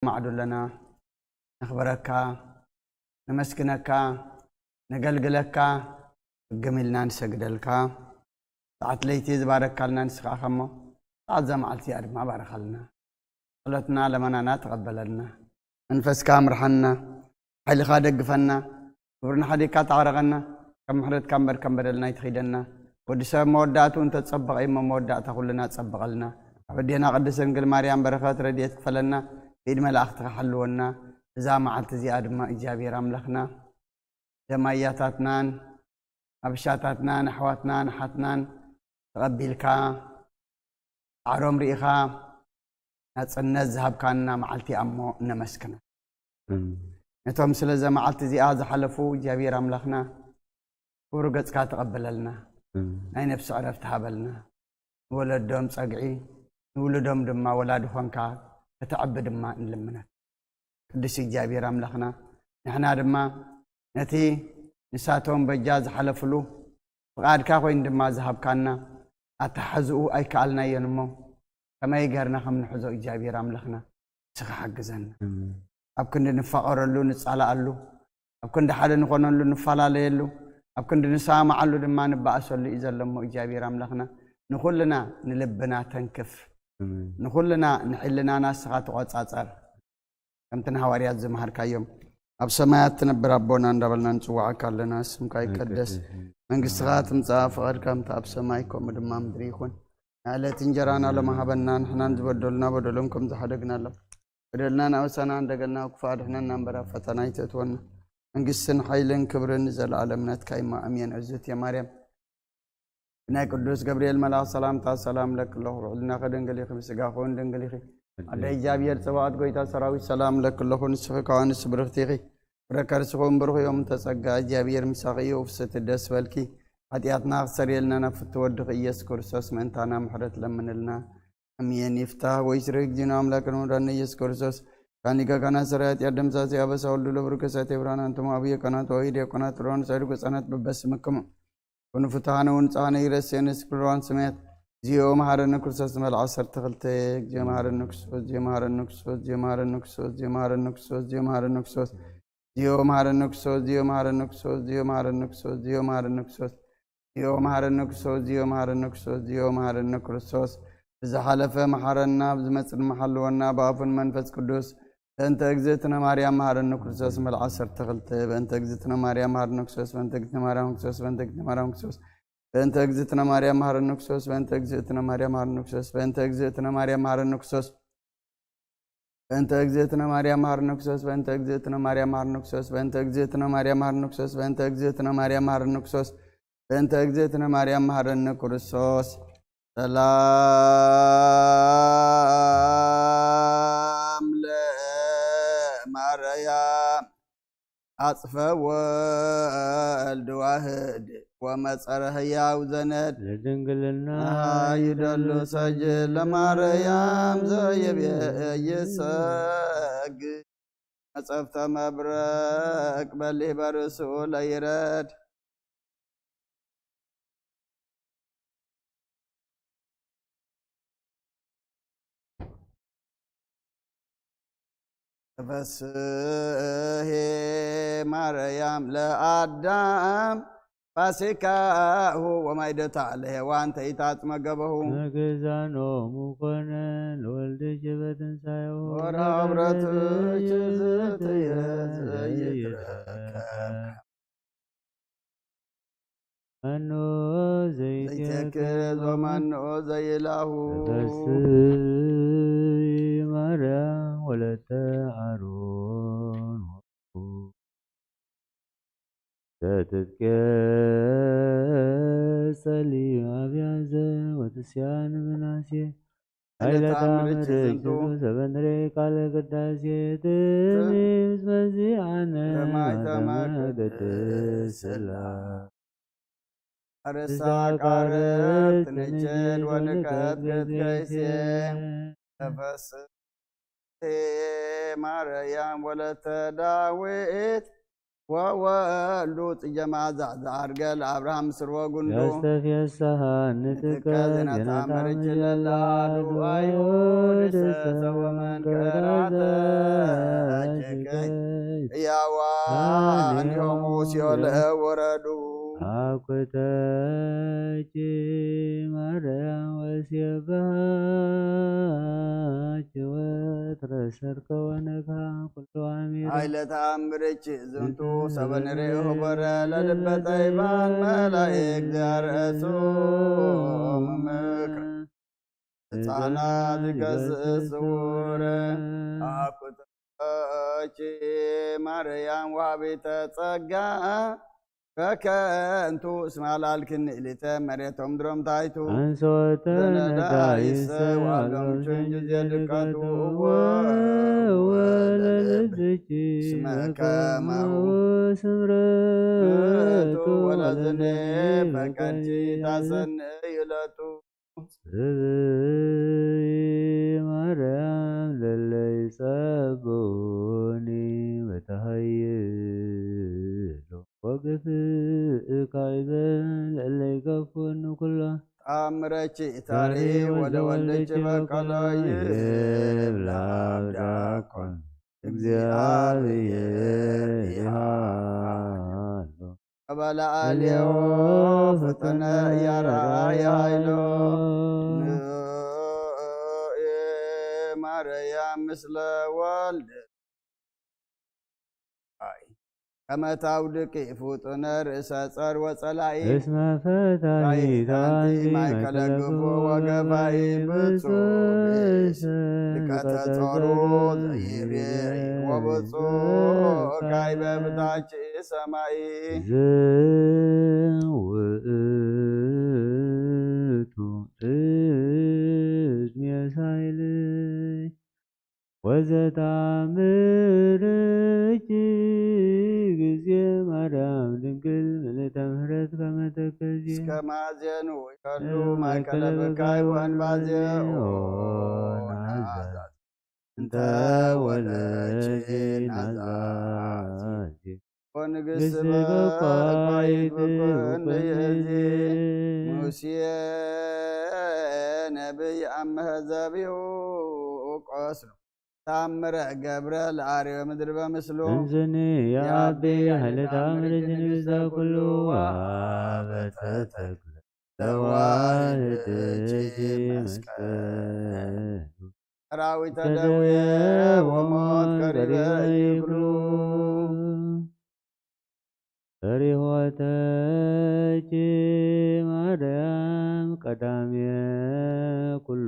معدلنا نخبرك نمسكنك نقلقلك جميلنا نسجدلك ساعات ليتي زبارك لنا نسخا خمو ساعات زمعلتي أرب ما بارك لنا صلتنا لمنا تقبلنا انفس كامر حنا حيل خادق فنا ورنا حديقات عرغنا كم حرد كمبر لنا يتخيدنا ودسا موداتو انت تصبغ ايما موداتا كلنا تصبغ لنا بدينا قدس انقل مريم بركات رديت فلنا بيد ملاخ تحلونا اذا معلت زياد ما ايجابي رملخنا جمعياتاتنا ابشاتاتنا نحواتنا نحاتنا تقبلك عروم ريخا نصنز ذهب كاننا معلتي امو نمسكنا نتوم سلازا معلت زياد حلفو ايجابي رملخنا ورقص كا تقبللنا اي نفس عرفت هابلنا ولدهم صقعي ولدهم دما ولاد خنكا تتعبد ما نلمنا قدس اجابير املخنا نحنا دما نتي نساتهم بجاز حلفلو فقاد كا خوين دما ذهب كاننا اتحزو اي كالنا ينمو كما يغرنا خم نحزو اجابير املخنا سخ حجزنا ابكن نفقرلو نصالالو ابكن حدا نكونلو نفلاليلو أبكن نسامع على دما نبأسول إذا لما إيجابي رملخنا نخلنا نلبنا تنكف نخلنا نحلنا ناس غاتوات صار كم تنهواريات زمهر كيوم أب سمايات تنبر ربنا ندبلنا نسوع كلنا اسم كاي كدس من قصات مصاف غير كم تاب سمايكم دما مدريخون على تنجرانا لما هبنا نحن نبدلنا بدلهم زحدقنا له بدلنا نوسنا عندنا وكفار احنا نمبر فتنا يتتون انقسن حيلن كبرن زل عالمنات كايما امين عزت يا مريم نا قدوس جبريل ملاك سلام لك الله علنا قدنجلي خمسغاخون دنجلي على ايجابير سوات قويتا سراوي سلام لك الله نسفكان سبرختي بركرسكم برخ يوم تسقى ايجابير مساقي وفست الدس والكي حتياتنا سريلنا نفت ودخ يس كرسوس منتانا محرت لمنلنا امين يفتح ويسرق جنام لك نوران يس كرسوس كانيكا كنا سرات يدم ساسي أبى سأول دلوا بركسات إبراهيم أنتم أبيه كنا توهيد كنا ترون سيرك سنة ببس مكم ونفتحنا ونصاني رسين سكران سمات جيو مهارن كرسس مال عصر تغلتك جيو مهارن نكسوس جيو مهارن نكسوس جيو مهارن نكسوس جيو مهارن نكسوس جيو مهارن نكسوس جيو مهارن نكسوس جيو مهارن نكسوس جيو مهارن نكسوس جيو مهارن نكسوس جيو مهارن نكسوس جيو مهارن نكسوس جيو مهارن نكرسوس إذا حلف محرنا بزمت المحل ونا بافن منفس قدوس أنت أجزتنا مريم مهرن كرسوس من العصر تغلت أنت أجزتنا مريم مهرن كرسوس أنت أجزتنا مريم كرسوس أنت أجزتنا مريم كرسوس أنت أجزتنا مريم مهرن كرسوس أنت أجزتنا مريم مهرن كرسوس أنت أجزتنا مريم مهرن كرسوس أنت أجزتنا مريم مهرن كرسوس أنت أجزتنا مريم مهرن كرسوس أنت أجزتنا مريم مهرن كرسوس أنت أجزتنا مريم مهرن كرسوس أنت أجزتنا مريم مهرن كرسوس سلام مريم أطفى والد واحد ومسره ياوزند لدنقلنا يدلو سجل مريم زيب يساق أصفت مبرك بل برسول يرد فسه مريم لآدم فاسكاه وما يدت عليه وانت يتات مقبه مقزانو مقنن ولد جبت سايو ورابرت جزت يتركب منو زيتكز ومنو زيله مريم ولد عرون تتكسلي أبيازة وتسيان مناسية هيلا تعمل جزو سبندري قال قداسية تميز مزيعنا مدمدت السلام أرسا قارت نجد ونكت قد قيسين نفس مريم ولت داويت ወወልዱ ጽጌ መዓዛ ዘዐርገ ለአብርሃም ስርወ ጉንዱ ያስተፍየሰሃ ንጥቀ ዜናታምርች ለላዱ አይሁድ ሰሰወ መንከራተ ጭቀይ ሕያዋን ዮሙ ሲኦል ወረዱ አኩተች ማርያም ወሴባች ወትረሰርከ ወነካ ኩሉ አሚር ኃይለ ተአምርች ዝንቱ ሰበንሬሁ በረ ለልበ ጠቢባን መላእክት ዘያርእሱ ምክረ ሕፃናት ገስጽውረ አኩተች ማርያም ዋቤተ ጸጋ ከከንቱ እስመ አልዓልክኒ እሊተ መሬቶም ድሮም ታይቱ አንሶተ ነዳይሰ ዋሎም ችንጅዜ ድቀቱ ወለልብች እስመ ከማሁ ስምረቱ ወለዝኔ ፈቀድቺ ታሰንእ ይለቱ ጽብይ ማርያም ለለይ ጸቦኒ በተሃይሎ ወግፍእ ካይበ ለለይ ገፉን ኩላ ተአምረች ታሪ ወደ ወልደች በቀለ ይብላብ ዲያቆን እግዚአብሔር ይሃሎ በላአልዮ ፈተነ ያርአየ ኃይሎ ማርያም ምስለ ወልድ ከመ ታውድቂ ፍጡነ ርእሰ ጸር ወጸላኢ እስመ ፈታሒት አንቲ ማእከለ ግፉ ወገፋኢ ብፁዕ ልቀተ ጾሩ ዘይሬኢ ወብፁዕ ካይበ ብታች ሰማይ ዘውእቱ ዕድሜ ሳይልች ወዘታምርች ጊዜ ማርያም ድንግል ምልዕተ ምሕረት ከመ ተከዜ እስከ ማዜኑ ይከሉ ማእከለ ብካይ ወእንባዜ ናዛት እንተ ወለች ናዛት ወንግሥት በቋይት ብኩንየዚ ሙሴ ነቢይ አመ ዘቢሁ ቆስሎ ታምረ ገብረ ለአርዮ ምድር በምስሉ እንዝኒ የአቤ ኃይለ ታምርች ንግሥተ ኩሉ ወበተተክለ ተዋህደች መስቀሉ ሰራዊተ ደዌ ወሞት ቀሪበ ይብሉ ሪሆተች ማርያም ቀዳሜ ኩሉ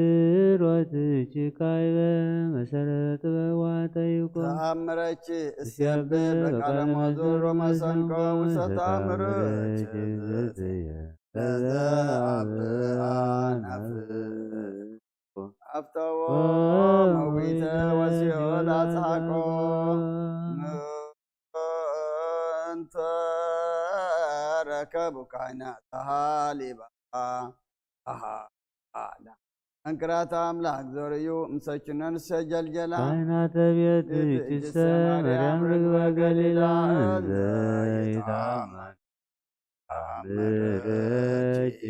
ወአፍቅሮትች ካይበ መሰረት በዋጠይቆ ተአምረች እስየብ በቃለ መዝሙር ወመሰንቆ ውስተ ተአምረች አፍተዎ መዊተ ወሲኦል አጽሐቆ እንተ ረከቡ ካህናተ ሀሊባ እንቅራተ አምላክ ዞርዩ እምሰችነን ሰጀልጀላ ካህናተ ቤት ጭሰ ማርያም ርግበ ገሊላ ዘይታመን አምረች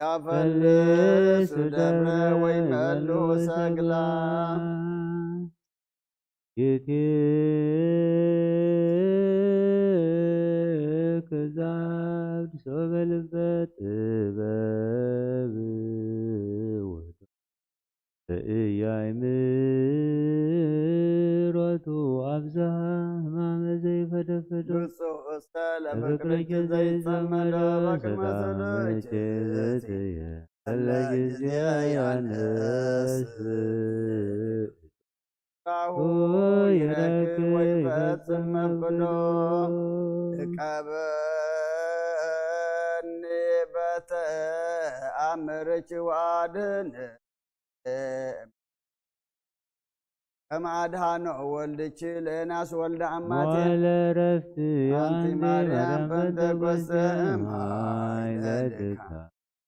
ያፈልሱ ደብረ ወይመሉ ሰግላ ክዛብድ ሶበልበ ጥበብ በእያእምሮቱ አብዝሃ ሕማመ ዘይፈደፍዶ ብፁዕ እስተ ለፍቅርኪ ዘይጸመደ በቅድመ ሰለችትየ ለጊዜ ያነስ ሁ ይረክብ ወይፈጽም መፍቅዶ እቀበኒ በተአምርች ወአድኅን ከመ አድኃኖ ወልድች ለናስ ወልደ አማቴ ወለረፍት አንቲ ማርያም በንተኮሰ እምኃይለ ድካ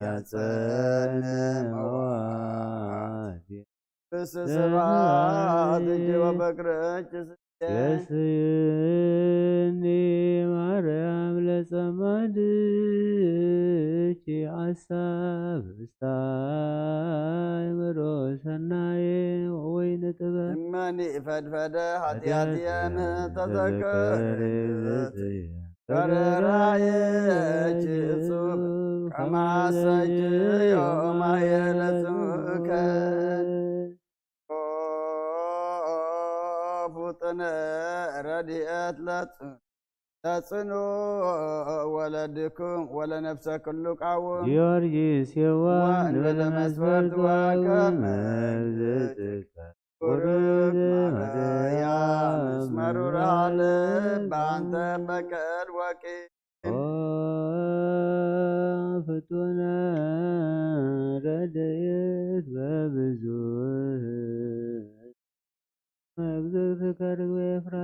ያጸንዕ መዋዕል በስብሐት እጅ ወበክርች የስኒ ማርያም ለጸመድኪ አሳብ ስታይምሮ ሰናየ ወይን ጥበብ እመኒ ፈድፈደ ኃጢአትየን ተዘከር ከረራየች እጹብ ከማሰች ዮማየለስምከ ፉጥነ ረድኤት ለጽኑ ወለድኩም ወለነፍሰ ኩሉ ቃውም ጊዮርጊስ የዋን በለመስፈርት ዋከመ ቡሩክ ማርያም እስመሩራ ልብ በአንተ በቀል ወቂም ፍጡነ ረድኤት በብዙ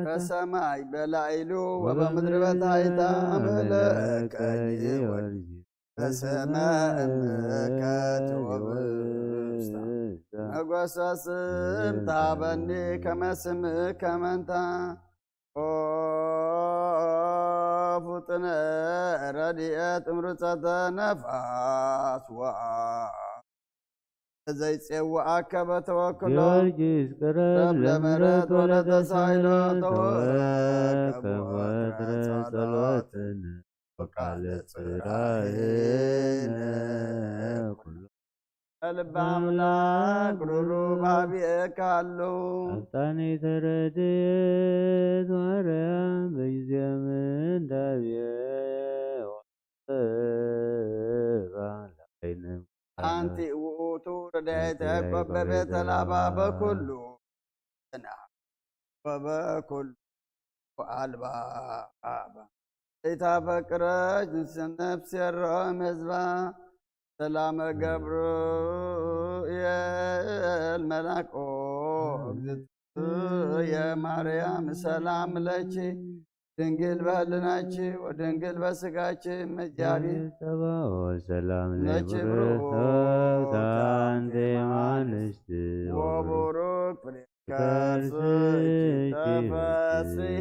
ከሰማይ በላይሉ ወበምድር በታሕታ አመለከ ጊዮርጊስ በስመ እምከት ወብስተ መጐሰስም ታበኒ ከመ ስምከ መንታ ፉጥነ ረድኤት እምርፀተ ነፋስ ዘይፄውዐከ በተወክሎ ጊዮርጊስ ቅረብ ለምሕረት ወለተሳይሎ ተወከብ ወትረ ጸሎትነ ወቃለ ጽራይነ ኩሉ ልበ አምላክ ሩሩህ ባቢኤከ አሉ አፍጣኔ ተረድኤት ማርያም በጊዜ ምንዳቤ ወባላይንም አንቲ ውእቱ ረድኤተ ያዕቆብ በቤተ ላባ በኩሉ ወበኩሉ አልባባ ኢታፈቅረች ነፍስ የሮም ህዝባ ሰላመ ገብርኤል መልአኮ እግዝእትየ ማርያም ሰላም ለኪ ድንግል በህሊናኪ ወድንግል በሥጋኪ እግዚአብሔር ጸባኦት ሰላም ለኪ ለብሩክ አንቲ እምአንስት ወቡሩክ ፍሬ ከርሥኪ ተፈሥሒ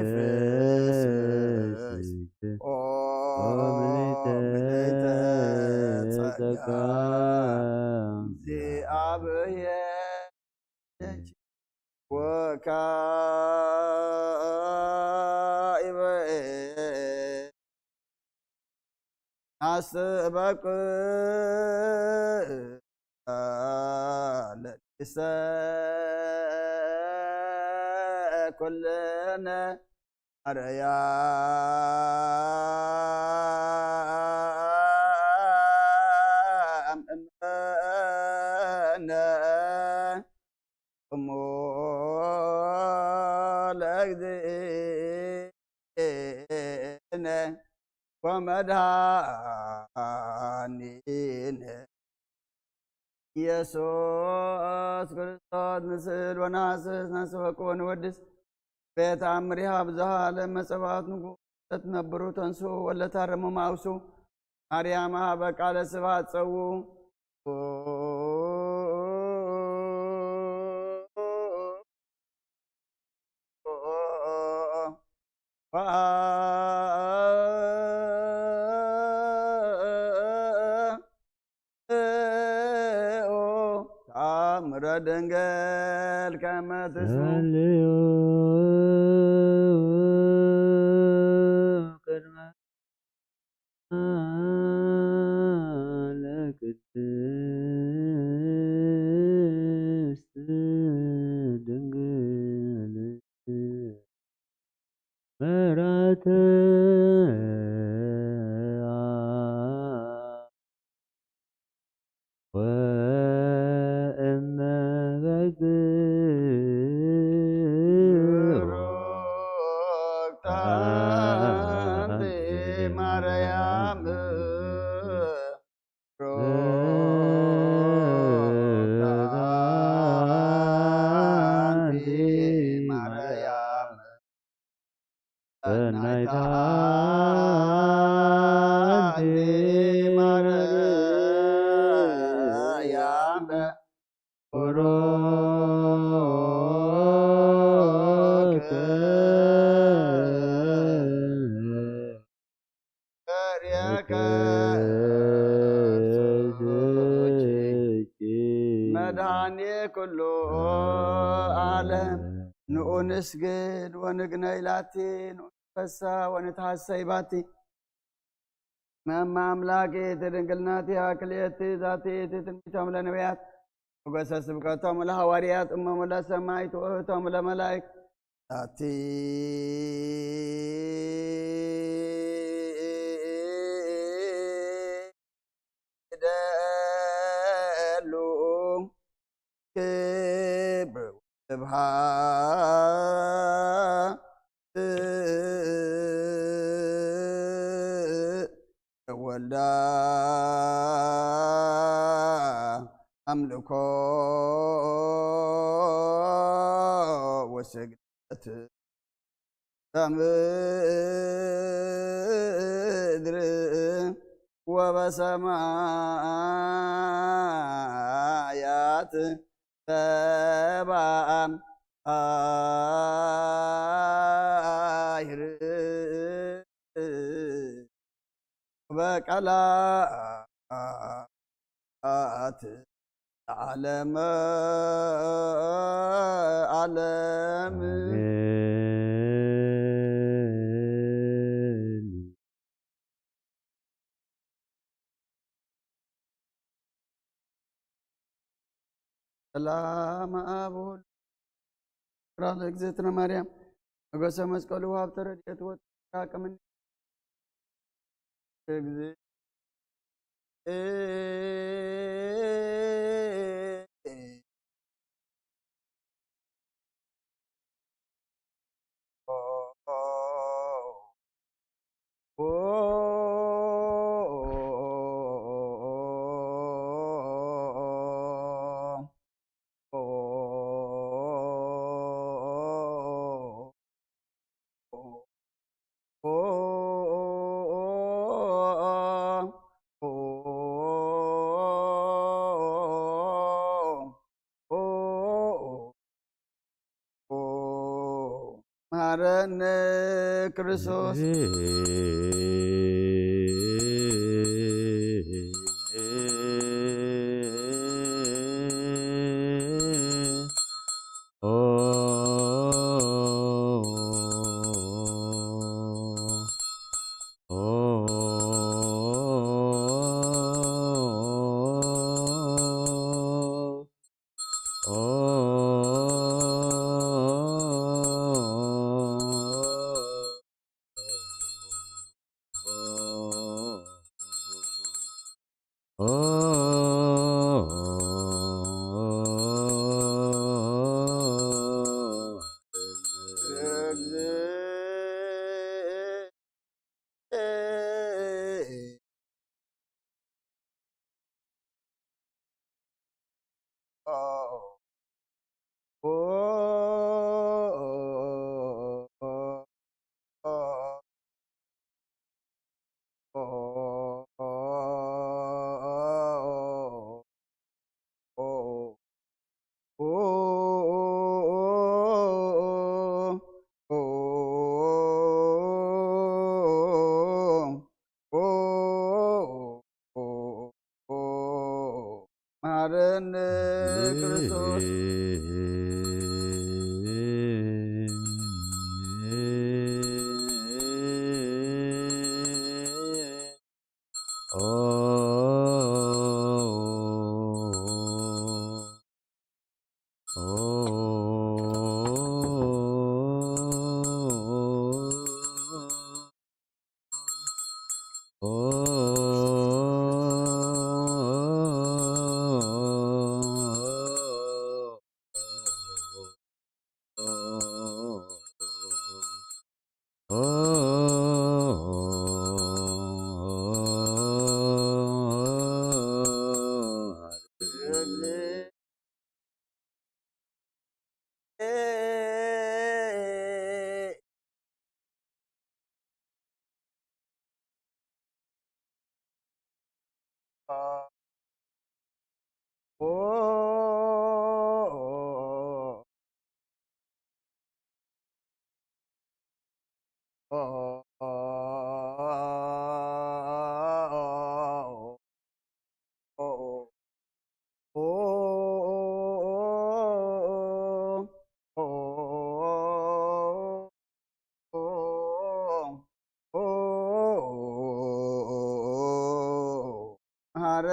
ፍስሕት ኦ ምልዕተ ጸጋ እግዚአብሔር ወካዕበ አስበቅ ለሊሰ ኩልነ አርያም እምነ እሞ ለእግዚእነ ወመድኃኒነ ኢየሱስ ክርስቶስ ምስል ወናስስ ነስበኮ ንወድስ በተአምሪሃ ብዙኃ ለመጸባቱ ተትነብሩ ተንሱ ወለታረሙ ማውሱ ማርያም በቃለ ስብሐት ጸዉ ታምረ ድንግል ከመ ትስሙ ለቅድስት ድንግል ምሕረተ ወእመ ብሩክት አንቲ ማርያም ብሩክት አንቲ ማርያም ሰናይታ መድኃኔ ኩሉ ዓለም ንኡ ንስግድ ወንግነይ ላቲ ንፈሳ ወንትሐሰይ ባቲ መማ አምላኬ ድንግልናቲ አክልኤቲ ዛቲ ትንቢቶም ለነቢያት ወገሰ ስብከቶም ለሐዋርያት እሞሙ ለሰማዕት ውእቶሙ ለመላእክት ዛቲ ደሉ ክብር ስብሐት ወልዳ አምልኮ ወስግደት በምድር ወበሰማያት ሰብአ አይር በቀላት ዓለመ ዓለም ሰላም አቡል ራለ እግዝእትነ ማርያም ንጉሠ መስቀሉ ሀብተ ረድኤት ወተራቅምን እግዚእ ማረነ ክርስቶስ ማረነ ክርስቶስ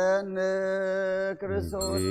ማረን ክርስቶስ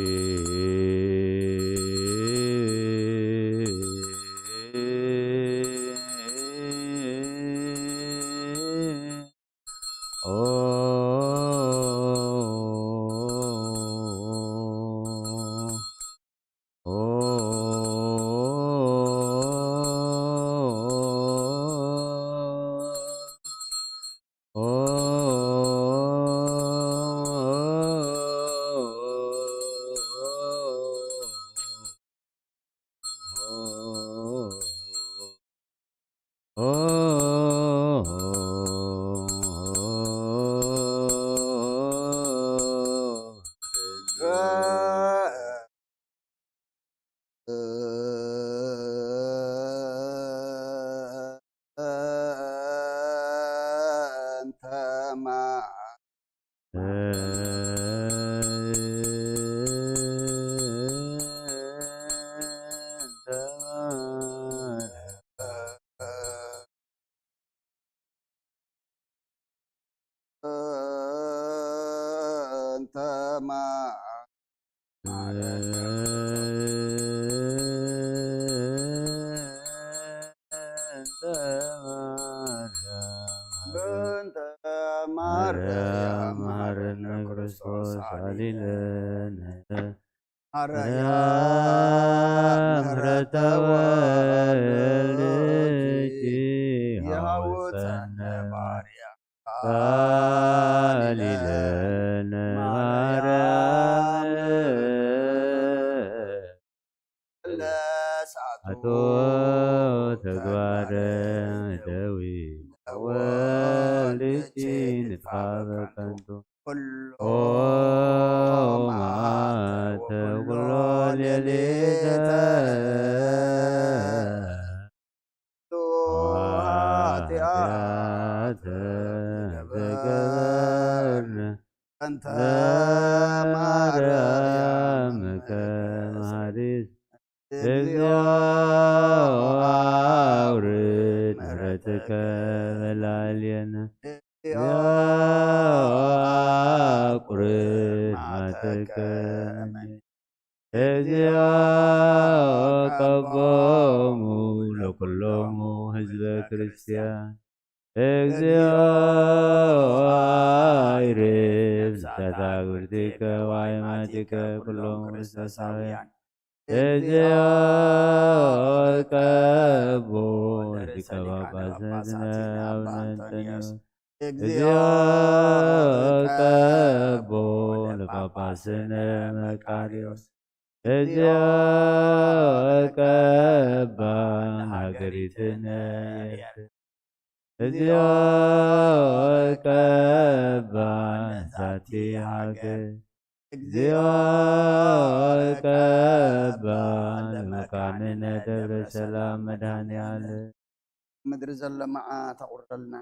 ምድር ዘለማዓ ተቁርደልና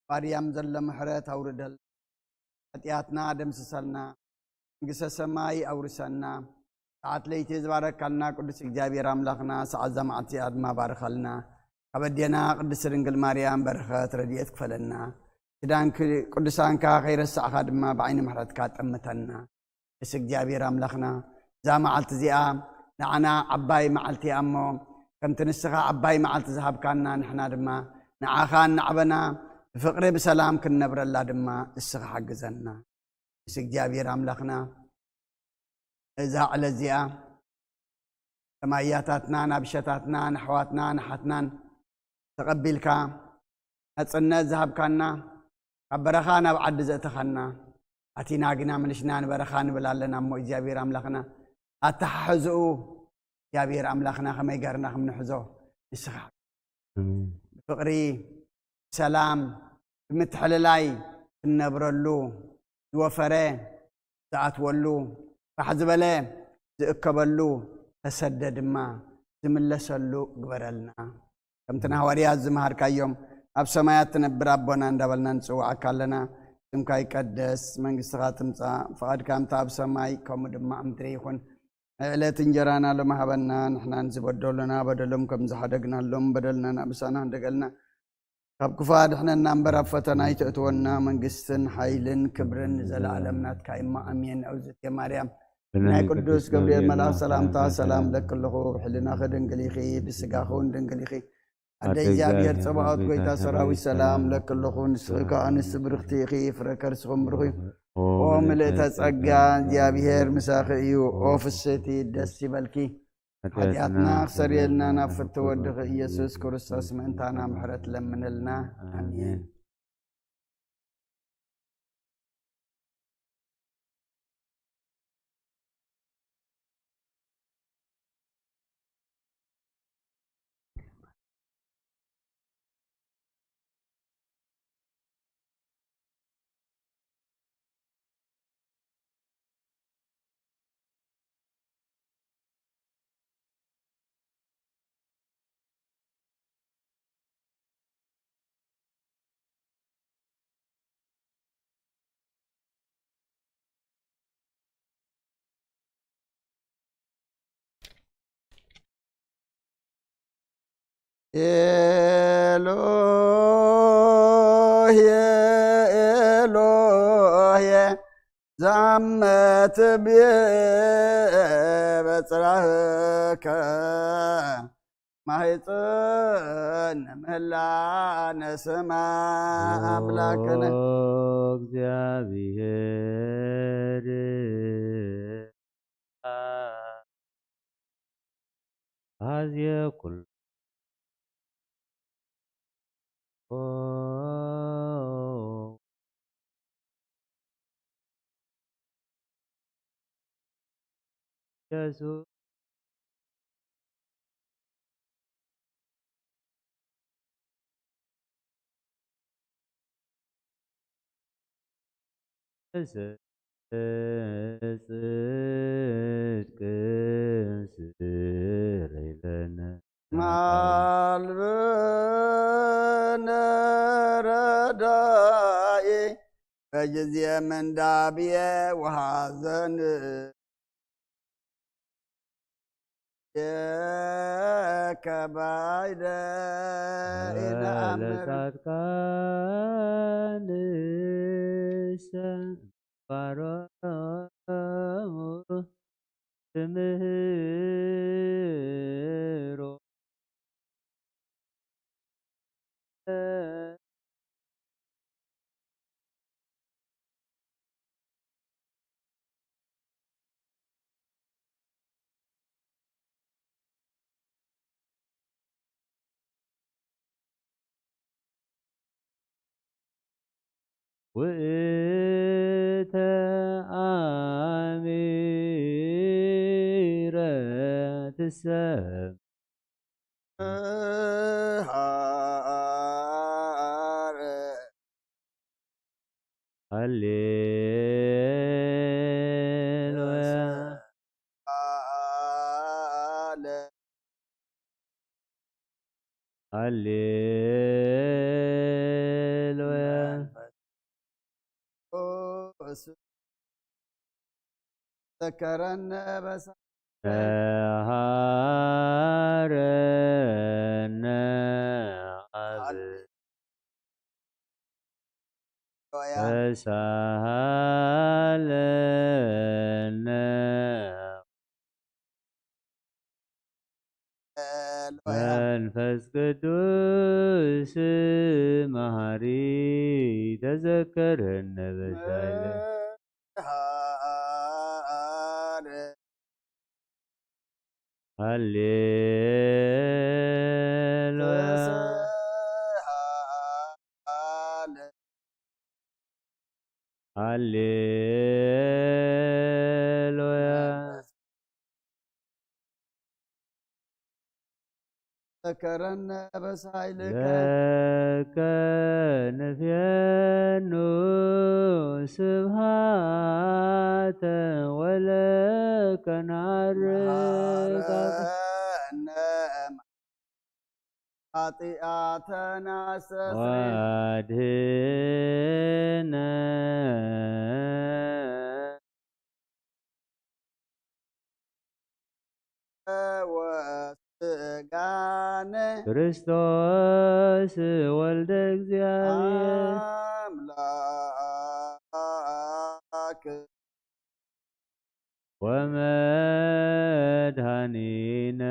ባርያም ዘለመሕረት አውርደል ኃጢአትና ደምስሰልና መንግሥተ ሰማይ አውርሰና ሰዓት ለይቲ ዝባረካልና ቅዱስ እግዚአብሔር አምላኽና ሰዓት ዘመዓልቲ አድማ ባርኸልና ከበዴና ቅድስት ድንግል ማርያም በረኸት ረድኤት ክፈለና ክዳንክ ቅዱሳንካ ከይረሳዕኻ ድማ ብዓይኒ ምሕረትካ ጠምተና እስ እግዚአብሔር አምላኽና ዛ መዓልቲ እዚኣ ንዓና ዓባይ መዓልቲ እሞ ከምቲ ንስኻ ዓባይ መዓልቲ ዝሃብካና ንሕና ድማ ንዓኻ ንዕበና ብፍቕሪ ብሰላም ክንነብረላ ድማ እስኻ ሓግዘና እስ እግዚአብሔር አምላኽና እዛ ዕለት እዚኣ ሰማያታትና ናብሸታትና ንሕዋትና ንሓትናን ተቐቢልካ ነፅነት ዝሃብካና ካብ በረኻ ናብ ዓዲ ዘእተኸና ኣቲና ግና ምልሽና ንበረኻ ንብል ኣለና እሞ እግዚአብሔር አምላኽና ኣተሓሕዝኡ እግዚአብሔር አምላኽና ከመይ ገርና ከምንሕዞ ንስኻ ብፍቕሪ ሰላም ብምትሕልላይ ክንነብረሉ ዝወፈረ ዝኣትወሉ ራሕ ዝበለ ዝእከበሉ ተሰደ ድማ ዝምለሰሉ ግበረልና ከምትና ሐዋርያት ዝመሃርካዮም ኣብ ሰማያት ትነብር ኣቦና እንዳበልና ንፅዋዕካ ኣለና ስምካ ይቀደስ መንግሥትኻ ትምጻእ ፈቃድካ ከምቲ ኣብ ሰማይ ከምኡ ድማ ኣብ ምድሪ ይኹን ዕለት እንጀራና ሎም ሃበና ንሕና ንዝበደሉና በደሎም ከም ዝሓደግናሎም በደልና ናብሳና እንደገልና ካብ ክፋድ ሕነና እምበር ኣብ ፈተና ይተእትወና መንግስትን ሓይልን ክብርን ዘለዓለምናት ካይማ ኣሜን። ኣውዝት ማርያም ናይ ቅዱስ ገብርኤል መልአክ ሰላምታ ሰላም ለክልኹ ብሕልና ድንግል ኢኺ ብስጋኹ ድንግል ኢኺ ኣደ እግዚኣብሔር ፀባኦት ጎይታ ሰራዊት ሰላም ለክልኹ ንስኺ ከዓ ንስ ብርኽቲ ኢኺ ፍረ ከርስኹም ብሩኽ እዩ ኦ ምልእተ ጸጋ እግዚኣብሔር ምሳኺ እዩ ኦ ፍስቲ ደስ ይበልኪ ኃጢአትና ክሰርየልና ናብ ፍቲ ወድኺ ኢየሱስ ክርስቶስ ምእንታና ምሕረት ለምንልና አሜን። ኤሎሄ ኤሎሄ ዛመት በጽራህከ ማሕፀነ ምህላነ ስማ አምላክነ እግዚአብሔር አዝየ ኩሉ ኢየሱስ ጽድቅ ስረይለነ ማልብነ ረዳኢ በጊዜ ምንዳብየ ወሐዘን ከባይደ ለጻድቃን ባሮሙ ትምህሮ ውእተ አሚረ ትሰብ ሃሌሉያ ሃሌሉያ ذكرن بس ተሃረነ አብ ተሳሃለነ መንፈስ ቅዱስ መሐሪ ተዘከረነ በሳለ ሃሌሉያ ذكرن بسائلك ለከ ንፍየኑ ስብሃተ ወለከ ናርግ ኃጢአተና ዋድህነ ስጋነ ክርስቶስ ወልደ እግዚአብሔር አምላክ ወመድኃኒነ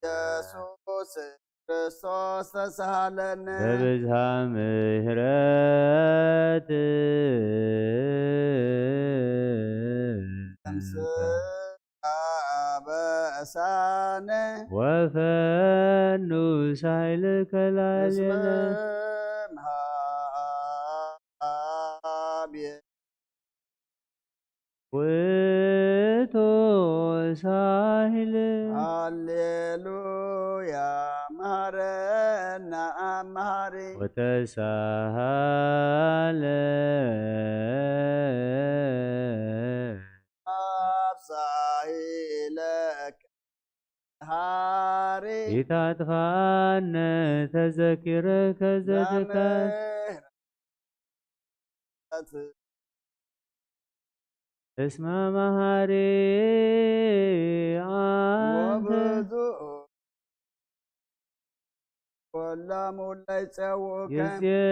ኢየሱስ ክርስቶስ ተሳሃለነ በብዝሃ ምሕረት በእሳነ ወፈኑ ሳይልከ ላዕሌነ ውእቱ ሳሂል ሃሌሉያ መሐረነ መሐሪ ወተሳሃለ አብሳሂለከ ሃሪ ኢታጥፋነ ተዘኪረከ ዘትካት እስመ መሐሪ አንተ ወብዙ ወላሙ ላይ ጸውከ ይፄውኡከ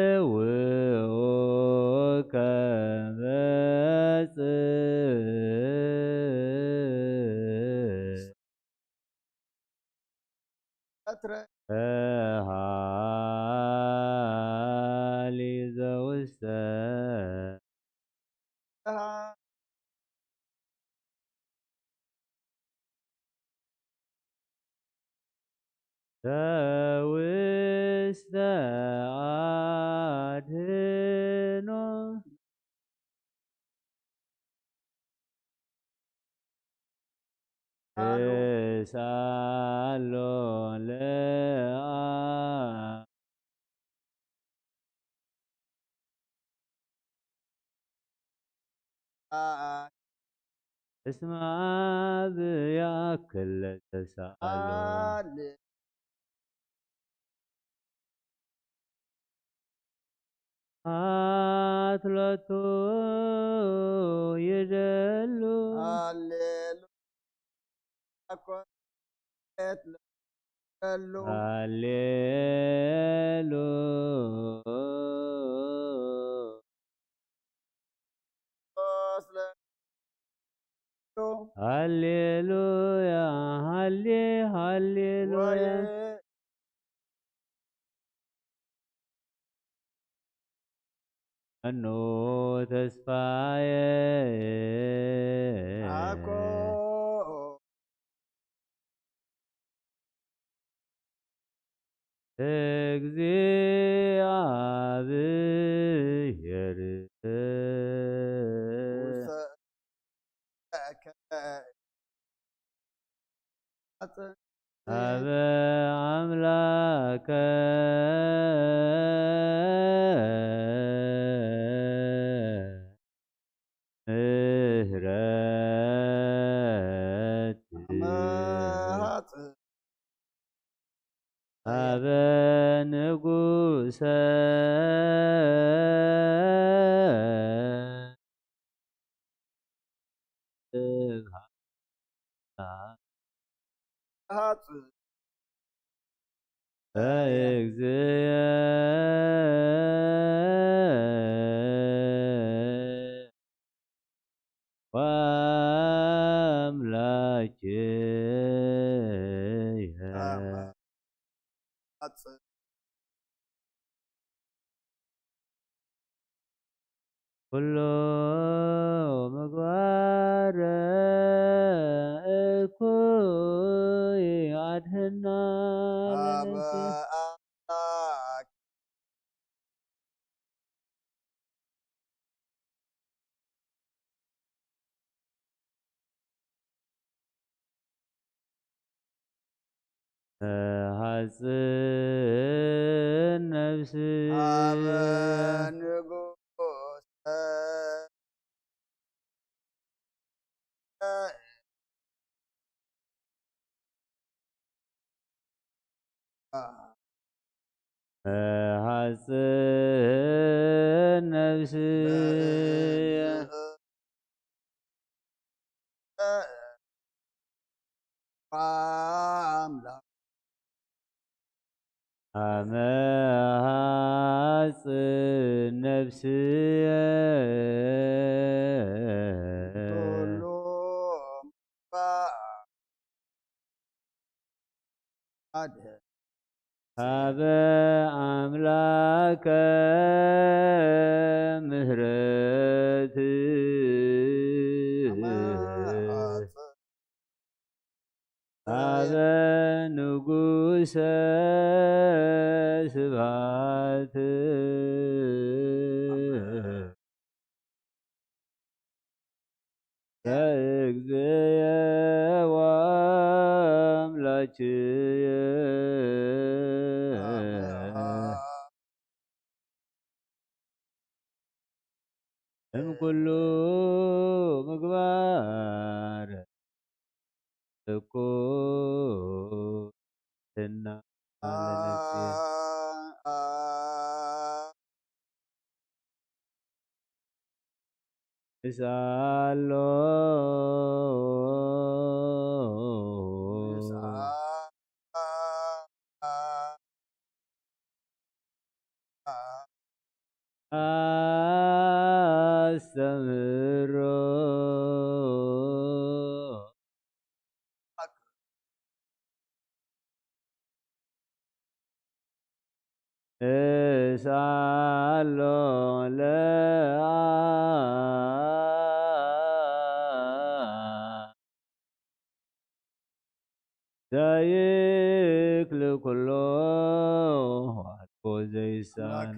በጽሕ ቀትረ ከሃሊ ዘውስተ ዘውስተ አድኅኖ እሳሎ ለአብ እስመ አብ ያክል ተሳሎ አትለቱ ይደሉ ሃሌሉያ ሃሌሉያ ሃሌሉያ መኑ ተስፋዬ አኮ እግዚአብሔር አበ አምላከ ምሕረት አበ ንጉሠ እግዚእ ወአምላኬየ ኩሎ ምግባረ እኩይ አድኅና ለነፍሴ ሐጽን ነፍስ ሐጽን ነፍስ አምላክ አመ ሐጽን ነፍስየ ሁሉም ባድህ ሀበ አምላከ ምህረት ሀበ ንጉሰ ስብሐት ለእግዚእየ ወአምላክየ እምኩሉ ምግባር እኩል ለነፍስየ እሳሎ አስተምህሮ እሳሎ ዘይክል ኩሎ አልቦ ዘይሳኖ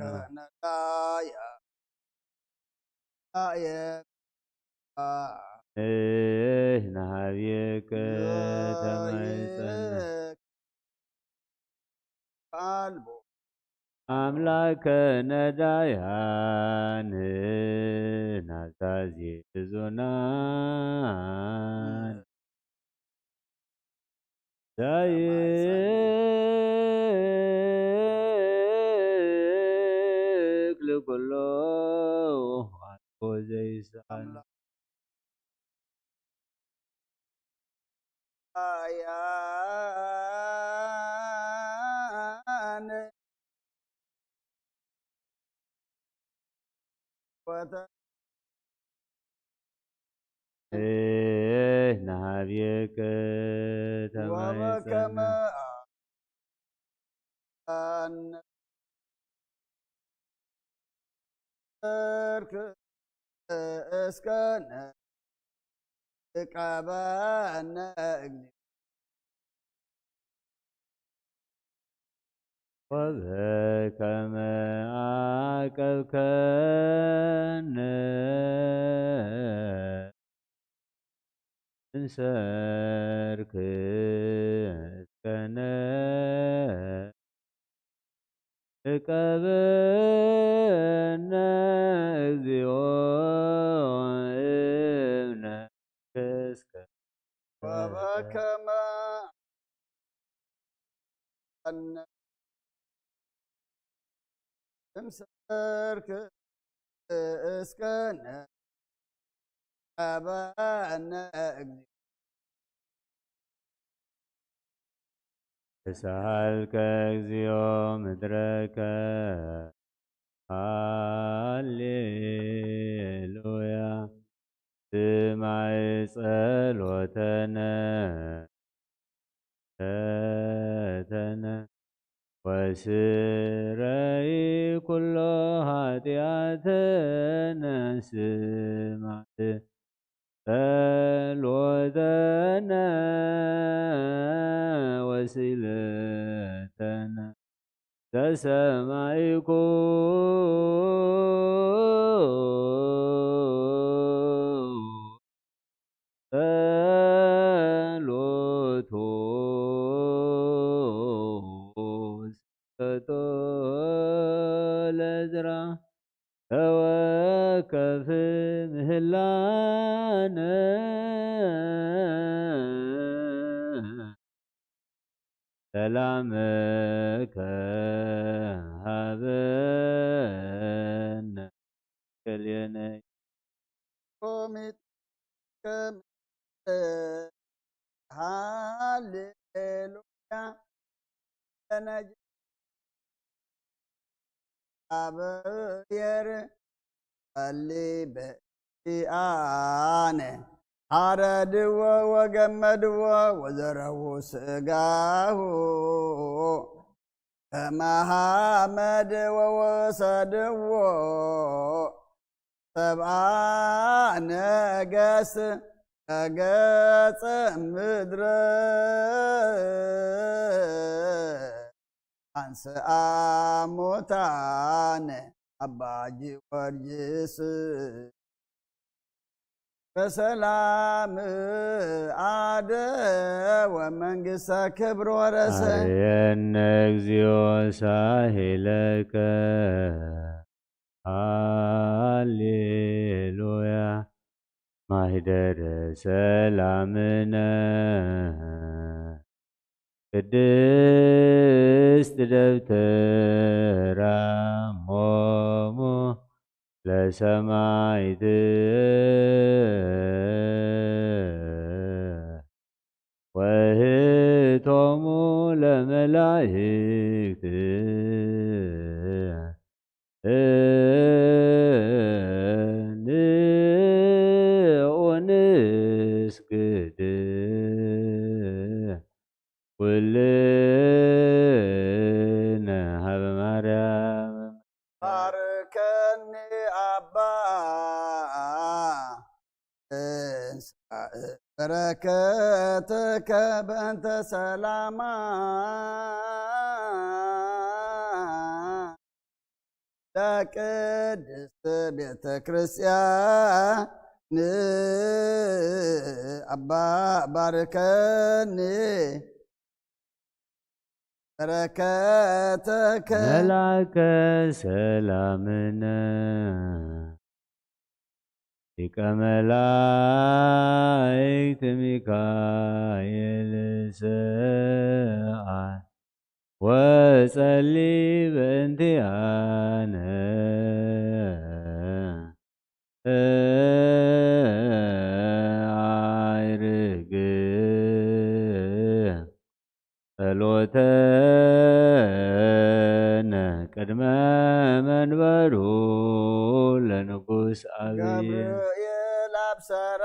ናሃብየከ ተማይጸነ አምላከ ነዳያን ናዛዚ ብዙናን ዘይክል ኩሎ አልቦ ዘይሳኖ ናሃብየከ ተማይጸነ እስከነ ቀበነ ወበከመ አቀብከነ እንሰርክ እስከነ እቀበነ እግዚኦ እምነ እስከ ወበከመ እንሰርክ እስከነ ቀበነ ተሳሃልከ እግዚኦ ምድረከ ሃሌሉያ ስማዕ ጸሎተነ ወስረይ ኩሎ ኃጢአተነ ስማዕ ጸሎተነ ወስእለተነ ተሰማዕኩ ጸሎቶ ስእለቶ ለዕዝራ ተወከፍ ምህላነ ሰላመከ ሀበነ ክልኤነ ሃሌሉያ ለነጅ አብሔር ጸሊ በእንቲአነ አረድዎ ወገመድዎ ወዘረው ስጋሁ ከመሐመድ ወወሰድዎ ሰብአ ነገሥት ከገጸ ምድረ አንሥአ ሙታነ አባ ጊዮርጊስ በሰላም አደወ መንግሥተ ክብር ወረሰ። አየነ እግዚኦ ሳሂለከ ሃሌሉያ ማኅደረ ሰላምነ ቅድስት ደብተራ ሞሙ ለሰማዕት ወህቶሙ ለመላእክት ንስግድ ኩልነ ሀበ ማርያም ባርከኒ አባ በረከትከ በእንተ ሰላማ ለቅድስት ቤተ ክርስቲያን አባ ባርከኒ በረከትከ መላከ ሰላምነ ሊቀ መላእክት ሚካኤል ሰአል ወጸሊ በእንቲአነ አዕርግ ጸሎተነ ቅድመ መንበሩ ለንጉሥ አብይ ገብርኤል አብሰራ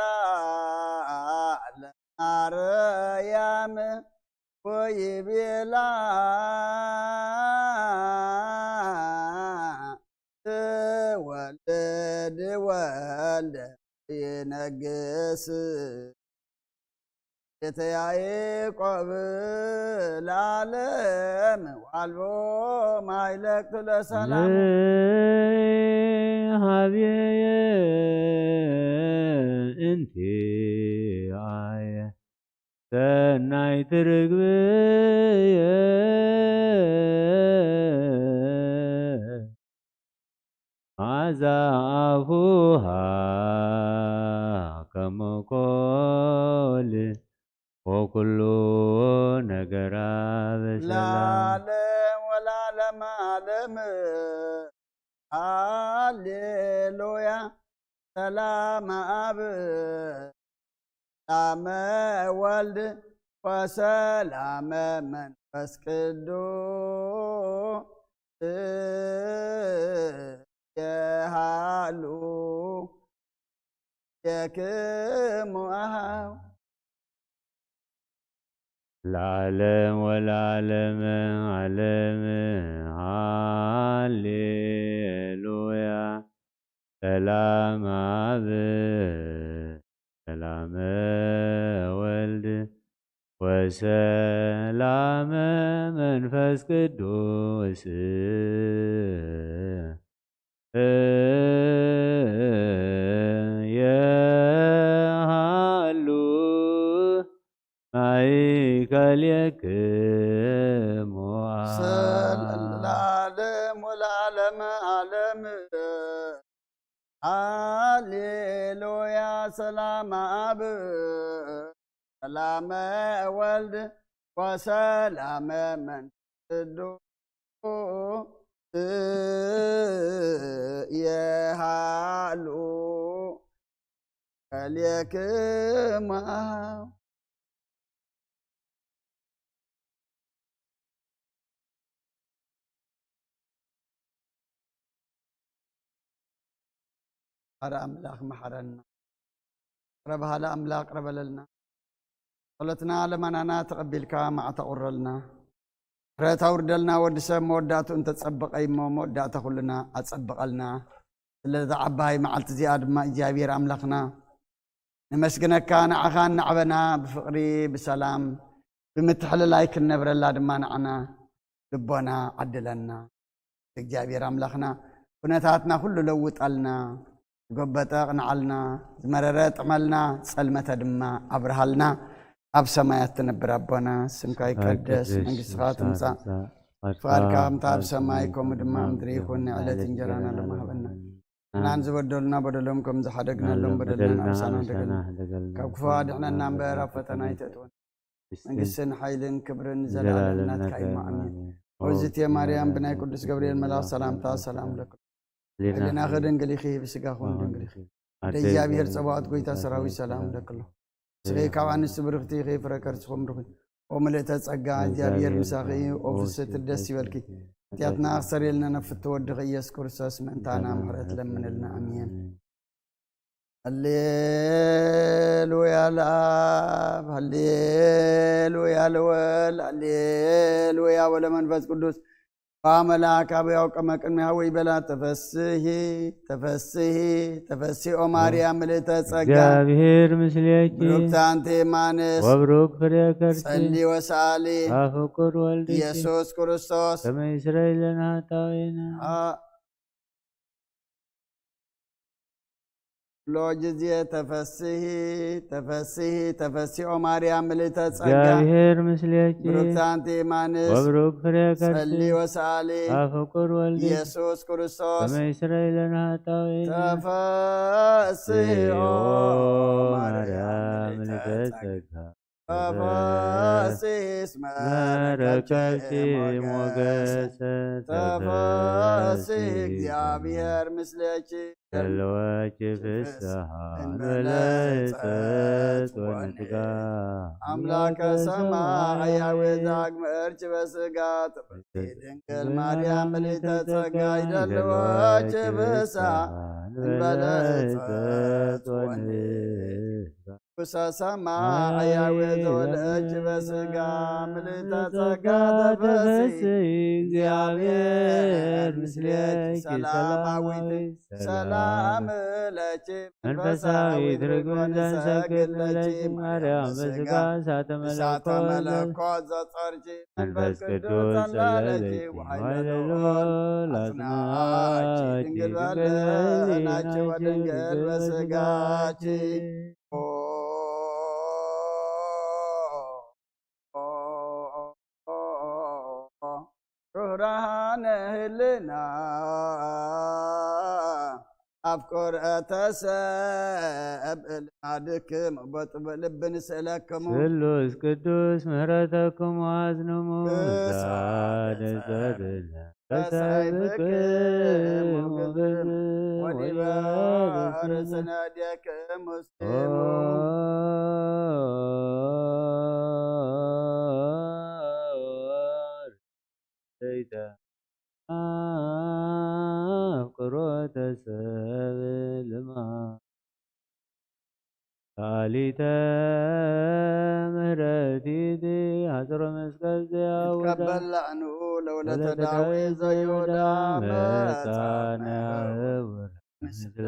ለማርያም ወይቤላ ትወልድ ወልደ ይነግስ ቤተ ያዕቆብ ለዓለም ዋልቦ ማይለቅት ለሰላም ሀብየ እንቲአየ ሰናይት ርግብየ መዓዛ አፉሃ ከመ ኮል ወኩሉ ነገራ በሰላም ለዓለም ወለዓለመ ዓለም ሃሌሉያ ሰላም አብ ሰላመ ወልድ ወሰላመ መንፈስ ቅዱስ የሃሉ የክሙ አኀው ለዓለም ወለዓለመ ዓለም ሃሌሉያ ሰላም አብ ሰላመ ወልድ ወሰላመ መንፈስ ቅዱስ የሃሉ ማእከልክሙ ለዓለም ወለዓለመ ዓለም ሃሌሉያ ሰላም አብ ሰላመ ወልድ ወሰላመ መንፈስ ቅዱስ የሃሉ ከልክሙ هذا أملاك محرنا رب هذا أملاك رب لنا صلتنا لما أنا تقبلك مع تقرلنا رأيت أوردلنا ودسم ودات أنت تصبق أي مودات كلنا أتصبق لنا الذي عباي مع التزياد ما إيجابي أملاكنا نمسكنك كان عخان نعبنا بفقري بسلام بمتحل لايك النبر الله دما نعنا لبنا عدلنا إيجابي أملاكنا ونتاتنا كل لوت قلنا قبت نعلنا زمررت عملنا سلمة دما أبرهلنا أب سمايات تنبر ربنا سمكا يقدس من قصخات مصا فاركا متاب سمايكم دما مدريكون على تنجرانا لما هبنا نانز بدلنا بدلهم زحدقنا لهم بدلنا أبسانا دقلنا كفوا دعنا نامبر فتنا يتتون من قصن حيلن كبرن زلالنا تكايما أمين وزيت يا مريم بناي قدس جبريل ملاك سلام تا سلام لكم لنا غدن قليخي بسقاخون دنقليخي ديابي هرصبات قويتا سراوي سلام لكم سغي كوان سبرختي غي فركرت خمرخ وملئت تصقا جابير مساخي وفست الدس يبلكي تياتنا اخسر لنا نفت ودغ يسكر ساس منتانا محرت لمن لنا امين هللويا الاب هللويا الول هللويا والمنفس قدوس فاملاك ابيو كما كما هوي بلا تفسي مريم لتصقا እግዚአብሔር ምስሌኪ ብሩክት አንቲ ማንስ ወብሩክ ፍሬ ከርሥኪ ጸሊ ወሳሊ አፍቁር ወልድኪ ኢየሱስ ክርስቶስ ከመ ይስረይ ለነ ኃጣውኢነ ሎጅዜ ተፈስሒ ማርያም ለተጸጋ እግዚአብሔር ምስሌኪ ብሩክት አንቲ ማንስ ወብሩክ ፍሬ ከርሥኪ ጸሊ ወሳሊ አፍቁር ወልድኪ ኢየሱስ ክርስቶስ ከመ ይስረይ ለነ ኃጣውኢነ ተፈስሒ ማርያም ለተጸጋ ተፈስሒ መረከብኪ ሞገሰ ተፈስሒ እግዚአብሔር ምስሌኪ ዘለወኪ ፍስሓን ወለጸት ወንትጋ አምላከ ሰማይ ዳግመ እርች በሥጋ ተፈሥሒ ድንግል ማርያም ምልዕተ ጸጋ ይደልወኪ ፍስሓን ወለጸት ወንትጋ ኩሰ ሰማይ ዘወለደች በሥጋ ምልዕተ ጸጋ ተፈሥሒ እግዚአብሔር ምስሌኪ ሰላማዊት ሰላም ለኪ መንፈሳዊት ርግብን ዘንሰግድለኪ ማርያም በሥጋ እሳተ መለኮት ዘጸርኪ መንፈስ ቅዱስ ጸለለኪ ወኃይለ ልዑል አጽናኪ ድንግል በሕሊናኪ ወድንግል በሥጋኪ ሩህራነ ህልና አፍቆርአተ ሰብእ ልማድክም በጥበ ልብን ስእለክሙ ስሉስ ቅዱስ ምህረተክሙ አዝንሙ ዛደዘርነ በሰብክሙ ወዲበ ርእስነ ዴክሙ ስሙ አፍቅሮተ ሰብእ ልማድ ካሊተ ምህረቲቲ ሐጽሮ መስቀል ዘያውዳ ቀበላዕኑ ለወለተ ዳዊት ዘይሁዳ መጻነ ህቡር ምስለ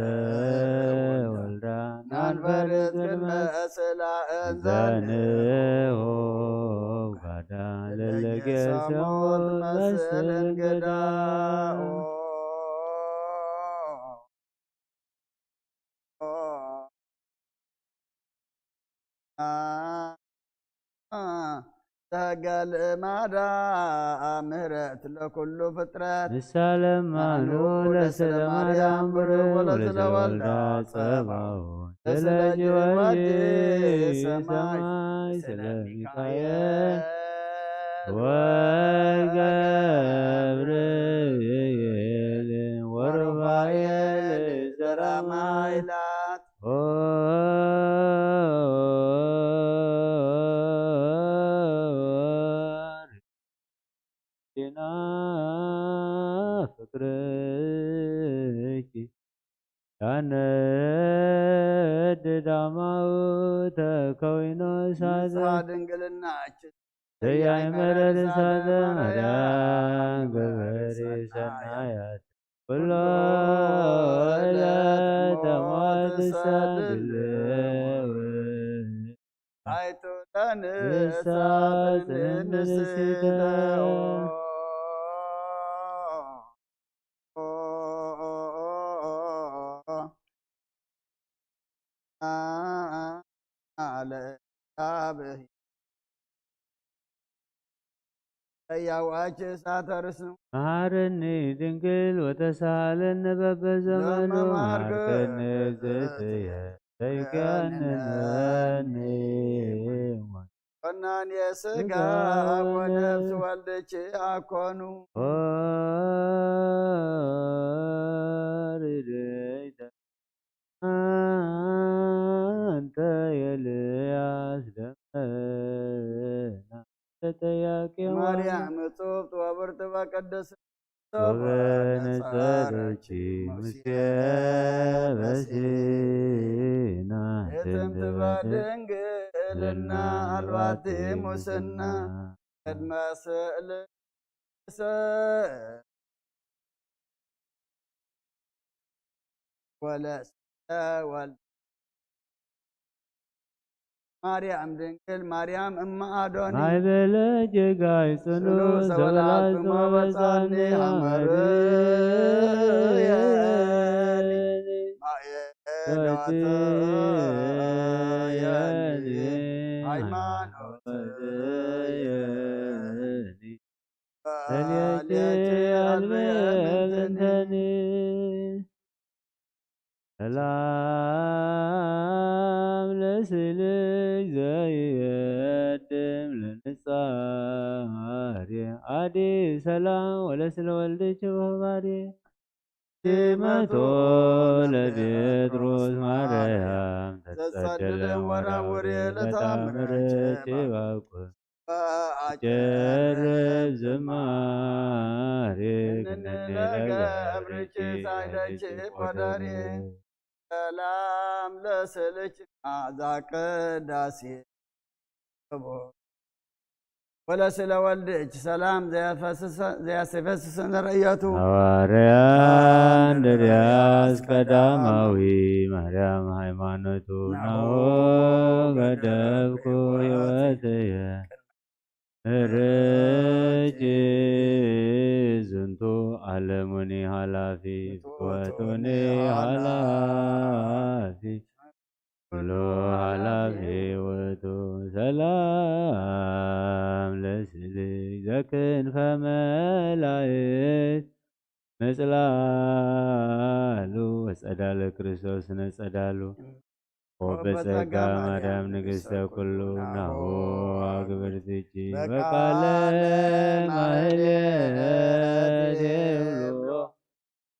ወልዳ ናንበርት ቅድመ እስላእን ዘንሆ ጋዳ ለለጌሰሞት መስል እንግዳ ተገል ማዳ ምህረት ለኩሉ ፍጥረት ንሳለማኑ ለስለ ማርያም ብሩክ ወለስለ ወልዳ ጸባኦን ስለ ጅወጂ ሰማይ ስለ ሚካኤል ወገብርኤል ወሩፋኤል ዘራማይላት ና ፍቅርኪ ያነ ዳማው ተከዊኖ ሳዘ ድንግልናችን ዘያይመረር ሳዘ ማርያም ገበሬ ሰናያት ኩሎ ዕለተ ሞት ሰድልው አይቶ ለንሳት ንስለው አለብህ ያዋች ሳተርስ ነው መሐረኒ ድንግል ወተሳለነ በበዘመኑ ማርከን እግዝእትየ ዘይጋነነኒ ኮናን የሥጋ ወነፍስ ወልደች አኮኑ ርድእተ አንተ የልያስ ደመና ተጠያቂ ማርያም እጹብ ወብርት በቀደስ ወበነጸረች ሙሴ በሲና የትምት በድንግልና አልባቲ ሙስና ቅድመ ስእል ወለወልድ ማርያም ድንግል ማርያም እማ አዶኒ ማይበለ ጀጋይ ጽኑ ዘበላቱ በጻኔ ሰላም ለስልክ ዘይየድም ለንጻሬ አዲ ሰላም ወለስለ ወልድች ወባዴ ሲመቶ ለጴጥሮስ ማርያም ተጸደለ ወራውሬ ለታምረች ባቁ ጨርብ ዝማሬ ግነነገብርች ሳይለች ቆደሬ ሰላም ለስልች አዛ ቅዳሴ ወለስለ ወልድች ሰላም ዘያስፈስስን ረየቱ ሐዋርያ እንድርያስ ቀዳማዊ ማርያም ሃይማኖቱ ናሁ ገደብኩ ሕይወትየ ርጅ ዝንቱ ዓለሙኒ ኃላፊ ፍትወቱኒ ኃላፊ ኩሉ ኃላፊ ውእቱ ሰላም ለስልክ ዘክንፈ መላእክት መጽላሉ ወጸዳለ ክርስቶስ ነጸዳሉ ወበጸጋ ማርያም ንግሥተ ኩሉ ናሁ አግብርትኪ በቃለ ማህሌት የብሎ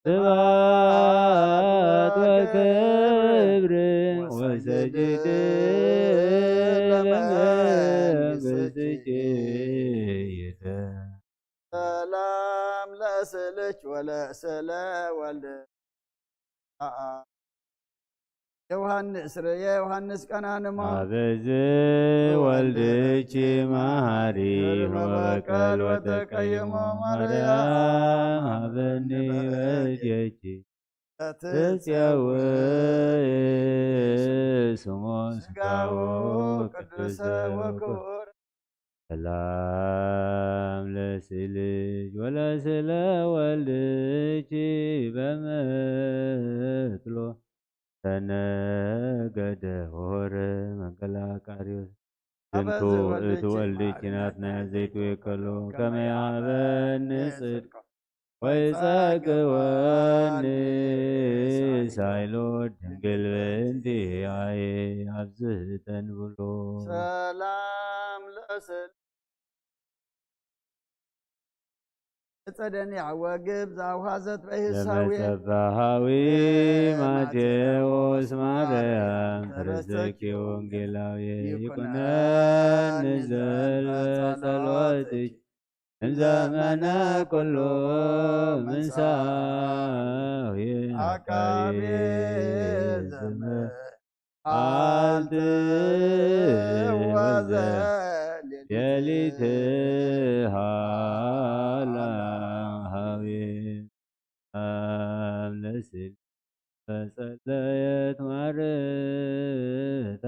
ስብሐት ወክብር ወሰጅድ ለመንግሥትኪ ሰላም ለስልች ወለስለ ወልድ የዮሐንስ ቀናንማ አበዝ ወልድች መሐሪ ወበቀል ወተቀይሞ ማርያም አበኒ በድየች ትጽየው ስሞ ስጋው ቅዱስ ወክቡር ሰላም ለስልክ ወለስለ ወልድች በመትሎ ተነገደ ሆረ መንገላቃሪዎስ ዝንቱ እቱ ወልድች ናትናያ ዘይቱ የከሎ ከመያበን ጽድቅ ወይጸግወኒ ሳይሎ ድንግል በእንቲአየ አብዝተን ብሎ ሰላም ለስል እጸደኒ ወግብ ዛውሃዘት በሂሳዊ ለመጸባሃዊ ማቴዎስ ማርያም ተረሰኪ ወንጌላዊ ይኩነን ዘልበ ጸሎትች እንዘመነ ኩሉ ምንሳዊ አቃቤ አልት ወዘል የሊት ሃላ ሃቤ አምለስል ፈጸለየት ማርታ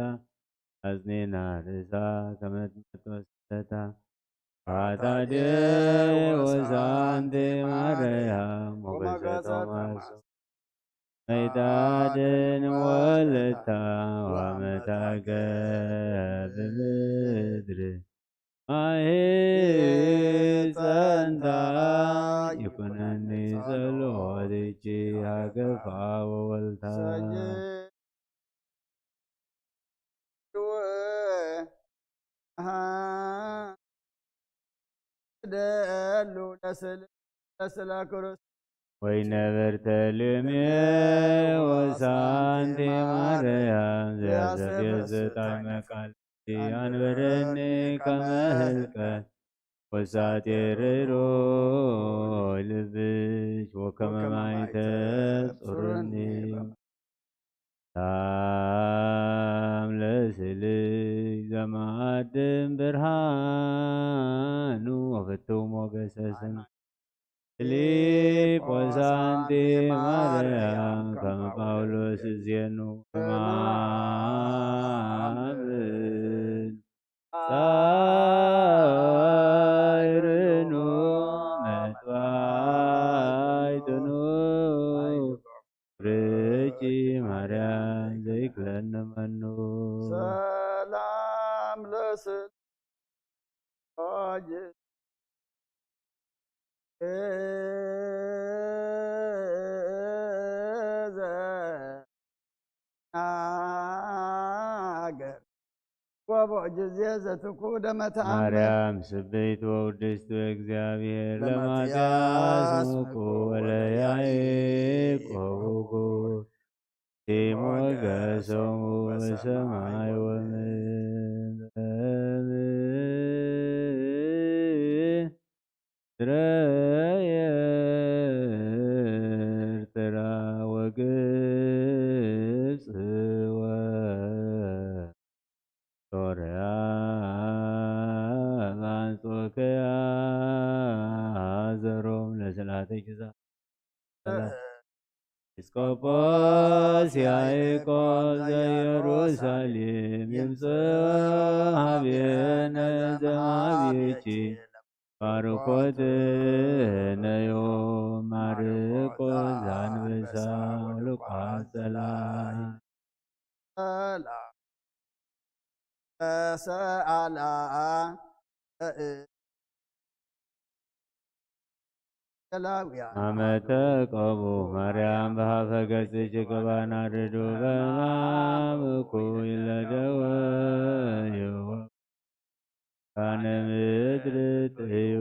አዝኔና ርሳ ከመጥመጥ ወስደታ አታዴ ወዛንቴ ማርያም ሞገሰ ቶማስ መይታድን ወለታ ዋመታገ ብምድር ማሄ ጸንታ ይኩነኒ ጸሎትኪ ሃገፋ ወወልታ ደሉ ለስላክሮስ ወይነበርተ ልሜ ወሳንቲ ማርያም ዘያዘጣዕመ ቃል አንበረኒ ከመ ህልቀት ወሳቴ ርሮ ልብሽ ወከመ ማይተ ጹርኒ ታም ለስልሽ ዘማድም ብርሃኑ ወፍቱ ሞገሰስን ፊልጶሳንቲ ማርያም ከመ ጳውሎስ እዜኑ ማምን ጻይርኑ መጥባይትኑ ርጪ ማርያም ዘይክለነ መኑ ሰላም ለስልጅ ዘናገር ወበጊዜ ዘትኩደ መተአምር ማርያም ስብሕት ወውድስት እግዚአብሔር ለማትያስ ሙቁ ወለያዕቆብ ሞገሶሙ በሰማይ ወምድር ኤርትራ ወግብፅ ወሶርያ አንጾኪያ ዘሮም ለስላተ ኪዛ ኤጲስቆጶስ ያዕቆብ ዘኢየሩሳሌም ይምጽእ ኀቤነ ዘማቤኪ ባርኮትነ ዮም ማርቆስ ዘአንበሳ ወሉቃስ ጸላኢ ሰአላ አመተ ቆቡ ማርያም በሃፈ ገጽኪ ቅባናርዱ በማምኩ ይለደወዩ ካነ ምድር ጥዩ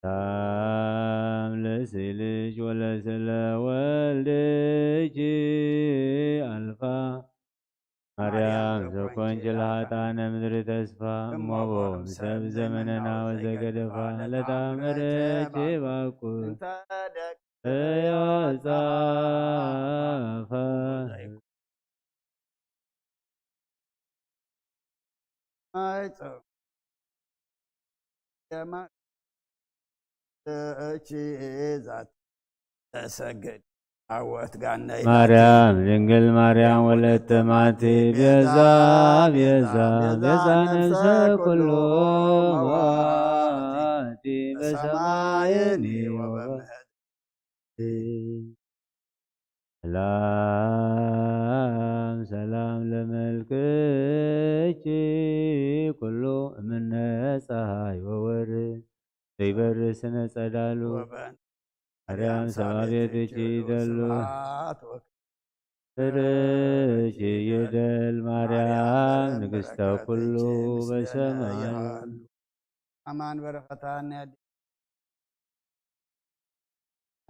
ታም ለስልሽ ወለስለ ወልድኪ አልፋ ማርያም ዘኮንች ለኃጥአነ ምድር ተስፋ እሞቦ ሰብ ዘመነና ወዘገደፋ ለታምረኪ ባኩር እዮጻፈ ተሰገድ አወት ጋና ማርያም ድንግል ማርያም ወለተ ማቲ ቤዛ ቤዛ ቤዛ ነፍሰ ኩሉ ዋቲ በሰማይኒ ሰላም ሰላም ለመልክኪ ኩሉ እምነ ፀሐይ ወወር ዘይበርህ ስነ ጸዳሉ ማርያም ሰባቤትኪ ይደሉ ፍርኪ ይደል ማርያም ንግሥተ ኩሉ በሰማይ አማን በረኸታን ያዲ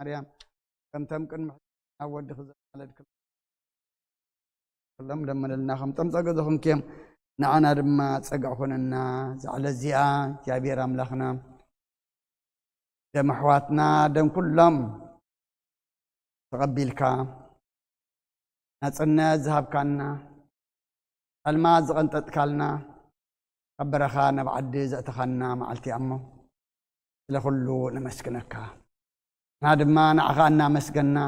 ማርያም ከምተም ቅድሚ ወዲ ክዘለድክ ኩሎም ደመለልና ከም ጠምፀገ ዘኹምክዮም ንዓና ድማ ፀጋዕ ኮነና ዛዕለ እዚኣ እግዚአብሔር አምላኽና ደም ኣሕዋትና ደም ኩሎም ተቐቢልካ نصنع ذهب كنا الماز قنطت كلنا خبرخا نبعد زأتخنا معلتي أمه لكله نمسكنك هذا ما نعخنا مسكنا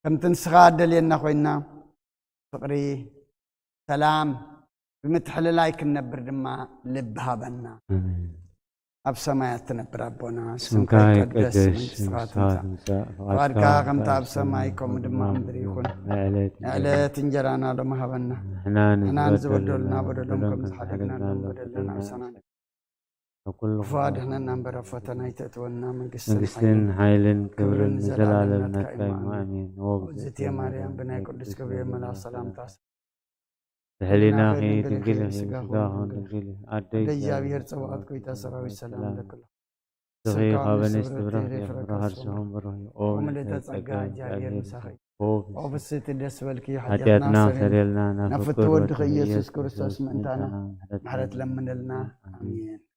كم تنسخاد لنا خوينا فقري سلام بمتحل لايك النبر دما لبها بنا أب سمايات تنبر ربنا اسمك يقدس واركا كم تاب سمايكم دما أمدري يكون على تنجرانا لما هبنا أنا نزودلنا بدلهم زحدنا بدلنا عسنا فادنا نمبر فتنا يتتونا من قسن حيل كبر زلال النكايم آمين وزيت يا مريم بناي قدس كبير ملا سلام تاس تحلينا خي تنقله سقاهم تنقله دجا بير صوات كوي تسرا والسلام لكل تغي قابل استبراه يفرح رسهم بروحي وملت تسقى جابير مسخي وبسيت الدس والكي حاجاتنا سريلنا نفت ودخ يسوع كريستوس منتنا محرت لمن لنا آمين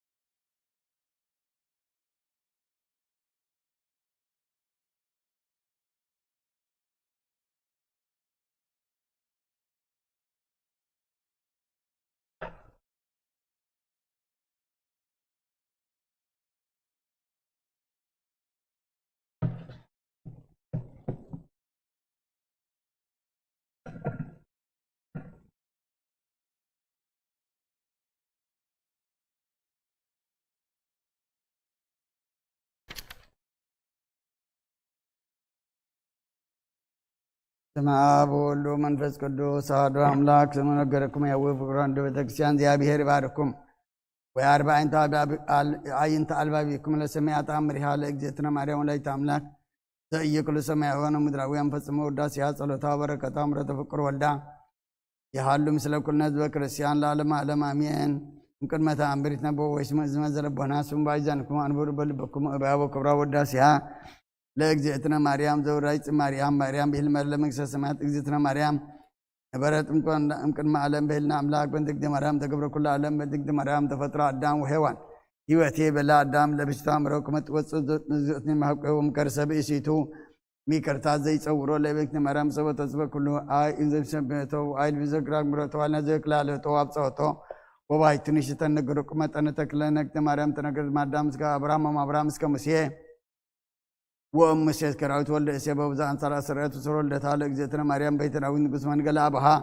سمع بولو منفس قدوس هادو أملاك سمنا قركم يوفق راندو بتكسيان زيابيهر باركم وياربعين عين تعالبابيكم لسميات أمرها لإجزتنا مريم ولايت أملاك زي كل سمع وانا مدراوي أنفسمو وداس يا صلوتا بركة أمرة فكر والدا يحالو مثل كل نزوة كريسيان لعلم أعلم أمين ممكن متى أمبرتنا بو ويسم زمزل بناسم بايزانكم أنبور بلبكم أبابو كبرا وداس يا لأجزتنا مريم زورايت مريم بهلم لمكس سمات أجزتنا مريم عبارة ممكن ما علم بهلنا أملاك بنتك دي مريم تكبر كل علم بنتك دي مريم تفترة أدام وحيوان يوتي بلا أدام لبستام روكمت وصوتني محقهم كرسب إسيتو مي كرتا زي تصورو لبكني مريم سوى تسبق كله إنزل شبهتو بزك راك مرتو على نزك لالتو أبصوتو ووايتني شتن نقرقمت أنا تكلنك مريم تنقر مادام سكا أبرام سكا مسيه وأم سيد كراوت ولد سبب زان صار سرعة سرول لثالث جتنا مريم بيتنا وين قسمان قلا بها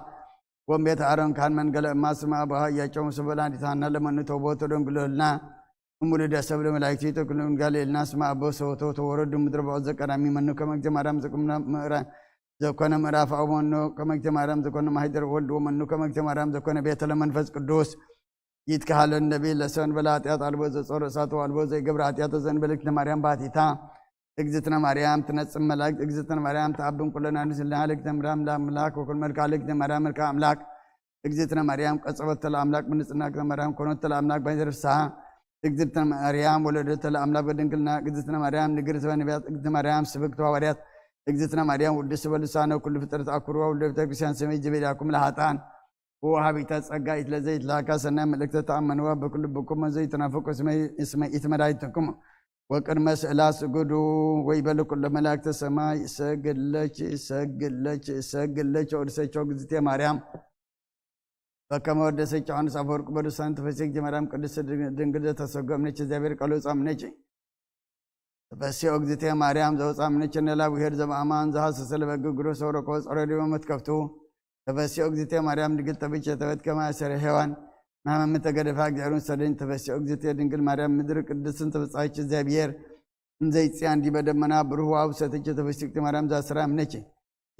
وأم بيت عارم كان من قلا ما سمع بها يجوم سبلان تثانا لما نتوبوت ودم قلنا ولد سبب ملاكتي تكلون قال الناس ما أبو سوتو تورد مدرب عزك رامي منو كم جمارم زكمنا مرا زكنا مرافع ومنو كم جمارم زكنا ما هيدر ولد ومنو كم جمارم زكنا بيت لمن فز قدوس يتكهل النبي لسان بلات يا طالب زصور ساتو البو زي قبرات يا تزن بلك مريم باتيتا اجزتنا مريم تنصم ملاك اجزتنا مريم تعبن كلنا نسلنا لك مريم لا ملاك وكل ملك عليك مريم ملك املاك اجزتنا مريم قصبت الاملاك من سناك مريم كنت الاملاك بين الساعه اجزتنا مريم ولدت الاملاك بدنكلنا اجزتنا مريم نجرت ونبيات اجزتنا مريم سبقت ووريات اجزتنا مريم ودس ولسانه كل فتره اكروا ولدت بشان سمي جبيلاكم لهاتان هو حبيت تصقايت لزيت لاكا سنه ملك تامنوا بكل بكم زيت تنافق اسمي اتمرايتكم وقد مسألة سجدوا ويبلغ كل ملاك السماء سجلت ورسيت وجزتي مريم فكما ورسيت عن سافر كبر سانت فسيك مريم قدس دنجدة تسقم نيش زبير قالوا سام نيش فسي وجزتي مريم زو سام نيش نلا وهر زم أمان زها سسل بجوجرو سوركوس أرادي ومتكفتو فسي وجزتي مريم دقل تبيش تبت كما سر هوان نعم متى فاق دارون سرين تفسي أجزتي دنقل مريم مدرك قدسن تفسعيش زابير زيت سيان دي بدم منا بروه أو ستيش تفسي مريم ذا سرام نيشي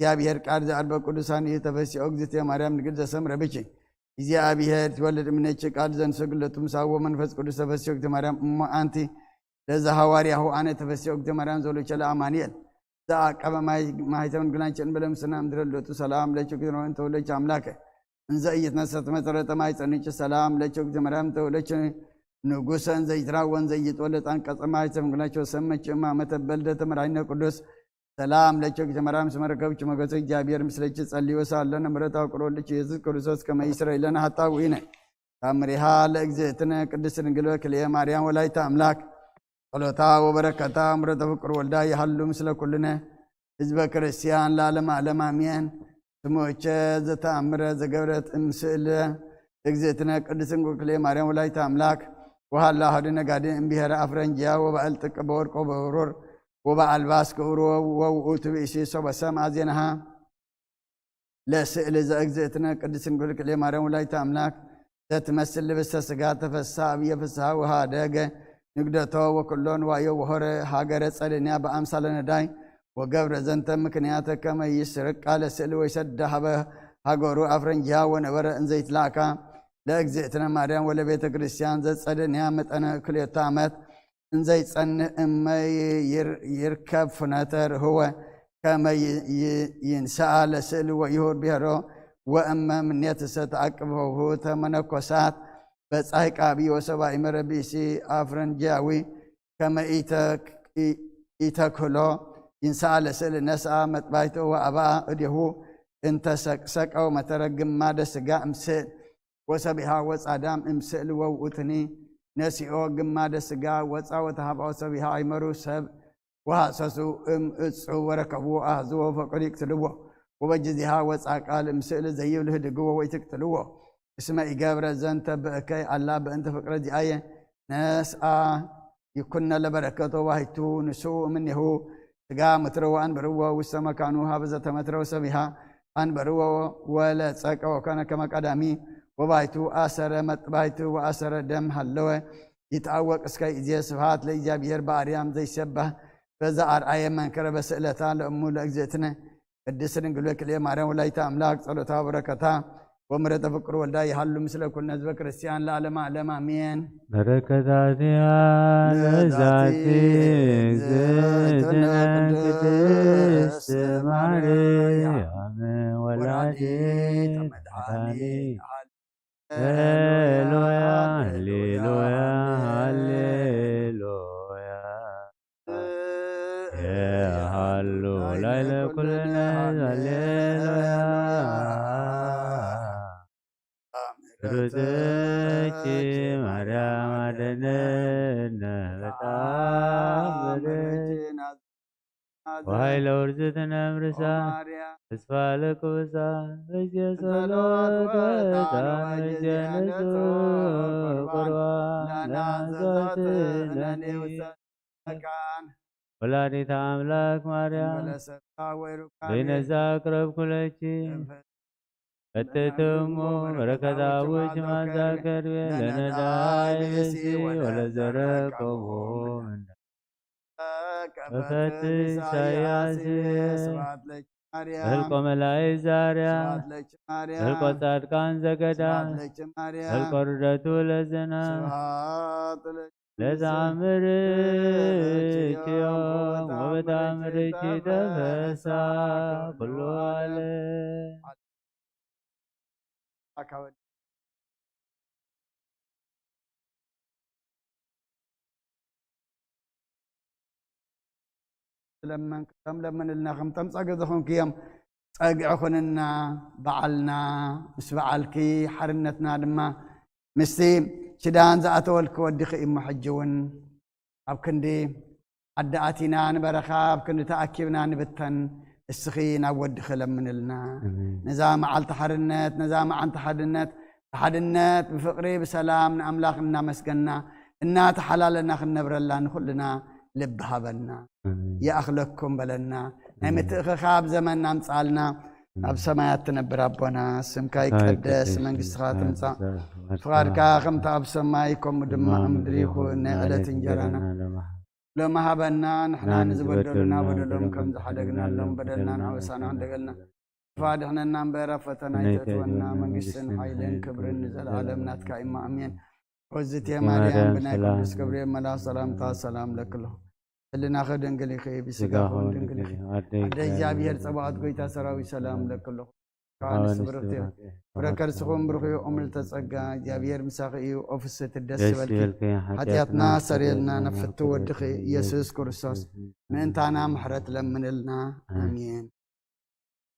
زابير كارز أربع قدسان تفسي أجزتي مريم نقل زسم ربيشي زابير تولد من نيشي كارزن سقل تمساو من فس قدس تفسي أجزتي مريم أنتي لذا هواري هو أنا تفسي أجزتي مريم زولو شلا أمانيل ذا كما ما هيتون قلان شن بلم سنام درلو سلام لشكر وانت ولش أملاكه انزايت نسات مترة ماي تنيش سلام لشوك جمرام تولش نقوسا انزايت راوان زيت ولت انك ماي تمغناشو سمچ ما متبلدة مرعين قدس سلام لشوك جمرام سمركب چمغس جابير مثلچ صلي وسالنا مرتا قرولچ يسوع كريستوس كما اسرائيل لنا حتى وين امرها لاجزتنا قدس نقلو كليه مريم ولايت املاك قلوتا وبركتا مرتا فكر ولدا يحلو مثل كلنا حزب كريستيان لا لما علم امين ስሙች ዘተአምረ ዘገብረት እምስእለ እግዝእትነ ቅድስት ድንግል ማርያም ወላዲተ አምላክ ወሃላ ሀደ ነጋዴ እምብሔረ አፍረንጅያ ወበዓል ጥቅ በወርቆ በብሩር ወበአልባስ ክብሮ ወውእቱ ብእሲ ሰበ ሰምዐ ዜናሃ ለስእለ ዘእግዝእትነ ቅድስት ድንግል ማርያም ወላዲተ አምላክ ዘትመስል ልብሰ ሥጋ ተፈሳ አብየ ፍስሐ ወሃደገ ንግደቶ ወኩሎን ዋዮ ወሆረ ሃገረ ጸልንያ በአምሳለ ነዳይ وقبر زنت مكنيات كما يسرق قال سئل ويسد هاغورو افرنجا ونبر انزيت لاكا لاجزئتنا مريم ولا بيت كريستيان زت صدن يامت انا كليت عامت انزيت صن اما يركب فناتر هو كما ينسى لسئل ويهور بهرو واما من يتستعقبه هو تمنكسات بصايق ابي وسبا مربيسي افرنجاوي كما يتكلو ينسى لسل نسأ متبايته وأبا أديه انت سك أو مترجم ما دسجا امسل وسبها وصادام امسل ووتني نسي أو جما دسجا وصا وتهاب أو سبها عمرو سب وهاسسو اسعو وركبوا أهزوا فقد يقتلوا وبجزها وصا قال امسل زيو له دقوا ويتقتلوا اسم إجابة زنت بأكي الله بأنت فقرة دي آية نسأ يكون لبركته وهيتو نسو منه تجا مترو أن بروا والسما كانوا هابزة مترو سبها أن بروا ولا سك وكان كما قدامي وبايتو أسر متبايتو وأسر دم حلوه يتعوق اسكاي إزي صفات لإيجابير باريام زي شبه فزار آية من كرب سئلتان لأمو لأجزتنا الدسر نقول لك ليه مارين ولايت أملاك صلوتها وبركتها ومرت فكر والدا يحل مثل كل نزب كريستيان لا علم علم امين بركاتها ذاتي زيتنا قدست مريم ولادي مدعاني هللويا هللويا هللويا يا هلو ليلة كلنا هللويا ردتي مريم دننا بتعبدنا وهاي لورزتنا مرسا اسفالك وسا وجه صلوات وتعم الجنة قرآن لازوت لني ولادي تعملك مريم بين الزاكرب كل شيء فتتمو بركة وجمع ذاكر لنا دايمسي ولا زرقه من وفت سياسي هلقو ملاي زاريا هلقو صادقان زقدا هلقو ردتو لزنا لزعمرك يوم وبتعمرك تفسا كله عليه لمن لنا خمتم صاقذهم كيام صاقعخننا بعلنا مس بعلكي حرنتنا لما مسي شدان زاتولك ودخ إما حجون أبكندي عداتنا نبرخا أبكند تأكيبنا نبتن السخين أود خلم من لنا نزام على تحرنت نزام عن تحرنت بفقري بسلام أملاخنا مسكنا إنا تحلالنا خلنا برلا نخلنا لبها بنا يا أخلقكم بلنا نمت خاب زماننا مصالنا أب سمايات تنبر ربنا سمكاي قدس من قصات مصا فاركا خمت أب سمايكم دم مدريكو نقلة انجرانا لما هبنا نحن نزبدلنا بدلهم كم زحدقنا لهم بدلنا نعوسانا عندقلنا فادحنا ننبرا فتنا يتتونا من قسن حيلين كبر نزل عالمنا تكايما أمين وزتي مريم بنا قدس كبريم ملا سلام تا سلام لك له لنا خدن قلي خي بسقاهم دنقلي عدي جابير صباحت قويتا سراوي سلام لك له كان سبرتي بركر سخون برخي أمل تسقى جابير مساقي أوفست الدس والكي حتياتنا سريلنا نفتو ودخي يسوس كرسوس من تانا محرت لمن لنا آمين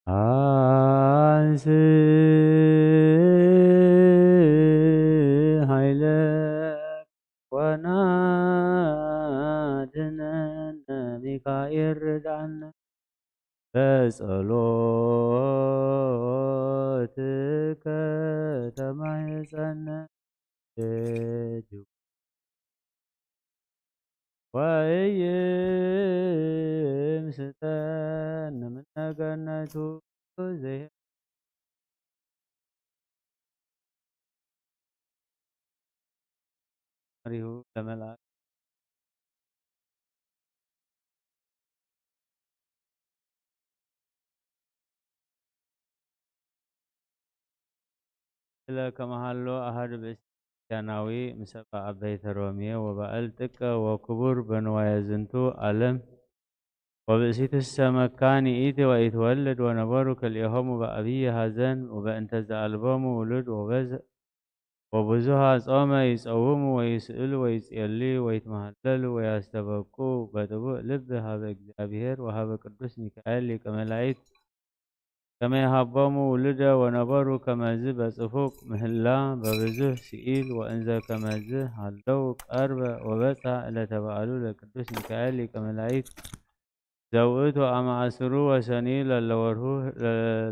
آنسي هايلك ونادنا ميكائيل ردعنا بسألو ወይምስተን ምነገነቱ ዘይሪሁ ለመልአክ ከመሃሎ አሃድ ብእስያናዊ ምሰባ አበይተ ሮምየ ወበአል ጥቀ ወክቡር በንዋየ ዝንቱ ዓለም ወብእሲትሰ መካን ይእቲ ወኢትወልድ ወነበሩ ክልኤሆሙ በአብይ ሐዘን ወበእንተ ዘአልቦሙ ውሉድ ወብዙሃ ጾመ ይጸውሙ ወይስእሉ ወይጼልዩ ወይትመሃለሉ ወያስተበቁ በጥቡዕ ልብ ሀበ እግዚአብሔር ወሀበ ቅዱስ ሚካኤል ሊቀ መላእክት ከመ ይሃቦሙ ውሉደ ወነበሩ ከመዝ በጽፉቅ ምህላ በብዙሕ ሲኢል ወእንዘ ከመዝ ሃለው ቀርበ ወበጽሐ ዕለተ በዓሉ ለቅዱስ ሚካኤል ሊቀ መላእክት ዘውእቱ አማእስሩ ወሰኒ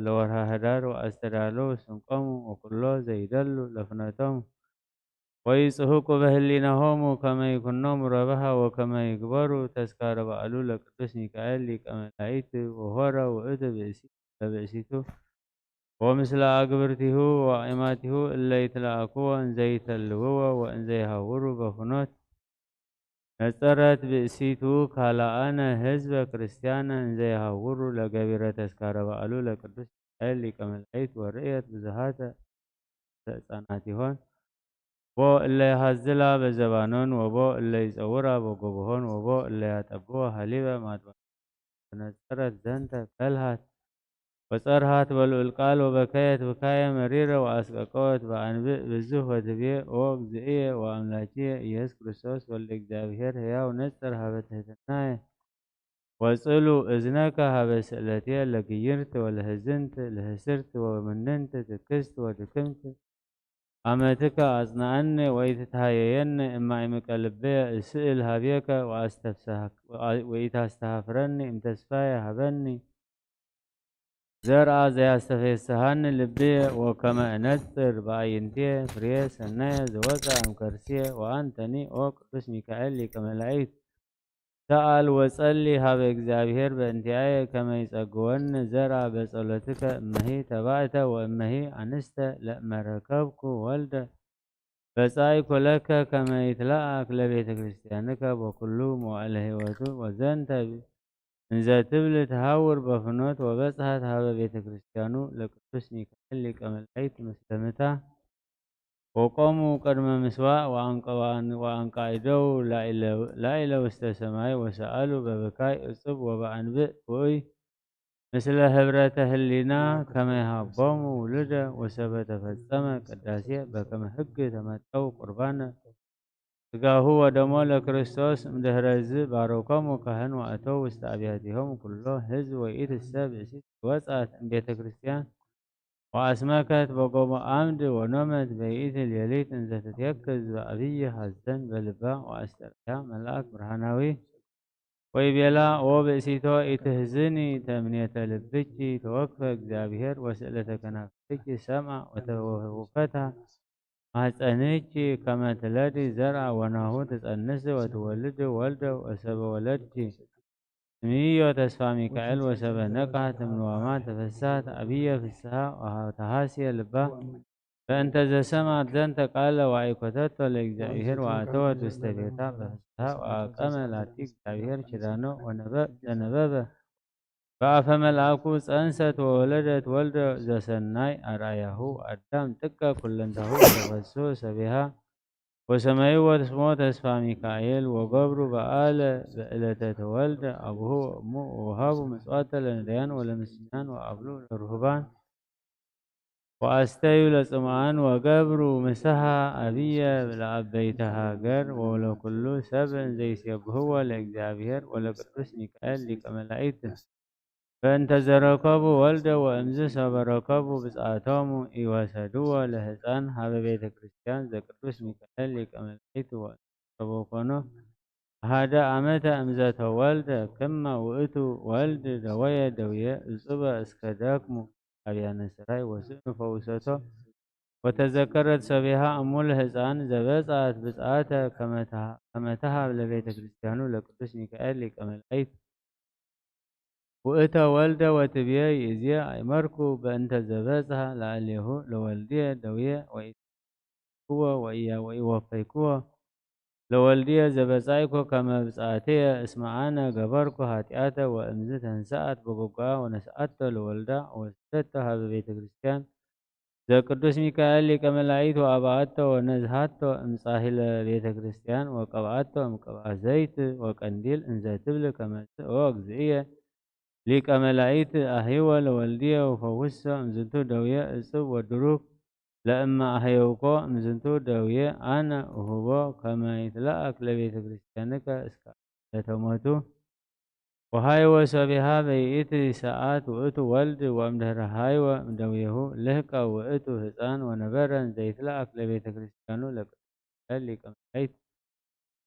ለወርሃ ህዳር ወአስተዳለው ስንቆሙ ወኩሎ ዘይደሉ ለፍነቶሙ ወይጽሑቁ በህሊናሆሙ ከመ ይኩኖሙ ረብሃ ወከመ ይግበሩ ተስካረ በዓሉ ለቅዱስ ሚካኤል ሊቀ መላእክት ወሆረ ውእቱ በብእሲቱ ወምስለ አግብርቲሁ ወአእማቲሁ እለ ይትለአክዎ እንዘ ይተልውዎ ወእንዘ ይሃውሩ በፍኖት ነጸረት ብእሲቱ ካልአነ ህዝበ ክርስቲያነ እንዘ ይሃውሩ ለገቢረ ተስካረ በዓሉ ለቅዱስ ሚካኤል ሊቀ መላእክት ወርእየት ብዙሃተ ሕፃናቲሆን ቦ እለ ይሃዝላ በዘባኖን ወቦ እለ ይጸውራ በጎብሆን ወቦ እለ ያጠብዎ ሀሊበ ማጥባ ነጸረት ዘንተ ከልሃት ወጸርሃት በልዑል ቃል ወበከየት ብካየ መሪረ ወአስቀቀወት በአንብዕ ብዙኅ ወትቤ ኦ እግዚእየ ወአምላኪየ ኢየሱስ ክርስቶስ ወልደ እግዚአብሔር ሕያው ነጽር ሀበ ትሕትናየ ወጽሉ እዝነከ ሀበ ስእለትየ ለግይርት ወለህዝንት ለህስርት ወምንንት ትክስት ወድክምት አመትከ አጽናአኒ ወኢትትሃየየኒ እማእምቀ ልበየ እስእል ሀቤከ ወኢታስተሃፍረኒ እምተስፋየ ሀበኒ ዘርአ ዘያስተፌስሃኒ ልብየ ወከመ እነጽር በአዕይንትየ ፍሬየ ሰናየ ዘወፅአ እምከርስየ ወአንተኒ ኦ ቅዱስ ሚካኤል ሊቀ መላእክት ሰአል ወጸሊ ሀበ እግዚአብሔር በእንቲአየ ከመ ይጸግወኒ ዘርአ በጸሎትከ እመሂ ተባእተ ወእመሂ አንስተ ለእመ ረከብኩ ወልደ በጻእኩ ለከ ከመ ይትለአክ ለቤተ ክርስቲያንከ በኩሉ መዋዕለ ሕይወቱ ወዘንተ እንዘ ትብል ተሃውር በፍኖት ወበጽሐት ሀበ ቤተ ክርስቲያኑ ለቅዱስ ሚካኤል ሊቀ መላእክት ምስለ ምታ ወቆሙ ቅድመ ምስዋዕ ወአንቃዕደው ላዕለ ውስተ ሰማይ ወሰአሉ በብካይ እጽብ ወበአንብዕ ውእይ ምስለ ህብረተ ህሊና ከመ ይሃቦሙ ውሉደ ወሰበ ተፈጸመ ቅዳሴ በከመ ሕግ ተመጠው ቁርባነ ሥጋሁ ወደሞ ለክርስቶስ እምድኅረዝ ባረኮሙ ካህን ወአተው ውስተ አብያቲሆሙ ኩሎ ህዝብ ወኢትሰ ብእሲት ወጻት እምቤተ ክርስቲያን ወአስመከት በጎሞ አምድ ወኖመት በይእቲ ሌሊት እንዘ ትትየክዝ በአብይ ሐዘን በልባ ወአስተርአያ መልአክ ብርሃናዊ ወይቤላ ኦ ብእሲቶ ኢትሕዝኒ ተምኔተ ልብኪ ተወክፈ እግዚአብሔር ወስእለተ ከናፍርኪ ሰምዐ ወተወከታ ማኅፀንኪ ከመ ትለዲ ዘርአ ወናሁ ትጸንስ ወትወልድ ወልደ ወሰበ ወለድኪ ስምዮ ተስፋ ሚካኤል ወሰበ ነቅሐት እምንዋማ ተፈሳት አብየ ፍስሐ ወተሃስየ ልባ በእንተ ዘሰምዐት ዘንተ ቃለ ወአይኮተቶ ለእግዚአብሔር ወአተወት ውስተ ቤታ በፍስሐ ወአቀመ ላቲ እግዚአብሔር ኪዳኖ ዘነበበ በአፈ መልአኩ ጸንሰት ወወለደት ወልደ ዘሰናይ አርአያሁ አዳም ጥቀ ኩለንታሁ ተፈሶ ሰቢሃ ወሰማይዎ ስሞ ተስፋ ሚካኤል ወገብሩ በዓለ በዕለተ ተወልደ አቡሁ ወእሙ ወወሃቡ ምጽዋተ ለነዳያን ወለምስኪናን ወአብሉ ለርሁባን ወአስተዩ ለጽምዓን ወገብሩ ምሳሐ አብየ ለአበይተ ሀገር ወለኩሉ ሰብእ ዘይሴብሕዎ ለእግዚአብሔር ወለቅዱስ ሚካኤል ሊቀ መላእክት በእንተ ዘረከቡ ወልደ ወእምዝ ሰበረከቡ ብፅዓቶሙ ይወሰድዎ ለህፃን ሀበ ቤተ ክርስቲያን ዘቅዱስ ሚካኤል ሊቀ መላእክት ወበኮኖ አሐደ ዓመተ እምዘ ተወልደ ክመ ውእቱ ወልድ ደወየ ደውየ እጹበ እስከ ደክሙ አብያነ ሥራይ ወስእኑ ፈውሰቶ وتذكرت سبيها أمول هزان زبزات بزعات كما تهب لبيت كريستيان لقدس ميكائيل كملائكة وإتا والدة وتبيه إزياء مركو بأنت زبزها لعليه لوالدية دوية وإيكوا وإيوفيكوا لوالدية زبزايكو كما بزعاتية اسمعانا قبركو هاتياتا وإمزت هنساءت بقوقا ونسأت لوالدة وستتها ببيت كريستيان ذا قدوس ميكائيل كملائكة وأبعته ونزهته امصاهل بيت كريستيان وقبعته مقبع زيت وقنديل انزاتبل كما وقزئية ليك ملائكة أهيوة لوالدية وفوسة امزنتو دوية الصب والدروك لأما أهيوكو امزنتو دوية أنا وهو كما يتلأك لبيت كريستيانك اسكا لتموتو وهاي وسبها بيئتي ساعات وإتو والد وامدهر هاي ومدويه لهكا وإتو هزان ونبرا زيت لأك لبيت كريستيانو لك اللي كملائكة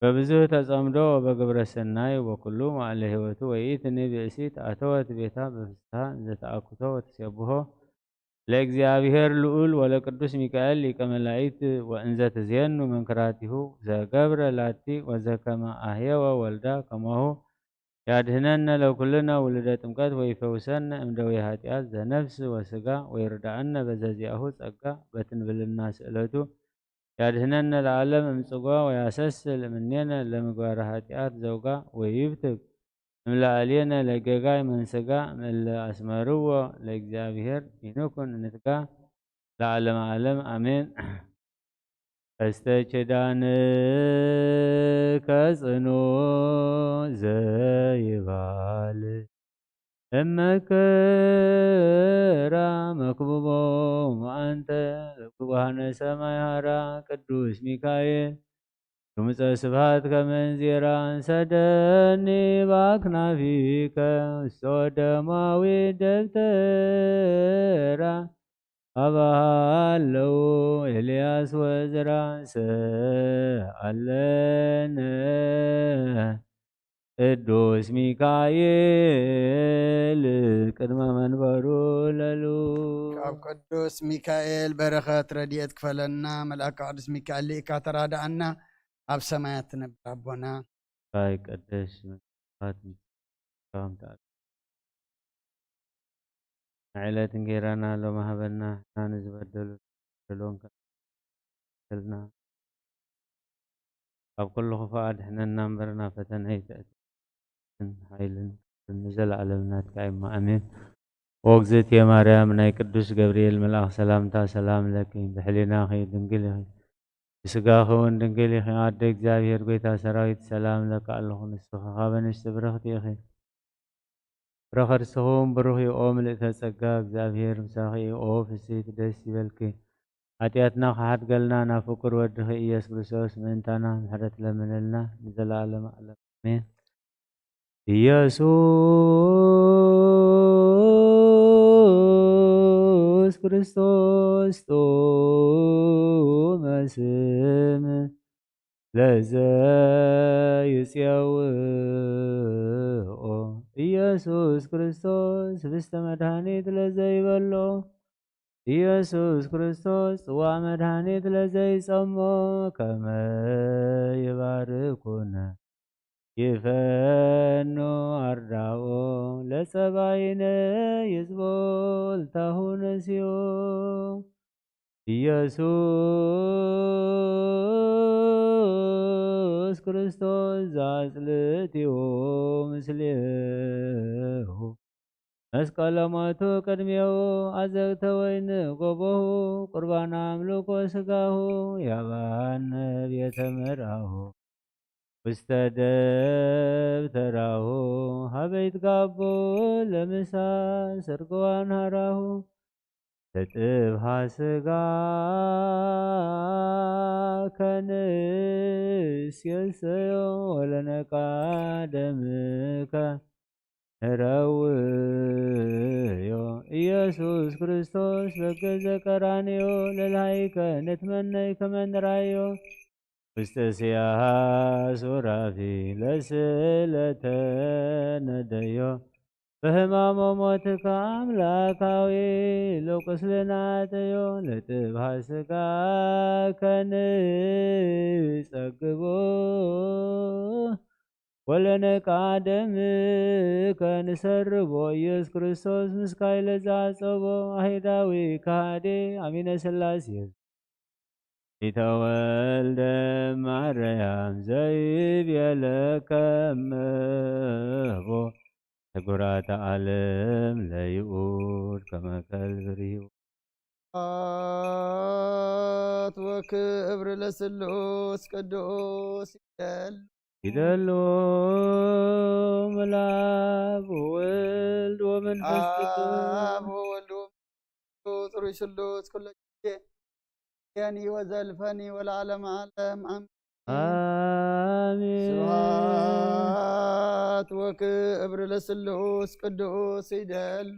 فبزه تزامدو وبقبر السناي وكلو مع الهوتو ويتني بأسيت أتوت بيتا بفستها إذا تأكتو وتسيبه لإግዚአብሔር ልዑል ወለቅዱስ ሚካኤል ሊቀ መላእክት ወእንዘ ትዜኑ መንክራቲሁ ዘገብረ ላቲ ወዘከመ አህየወ ወልዳ ከማሁ ያድህነነ ለኩልነ ውልደ ጥምቀት ወይፈውሰነ እምደዌ ኃጢአት ዘነፍስ ወስጋ ወይርዳእነ በዘዚአሁ ጸጋ በትንብልና ስእለቱ ያድህነነ ለዓለም እምጽጓ ወያሰስል እምኔነ ለምግባረ ኃጢአት ዘውጋ ወይብትግ እምላዕሌነ ለጌጋይ መንስጋ እለ አስመርዎ ለእግዚአብሔር ይንኩን እንትጋ ለዓለመ ዓለም አሜን። እስተችዳንከ ጽኑ ዘይባል እመከራ መክቡቦሙ አንተ ለጉባነ ሰማይ ሀራ ቅዱስ ሚካኤል ዱምፀ ስብሐት ከመንዜራ ሰደኒ በአክናፊከ ውስተ ደማዊ ደብተራ አባሃለው ኤልያስ ወዝራ ሰአለነ ቅዱስ ሚካኤል ቅድመ መንበሩ ለሉ ካብ ቅዱስ ሚካኤል በረኸት ረድኤት ክፈለና መልአከ ቅዱስ ሚካኤል ሊእካ ተራዳእና ኣብ ሰማያት ትነብር ኣቦና ይቀደስ ዕለት እንጀራና ሎሚ ሃበና ንሕና ንዝበደሉ በደሎን ከልና ኣብ ኩሉ ክፉእ ኣድሕነና እምበረና ፈተና ይተእትን ሓይልን ንዘለዓለም ናትካ ኢማ ኣሜን። ወእግዝእትየ ማርያም ናይ ቅዱስ ገብርኤል መልኣኽ ሰላምታ ሰላም ለኪ ብሕሊናኺ ድንግል ኢኺ ብስጋኺ እውን ድንግል ኢኺ ኣደ እግዚኣብሔር ጎይታ ሰራዊት ሰላም ለካ ኣለኹ ንስኺ ካብ ኣንስቲ ብርኽቲ ኢኺ ብረኸ ርስኹም ብሩኽ እዩ ኦ ምልእተ ጸጋ እግዚኣብሔር ምሳኺ ኦ ፍስሕቲ ደስ ይበልኪ ኃጢአትና ከሓድገልና ናብ ፍቁር ወድኺ ኢየሱስ ክርስቶስ ምእንታና ምሕረት ለምንልና ንዘለዓለመ ዓለም ኣሜን። ኢየሱስ ክርስቶስ ጡመ ስም ለዘይፄውኦ ኢየሱስ ክርስቶስ ህብስተ መድኃኒት ለዘይበሎ ኢየሱስ ክርስቶስ ጽዋ መድኃኒት ለዘይጸሞ ከመ ይባርኩነ ይፈኖ አርዳኦ ለጸባይነ ይዝቦልታሁ ነሲዮ ኢየሱስ ክርስቶስ ዘአጽልእቲሁ ምስሌሁ መስቀለ ሞቱ ቅድሜሁ አዘግተ ወይን ጎቦሁ ቁርባነ አምልኮ ስጋሁ ያባነ ቤተ ምርአሁ ውስተ ደብተራሁ ሀበይት ጋቦ ለምሳ ስርግዋን ሃራሁ ተጥብሃ ስጋ ከንስየሰዮ ወለነቃ ደምከ ረውዮ ኢየሱስ ክርስቶስ በገዘ ቀራንዮ ለላይከ ነትመነይ ከመንራዮ ውስተ ሲያሃ ሱራፊ ለስለተ ነደዮ በሕማሞ ሞትከ አምላካዊ ለቁስልናትዮ ለጥብሐ ሥጋ ከንጸግቦ ወለነቃ ደም ከንሰርቦ ኢየሱስ ክርስቶስ ምስካይ ለዛጸቦ አሄዳዊ ካህዴ አሚነ ሥላሴ ኢተወልደ ማርያም ዘይቤለከ እመቦ ተጉራተ ዓለም ለይኡድ ከመ ከልብ ርሂቡ ወክብር ለስሉስ ቅዱስ ይደሉ ምልአብ ወወልድ ወመንፈስ ቅዱስ ወወልድ ጥሩ ስሉስ ኩለ ያኒ ወዘልፈኒ ወለዓለመ ዓለም አሜን። ስብሐት ወክብር ለስሉስ ቅዱስ ይደሉ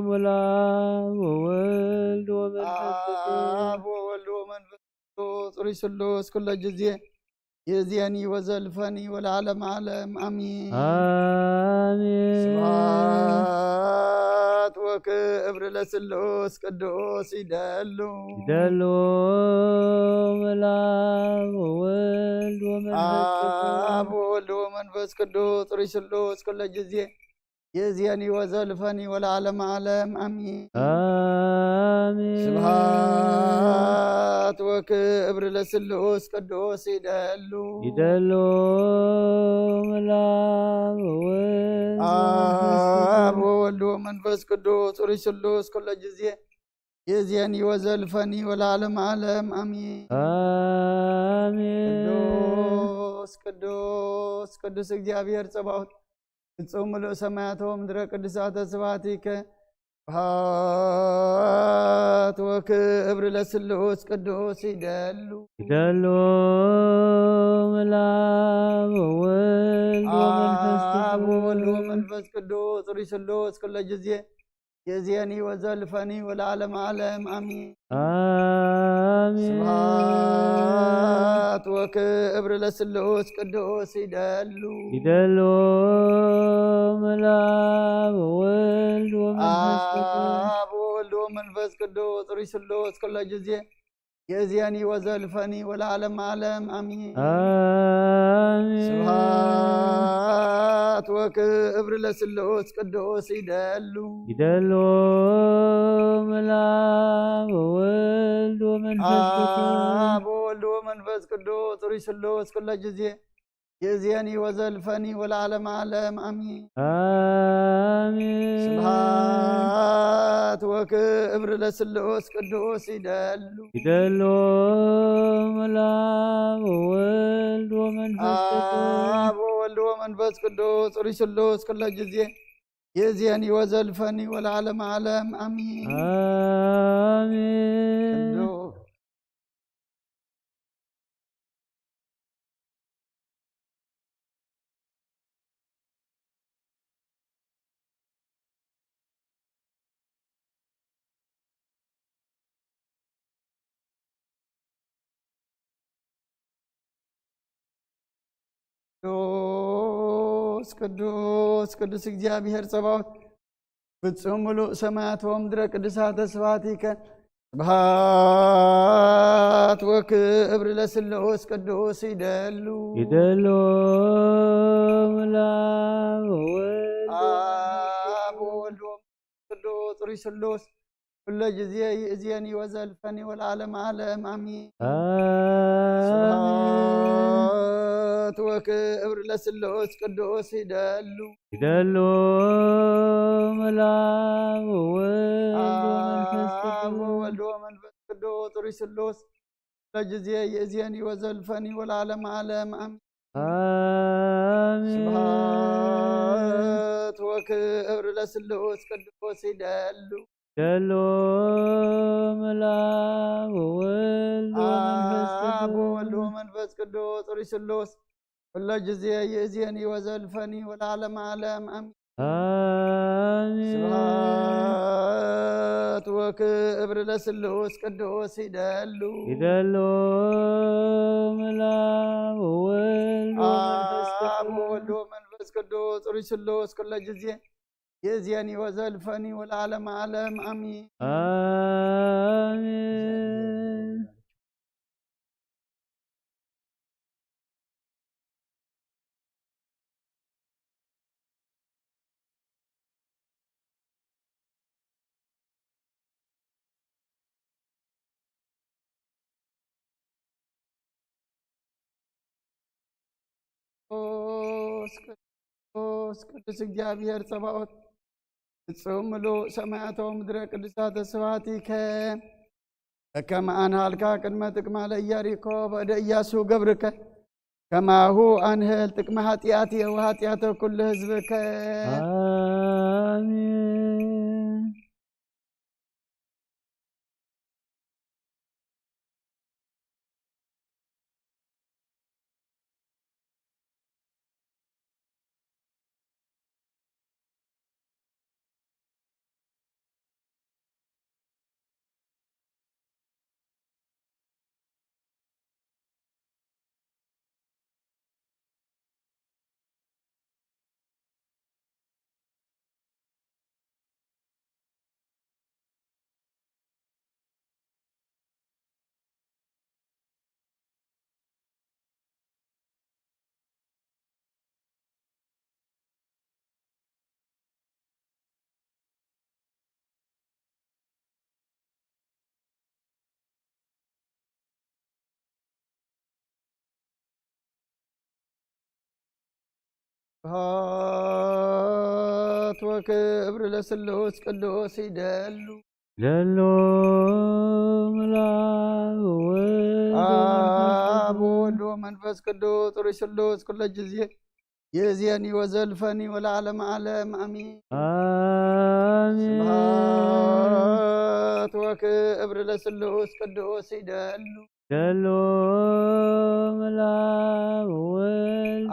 ምልአብ ወወልድ ወመንፈስ ቅዱስ ወወልድ ወመንፈስ ቅዱስ ጥሩ ስሉስ ኩለ ጊዜ የዚያኒ ወዘልፈኒ ወለዓለመ ዓለም አሜን አሜን። ስብሐት ወክብር ለስሉስ ቅዱስ ይደሉ ምልአብ ወወልድ ወመንፈስ ቅዱስ ጥሩ ስሉስ ኩለ ጊዜ የዚያኒ ወዘልፈኒ ወለዓለመ ዓለም አሜን አሜን። ስብሐት ወክብር ለስሉስ ቅዱስ ይደሉ ምልአብ ወወልድ ወመንፈስ ቅዱስ ጥሩ ስሉስ ኩለ ጊዜ የዚያኒ ወዘልፈኒ ወለዓለመ ዓለም አሜን አሜን። ቅዱስ ቅዱስ እግዚአብሔር ጸባኦት ፍጹም ምሉእ ሰማያት ወምድረ ቅዱሳተ ስብሐቲከ ስብሐት ወክብር ለስሉስ ቅዱስ ይደሉ ምልአብ ወወልድ ወመንፈስ ቅዱስ ጥሩ ስሉስ ኩለ ጊዜ የዚያኒ ወዘልፈኒ ወለዓለመ ዓለም አሜን አሜን። ስብሐት ወክብር ለስሉስ ቅዱስ ይደሉ ምልአብ ወወልድ ወመንፈስ ቅዱስ ጥሩ ስሉስ ኩለ ጊዜ የዚያኒ ወዘልፈኒ ወለዓለመ ዓለም አሜን አሜን። ስብሐት ወክብር ለስሉስ ቅዱስ ይደሉ ምልአብ ወወልድ ወመንፈስ ቅዱስ ጥሩ ስሉስ ኩለ ጊዜ የዚያኒ ወዘልፈኒ ወለዓለመ ዓለም አሜን አሜን። ስብሐት ወክብር ለስሉስ ቅዱስ ይደሉ ምልአብ ወወልድ ወመንፈስ ቅዱስ ጥሩ ስሉስ ኩለ ጊዜ የዚያኒ ወዘልፈኒ ወለዓለመ ዓለም አሜን አሜን። ቅዱስ ቅዱስ እግዚአብሔር ጸባኦት ፍጹም ምሉእ ሰማያት ወምድረ ቅዱሳተ ስብሐቲከ ስብሐት ወክብር ለስሉስ ቅዱስ ይደሉ ምልአብ ወወልድ ቅዱስ ጥሩ ስሉስ ኩለ ጊዜ ይእዜኒ ወዘልፈኒ ወለዓለመ ዓለም አሜን ስብሐት ወክብር ለስሉስ ቅዱስ ይደሉ ምልአብ ወወልድ ወመንፈስ ቅዱስ ጥሩ ስሉስ ኩለ ጊዜ ይእዜኒ ወዘልፈኒ ወለዓለመ ዓለም አሜን ስብሐት ወክብር ለስሉስ ቅዱስ ይደሉ ምልአብ ወወልድ ወመንፈስ ቅዱስ ጥሩ ስሉስ ኩለ ጊዜ ይእዜኒ ወዘልፈኒ ወለዓለመ ዓለም አሜን ስብሐት ወክብር ለስሉስ ቅዱስ ይደሉ ምልአብ ወወልድ ወወልድ ወመንፈስ ቅዱስ ቅዱስ ሩይ ስሉስ ኩለ ጊዜ يزيني وزلفني والعالم عالم أمين آمين ቅዱስ እግዚአብሔር ጸባኦት ፍጹም ምሉእ ሰማያቶም ምድረ ቅዱሳተ ስብሐቲከ ከመ አንሃልካ ቅድመ ጥቅመ ለኢያሪኮ በእደ ኢያሱ ገብርከ ከማሁ አንህል ጥቅመ ኃጢአትየ ወኃጢአተ ኩሉ ሕዝብከ آمين ስብሐት ወክብር ለስሉስ ቅዱስ ይደሉ للو ملاك አብ ወወልድ ወመንፈስ ቅዱስ ሩይ ስሉስ ኩለ ጊዜ يزيني وزلفني والعالم عالم أمين آمين ስብሐት ወክብር ለስሉስ ቅዱስ ይደሉ للو ملاك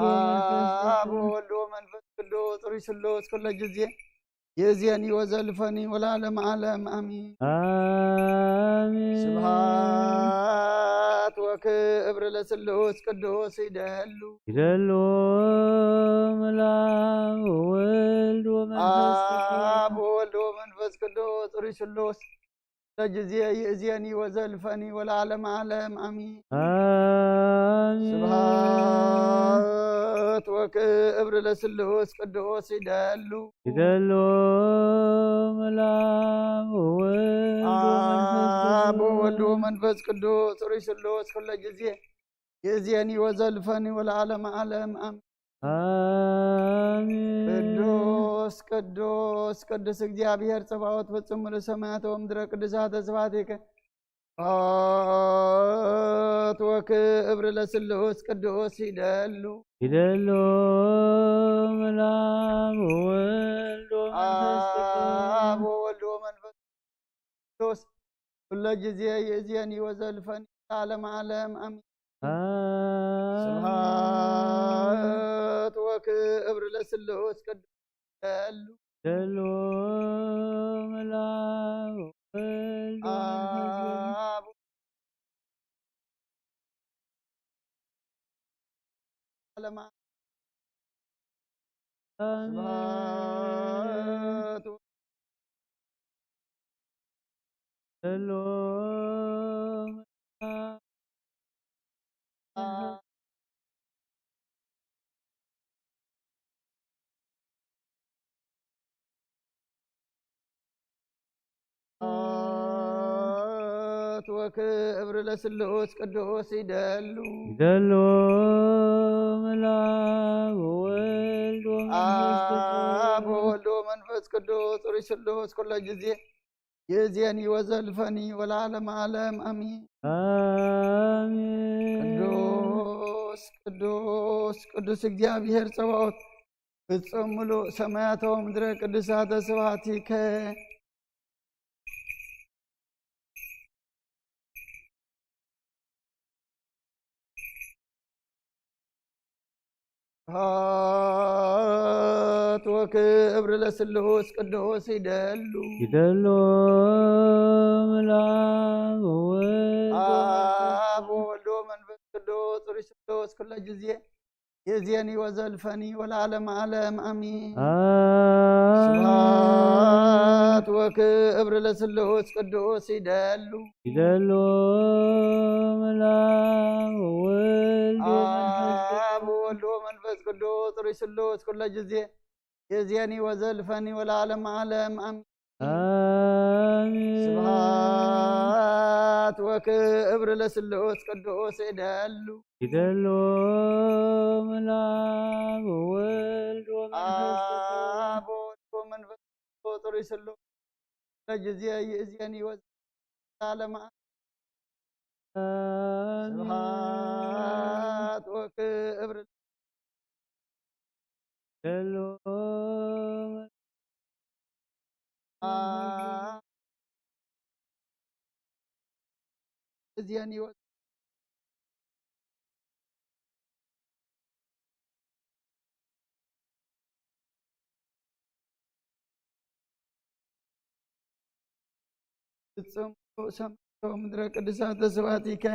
አብ ወወልድ ወመንፈስ ቅዱስ ሩይ ስሉስ ኩለ ጊዜ يزيني وزلفني والعالم عالم أمين آمين ስብሐት ወክብር ለስሉስ ቅዱስ ይደሉ للو ملاك አብ ወወልድ ወመንፈስ ቅዱስ ሩይ ስሉስ ለጊዜ يزيني وزلفني والعالم عالم أمين آمين ስብሐት ወክብር ለስሉስ ቅዱስ ይደሉ للو ملاك አብ ወወልድ ወመንፈስ ቅዱስ ሩይ ስሉስ ኩለ ጊዜ يزيني وزلفني والعالم عالم أمين آمين ቅዱስ ቅዱስ ቅዱስ እግዚአብሔር ጸባኦት ፍጹም ምሉእ ሰማያተ ወምድረ ቅዱሳተ ስብሐቲከ ስብሐት ወክብር ለስሉስ ቅዱስ ይደሉ للو ملاك አብ ወወልድ ወመንፈስ ቅዱስ ኩለ ጊዜ يزيني وزلفني والعالم عالم أمين ስብሐት ወክብር ለስሉስ ቅዱስ ይደሉ للو ملاك አብ ዓለም ስብሐት للو ስብሐት ወክብር ለስሉስ ቅዱስ ይደሉ للو ملاك አብ ወወልድ ወመንፈስ ቅዱስ ሩይ ስሉስ ኩለ ጊዜ يزيني وزلفني والعالم عالم أمين آمين ቅዱስ ቅዱስ ቅዱስ እግዚአብሔር ጸባኦት ፍጹም ምሉእ ሰማያተ ወምድረ ቅዱሳተ ስብሐቲከ ስብሐት ወክብር ለስሉስ ቅዱስ ይደሉ للو ملاك አብ ወወልድ ወመንፈስ ቅዱስ ሩይ ስሉስ ኩለ ጊዜ يزيني وزلفني والعالم عالم أمين آمين سبحات وكبر لسلوس قدوس يدلو يدلو ملاك وولد آب وولد ومنفس قدوس رسلوس كل جزء يزيني وزلفني والعالم عالم أمين آمين سبحات وكبر لسلوس قدوس يدلو يدلو ملاك وولد آب وولد ومنفس قدوس رسلوس كل جزء يزيني والعالم سبحات وكبر يدلو يزيني سمعتم مدر قدسات سباتيك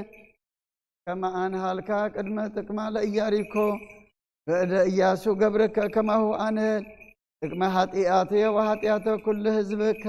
كما أنهالك قدمة تكمال إياريكو بعد إياسو قبرك كما هو أنهل تكما هاتياتي وهاتيات كل حزبك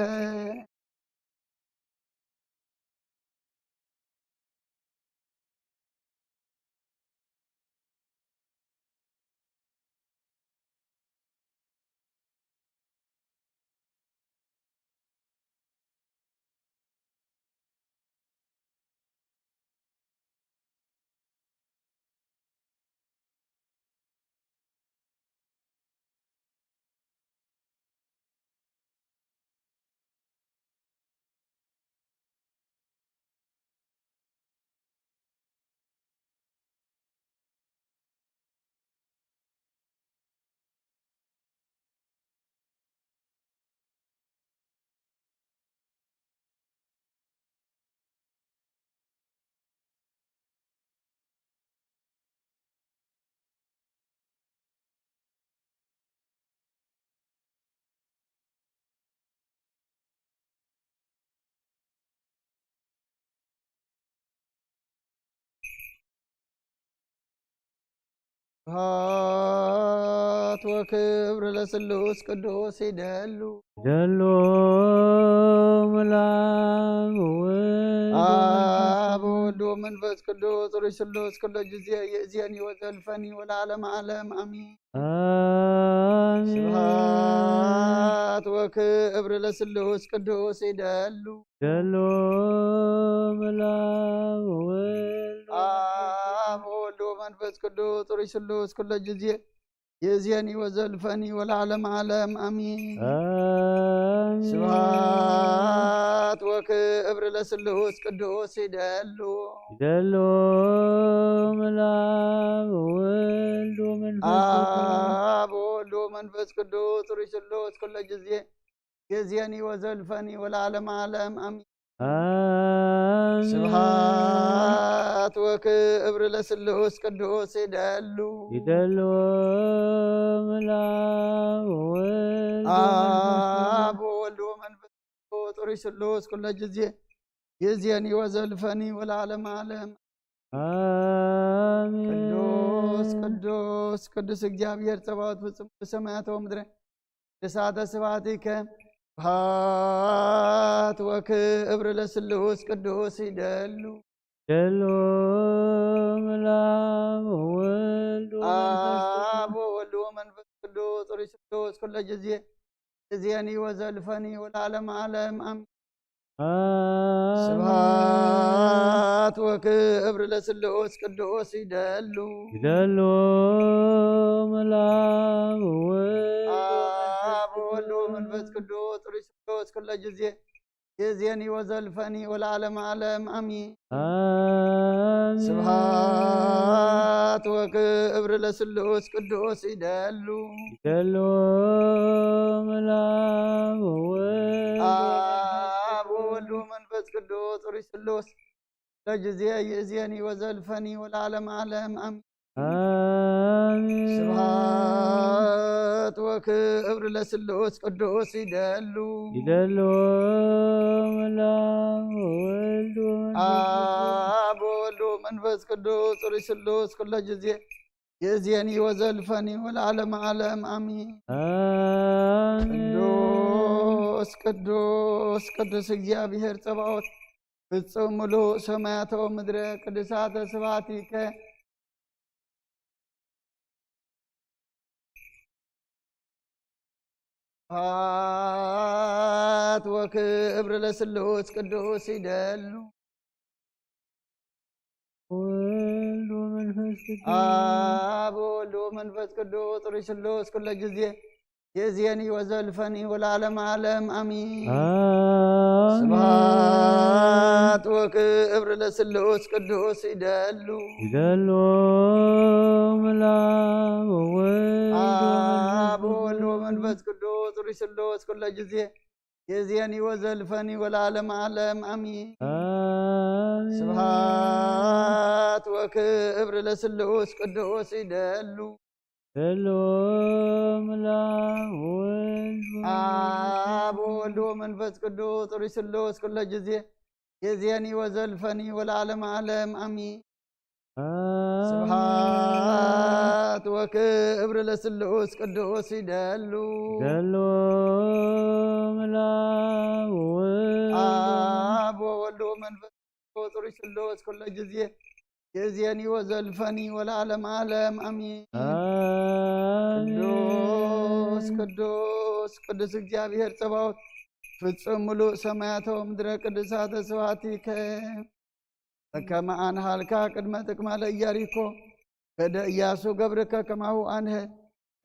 هات وكبر لسلوس قدوس يدلو يدلو ملاك وولد آب وولد ومنفس قدوس رسلوس كل جزء يأذيني وزلفني والعالم عالم أمين آمين سبحات وكبر لسلوس قدوس يدلو يدلو ملاك وولد آب وولد ومنفس قدوس رسلوس كل جزء يأذيني وزلفني والعالم عالم أمين آمين سبحات وكبر لسلوس قدوس يدلو يدلو ملاك وولد آب وولد ومنفس قدوس رسلوس كل جزء يزيني وزلفني والعالم عالم أمين آمين سبحات وكبر لسلوس قدوس يدلو يدلو ملاك وولد آب وولد ومنفس قدوس رسلوس كل جزء يزيني وزلفني والعالم عالم آمين ቅዱስ ቅዱስ ቅዱስ እግዚአብሔር ጸባኦት ፍጹም በሰማያት ወምድረ ለሳተ ስብሐቲከ ሃት ወክብር ለስሉስ ቅዱስ ይደሉ يدلو ملاك وولد አብ ወወልድ ወመንፈስ ቅዱስ ርዕሰ ቅዱስ ኩለ ጊዜ እዚያኒ ወዘልፈኒ ወለዓለመ ዓለም አሜን آمين ስብሐት ወክብር ለስሉስ ቅዱስ ይደሉ يدلو ملاك وولد አብ ወወልድ ወመንፈስ ቅዱስ ርዕሰ ቅዱስ ኩለ ጊዜ እዚያኒ ወዘልፈኒ ወለዓለመ ዓለም አሜን آمين ስብሐት ወክብር ለስሉስ ቅዱስ ይደሉ يدلو ملاك وولد አብ ወወልድ ወመንፈስ ቅዱስ ርዕሰ ቅዱስ ለጊዜ ይእዜኒ ወዘልፈኒ ወለዓለመ ዓለም አሜን آمين ስብሐት ወክብር ለስሉስ ቅዱስ ይደሉ يدلو ملاك وولد አብ ወወልድ ወመንፈስ ቅዱስ ርዕሰ ቅዱስ ኩለ ጊዜ يزيني وزلفني والعالم عالم آمين. ቅዱስ ቅዱስ ቅዱስ እግዚአብሔር ጸባኦት ፍጹም ምሉእ ሰማያት ወምድረ ቅዱሳተ ስብሐቲከ ወክብር ለስሉስ ቅዱስ ይደሉ ወልድ ወመንፈስ ቅዱስ አብ ወልድ ወመንፈስ ቅዱስ ጥሪ ስሉስ ኩለ ጊዜ የዚየኒ ወዘልፈኒ ወለዓለመ ዓለም አሚን። ስብሐት ወክብር ለስሉስ ቅዱስ ይደሉ ይደሉ መላክ ወወልድ አብ ወልድ ወመንፈስ ቅዱስ ጥሪ ስሉስ ኩለ ጊዜ የዚየኒ ወዘልፈኒ ወለዓለመ ዓለም አሚን። ስብሐት ወክብር ለስሉስ ቅዱስ ይደሉ ይደሉ መላክ ወወልድ አብ ወልድ ወመንፈስ ቅዱስ ጥሪ ስሉስ ኩለ ጊዜ የዚየኒ ወዘልፈኒ ወለዓለመ ዓለም አሚን። ስብሐት ወክብር ለስሉስ ቅዱስ ይደሉ ይደሉ መላክ ወወልድ አብ ወልድ ወመንፈስ ቅዱስ ጥሪ ስሉስ ኩለ ጊዜ የዚየኒ ወዘልፈኒ ወለዓለመ ዓለም አሚን። ቅዱስ ቅዱስ ቅዱስ እግዚአብሔር ጸባኦት ፍጹም ምሉእ ሰማያተ ወምድረ ቅዱሳተ ስብሐቲከ በከመ አንሃልካ ቅድመ ጥቅመ ለኢያሪኮ በደ ኢያሱ ገብርከ ከማሁ አንህ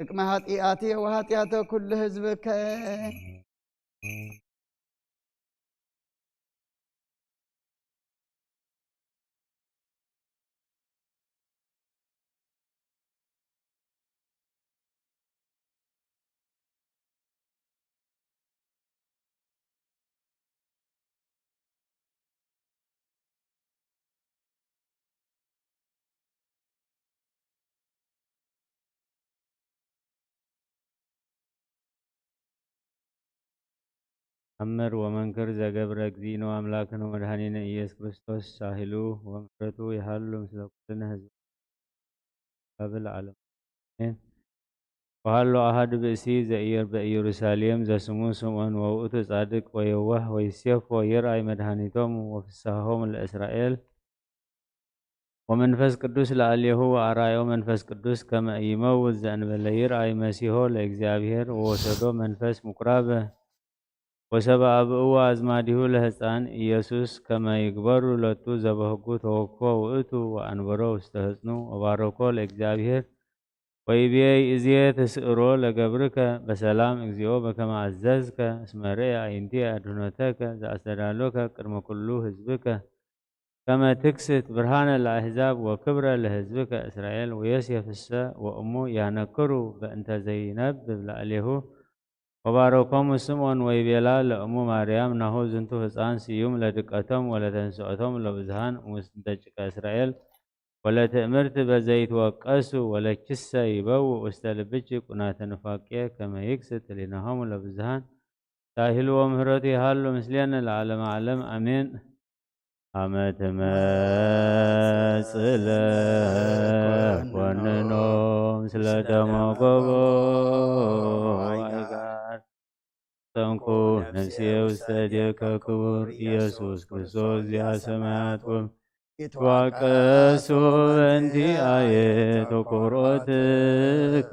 ጥቅመ ኃጢአቴ ወኃጢአተ ኩሉ ህዝብከ አምር ወመንክር ዘገብረ እግዚእነ አምላክነ ወመድኃኒነ ኢየሱስ ክርስቶስ ሳሂሉ ወምሕረቱ ይሃሉ ምስለ ኩልነ ህዝብ ባብል ዓለም አሜን። ወሃሎ አሐድ ብእሲ ዘኢየር በኢየሩሳሌም ዘስሙ ስምዖን ወውእቱ ጻድቅ ወየዋህ ወይሴፎ ይርአይ መድኃኒቶሙ ወፍስሐሆሙ ለእስራኤል ወመንፈስ ቅዱስ ለአልየሁ ወአርአዮ መንፈስ ቅዱስ ከመ ኢይመውት ዘእንበለ ይርአይ መሲሖ ለእግዚአብሔር ወወሰዶ መንፈስ ምኵራበ ወሰብአ አብእዎ አዝማዲሁ ለሕፃን ኢየሱስ ከመ ይግበሩ ሎቱ ዘበህጉ ተወክፎ ውእቱ ወአንበሮ ውስተ ህጽኑ ወባረኮ ለእግዚአብሔር ወይቤ ይእዜ ተስዕሮ ለገብርከ በሰላም እግዚኦ በከመ አዘዝከ እስመ ርኤ አዕይንቲየ አድኅኖተከ ዘአስተዳሎከ ቅድመ ኩሉ ህዝብከ ከመ ትክስት ብርሃነ ለአሕዛብ ወክብረ ለህዝብከ እስራኤል ወዮሴፍሰ ወእሙ ያነክሩ በእንተ ዘይነብብ ላዕሌሁ ወባረኮሙ ስምዖን ወይቤላ ለእሙ ማርያም ናሁ ዝንቱ ህፃን ስዩም ለድቀቶም ወለተንስኦቶም ለብዝሃን እሙስተ ጭቃ እስራኤል ወለትእምርት በዘይትወቀሱ ወለኪሰ ይበውእ ውስተ ልብጭ ቁናተ ንፋቄ ከመ ይክስት ህሊናሆሙ ለብዝሃን ሳሂሉ ወምህረቱ ይሃሉ ምስሌነ ለዓለመ ዓለም አሜን። አመ ትመጽእ ለኮንኖ ምስለ ደሞ ጎቦ ተንኩ ነፍሴ ውስተ እዴከ ክቡር ኢየሱስ ክርስቶስ ዚአ ሰማያት ይትዋቀሱ በእንቲአየ ተኰርዖትከ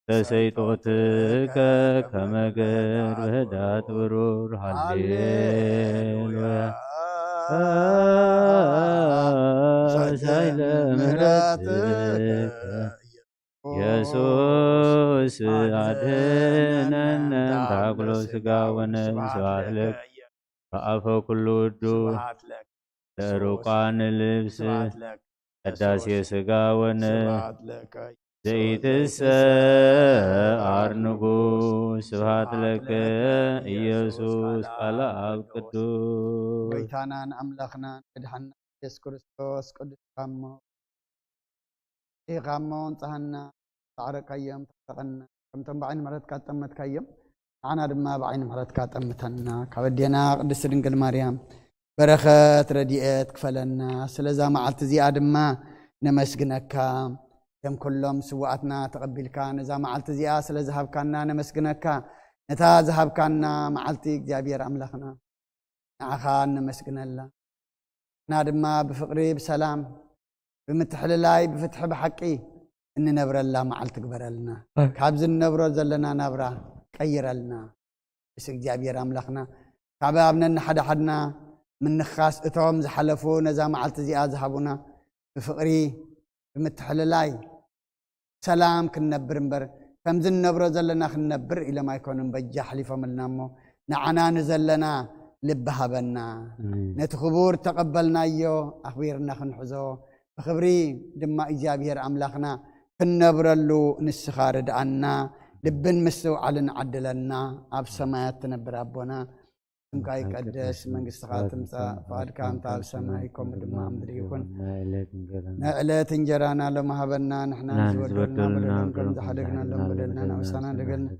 በሰይጦትከ ከመ ገር በህዳት ብሩር ሃሌሉያ ሳይለ ምሕረትከ ኢየሱስ አድኅነነ ታኩሎ ሥጋ ወነፍስ ስብሐት ለከ በአፈ ኩሉ ውዱ ለሩቃን ልብስ ቅዳሴ ሥጋ ወነፍስ ዘይትሰዓር ንጉሥ ስብሐት ለከ ኢየሱስ ቃለ አብ ቅዱስ ጎይታናን አምላኽናን መድኃኒና ኢየሱስ ክርስቶስ ቅዱስ ካሞ ኢኻሞን ጸሃና تعرقيم تقنا كم تنبعين مرات كاتمت كيم أنا دم بعين مرات كاتمتنا كودينا قدس رنجل مريم بركات رديئت كفلنا سلزا معلت زياد ما نمسكنك كم كلهم سواتنا تقبلك نزا معلت زياس لذهب كنا نمسكنك نتا ذهب كنا معلتي جابير أملخنا نعخان نمسكن الله نادما بفقري بسلام بمتحللاي بفتح بحقي إن نبر الله معلت قبر لنا كابز النبر زلنا نبرة كير لنا بس جابير أملخنا كعبابنا حدا حدنا من نخاس اتهم زحلفو نزا معلت زياس ذهبنا بفقري بمتحللاي سلام كنبر مبر كم زن نبرة زلنا خنبر إلى ما يكون بجا حليفة ملنامو نعنا نزلنا لبها بنا نتخبور تقبلنا يو أخبيرنا خنحزو بخبري دما إيجابير أملاخنا كنبر اللو نسخارد عنا لبن مسو على نعدلنا أب سمايات تنبر أبونا كمكاي قدس من قصخات مسا فادكا امتا بسمايكم دما عمدري يكون نعلات انجرانا لما هبنا نحنا نزودلنا بدلنا كم زحدقنا لما بدلنا نوسانا دقلنا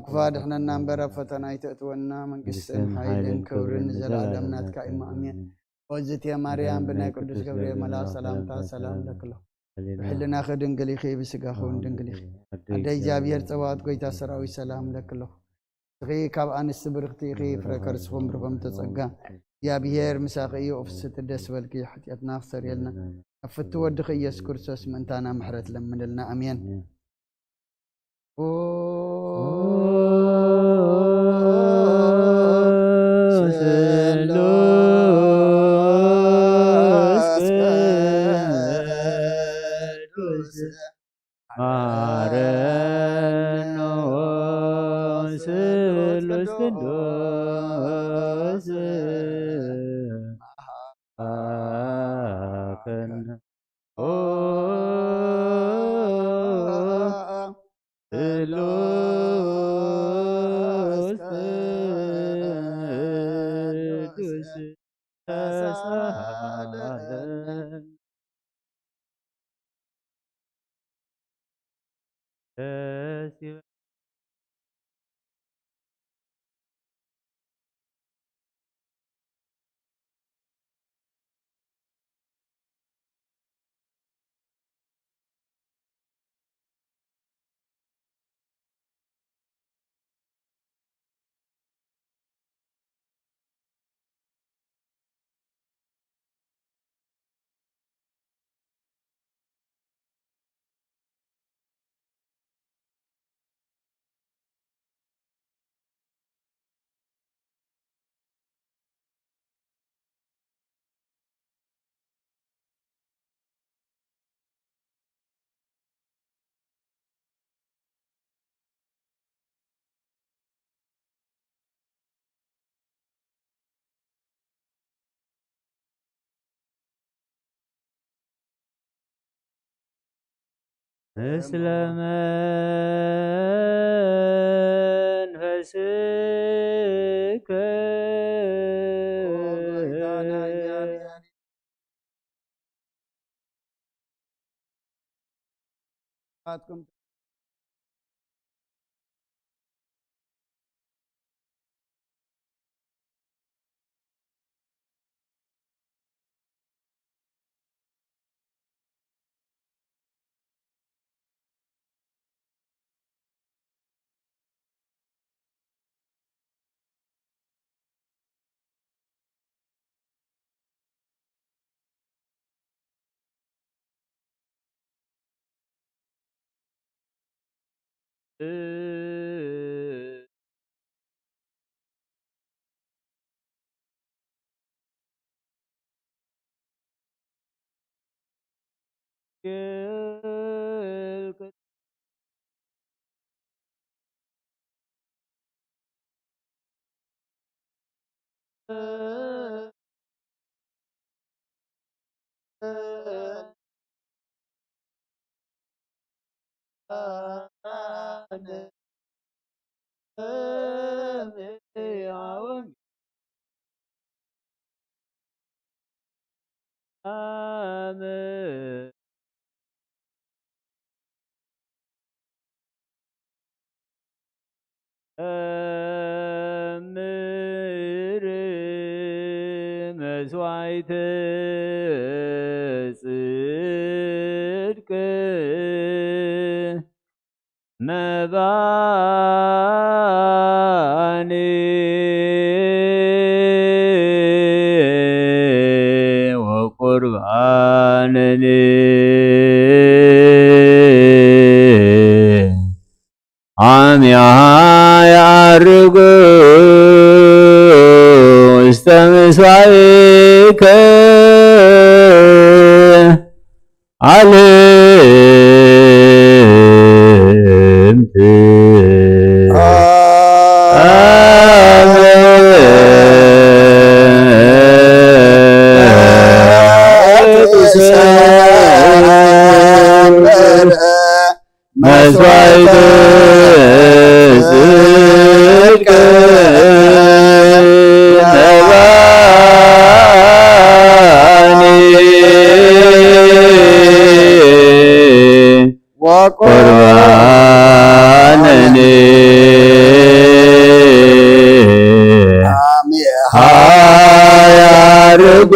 كفاد احنا ننبر فتنا يتأتونا من قسم حيلين كورن زلالم ناتكا إمامين وزت يا مريم بنا قدس جبريل ملا سلام تا سلام لك له بحلنا خدن قليخي بسقاخون دنقليخي عدي جابير توات قويتا سراوي سلام لك له غي كاب ان السبرختي غي فركرس خمرهم تصقا يا بير مساقي وفست الدس والكي حتياتنا خسر يلنا افتو ودخي يسكرسوس من تانا محرت لمن لنا امين اسلمن فسك آمين أمر መስዋዕት ጽድቅ መባኔ ወቁርባነኔ አምያ ያርጉ ውስተ ምስዋዕከ ዓለምት መስዋዕት ጽድቅ መባኔ ወቁርባነኔ ያርጉ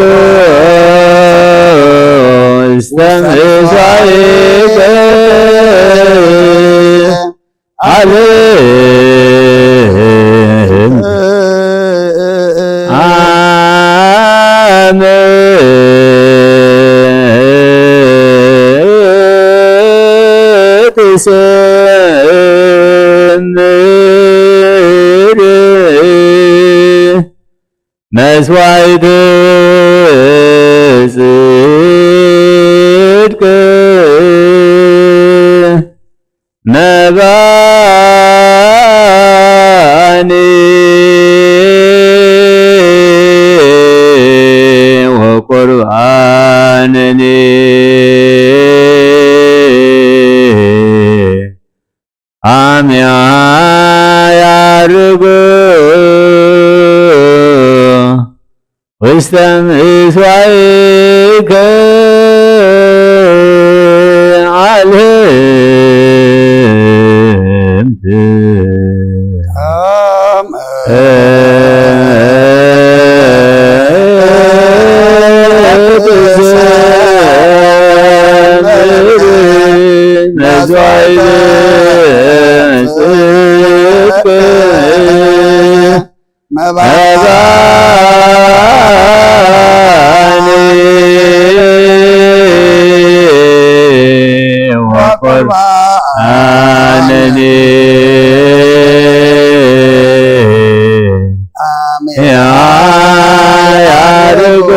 ውስተ ምስዋዕከ ዓለምት ትሰምር መስዋዕት ጽድቅ መባኔ ወቁርባነኔ አምያ ያርጉ ውስተ ምስዋዕከ ዓለምት መስዋዕት ጽድቅ መባኔ ወቁርባነኔ ያርጉ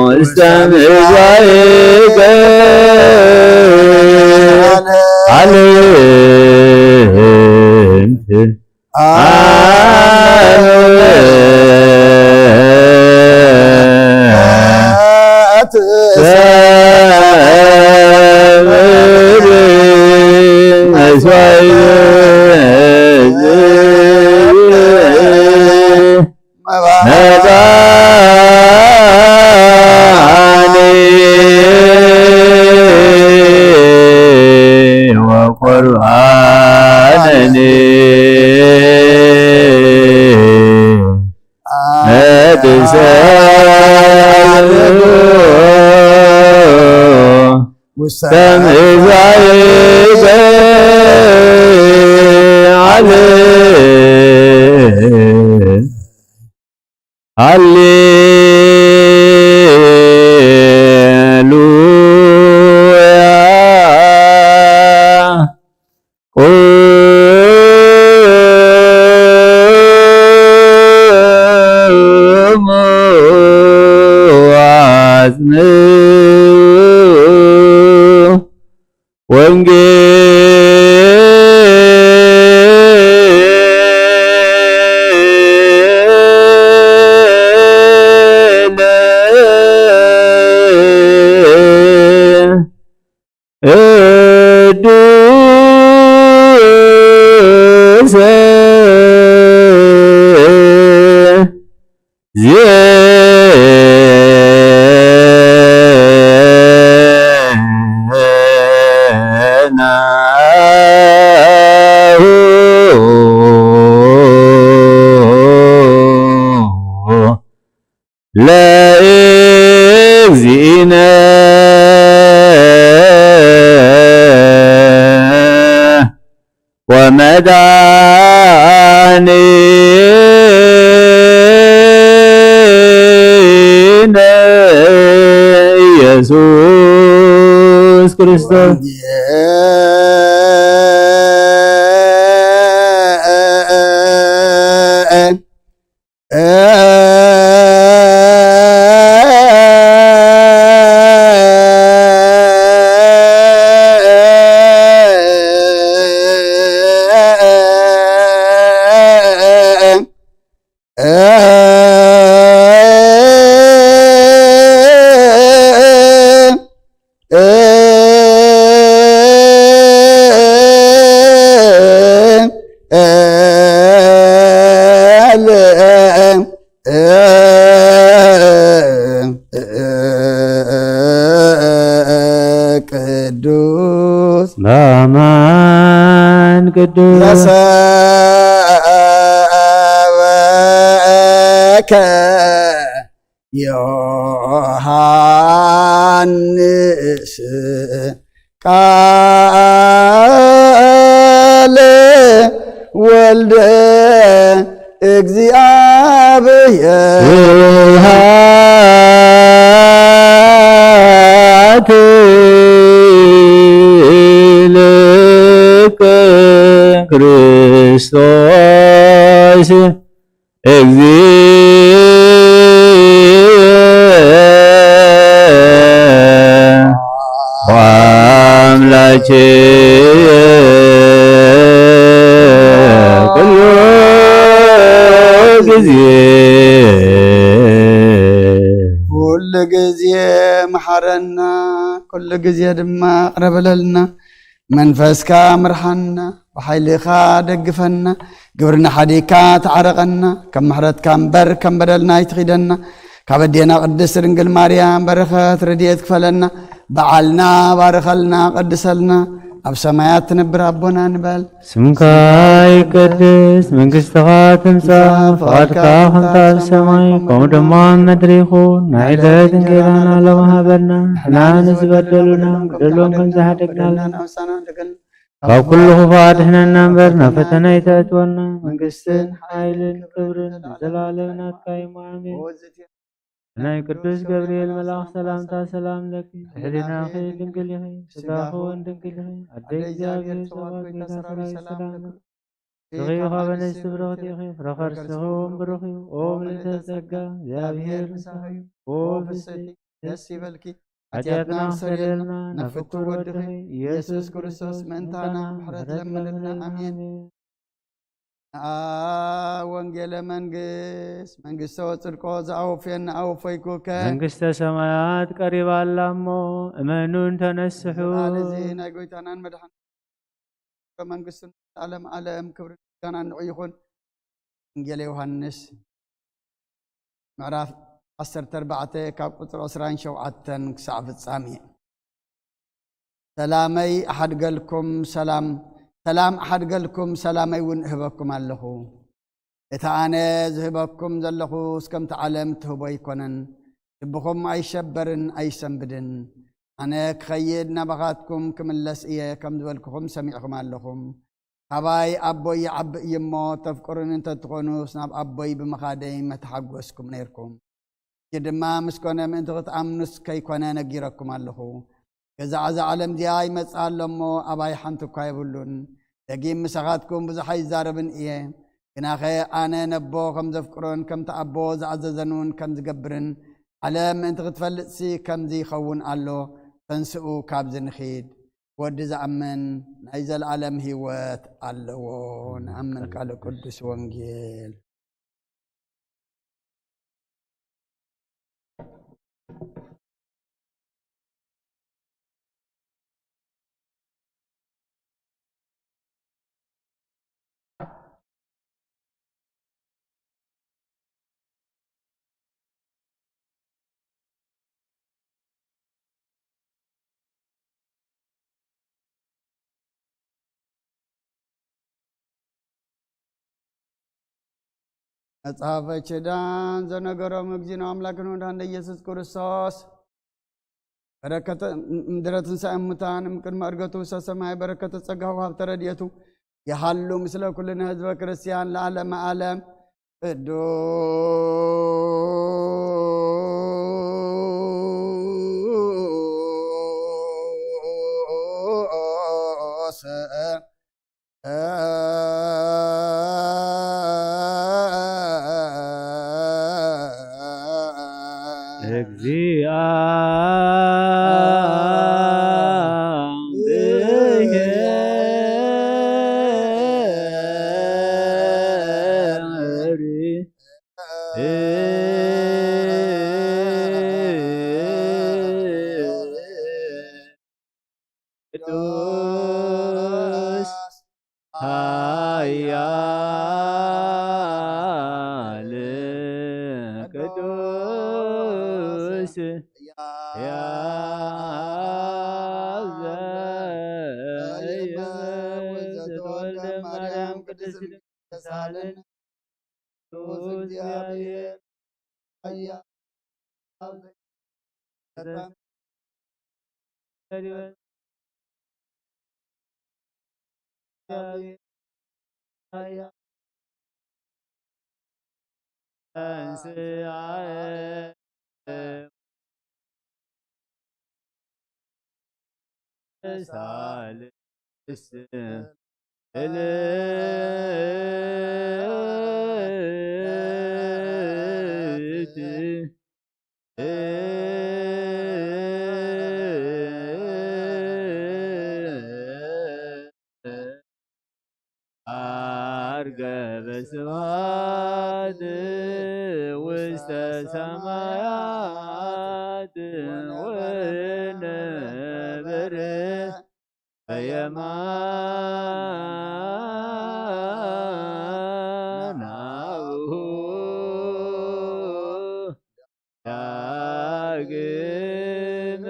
ውስተ ምስዋዕከ ዓለምት ትሰምር መስዋዕት መባኔ ወቁርባነኔ ትሰምር ውስተ ምስዋዕከ ዓለምት ለእግዚእነ ወመድኃኒነ ኢየሱስ ክርስቶስ ቅዱስ በአማን ቅዱስ ዘሰበከ ዮሐንስ ቃለ ወልደ እግዚአብሔር ስብሐት ለከ ክርስቶስ ወአምላኬ ኩሉ ጊዜ ኩሉ ጊዜ መሐረና ኩሉ ጊዜ ድማ ቅረበለልና መንፈስካ ምርሐና ብሓይልኻ ደግፈና ግብርና ሓዲካ ተዓረቐና ከም ምሕረትካ እምበር ከም በደልና ይትኺደና ካብ ኣዴና ቅድስት ድንግል ማርያም በረኸት ረድኤት ክፈለና በዓልና ባርኸልና ቀድሰልና ኣብ ሰማያት ትነብር ኣቦና ንበል ስምካ ይቀድስ መንግሥትኻ ትምጻእ ፈቃድካ ከምታ ኣብ ሰማይ ከምኡ ድማ ኣብ ምድሪ ይኹን ናይ ዕለት እንጀራና ሎሚ ሃበና ንሕና ንዝበደሉና በደሎም ከም ዝሓደግናልና ካብ ኩሉ ክፉኣት ድሕነና እምበር ናብ ፈተና ይተእትወና መንግሥትን ሓይልን ክብርን ንዘላለም ናትካ እዩ ኣሜን ናይ ቅዱስ ገብርኤል መልአክ ሰላምታ ሰላም ለኪ ሕሊናኺ ድንግል ኢኺ ስጋኺ እውን ድንግል ኢኺ ኣደይ እግዚአብሔር ጽባሕ ጌታ ሰራዊት ሰላም ለኪ ስኺ ኻብ ኣንስቲ ብርኽቲ ኢኺ ፍረ ከርስኺ እውን ብሩኽ እዩ ኦ ምልዕተ ጸጋ እግዚአብሔር ንስኻ እዩ ኦ ፍስሕቲ ደስ ይበልኪ ኃጢአትና ክሰረየልና ናብ ፍቁር ወድኺ ኢየሱስ ክርስቶስ ምእንታና ምሕረት ለምንልና አሜን ወንጌለ መንግስት መንግስተ ወጽድቆ ዘአውፍየና አውፈይኩከ መንግሥተ ሰማያት ቀሪባላ እሞ እመኑን ተነስሑ እዚ ናይ ጎይታናን መድኃኒ መንግስቱ ዓለም ዓለም ክብርን ምስጋና ንዑ ይኹን ወንጌለ ዮሐንስ ምዕራፍ 14 ካብ ቁጥሪ 27 ክሳዕ ፍጻሜ ሰላመይ ኣሓድገልኩም ሰላም ኣሓድገልኩም ሰላመይ እውን እህበኩም ኣለኹ እታ ኣነ ዝህበኩም ዘለኹ እስከምቲ ዓለም ትህቦ ኣይኮነን ልብኹም ኣይሸበርን ኣይሰንብድን ኣነ ክኸይድ ናባኻትኩም ክምለስ እየ ከም ዝበልክኹም ሰሚዕኹም ኣለኹም ካባይ ኣቦይ ይዓብእ እዩ እሞ ተፍቅሩን እንተትኾኑስ ናብ ኣቦይ ብምኻደይ መተሓጐስኩም ነይርኩም ድማ ምስ ኮነ ምእንቲ ክትኣምኑስ ከይኮነ ነጊረኩም ኣለኹ ገዛዕዛ ዓለም እዚኣ ይመጽእ ኣሎ እሞ ኣባይ ሓንቲ እኳ የብሉን ደጊም ምሳኻትኩም ብዙሕ ኣይዛረብን እየ ግናኸ ኣነ ነቦ ከም ዘፍቅሮን ከምቲ ኣቦ ዝኣዘዘንን ከም ዝገብርን ዓለም ምእንቲ ክትፈልጥሲ ከምዚ ይኸውን ኣሎ ተንስኡ ካብዚ ንኺድ ወዲ ዝኣምን ናይ ዘለዓለም ህይወት ኣለዎ ንኣምን ቃል ቅዱስ ወንጌል መጽሐፈ ኪዳን ዘነገሮም እግዚእነ አምላክነ ወመድኃኒነ ኢየሱስ ክርስቶስ በረከተ ምድረ ትንሣኤ እሙታን እምቅድመ ዕርገቱ ውስተ ሰማይ በረከተ ጸጋሁ ሀብተ ረድኤቱ የሃሉ ምስለ ኩልነ ህዝበ ክርስቲያን ለዓለመ ዓለም ቅዱስ ኃያል ቅዱስ ዘተወልደ ማርያም ቅድስት ተሳለን እግዚአብሔር አርገ በስብሐት ውስተ ሰማያት ወነበረ በየማናሁ ዳግም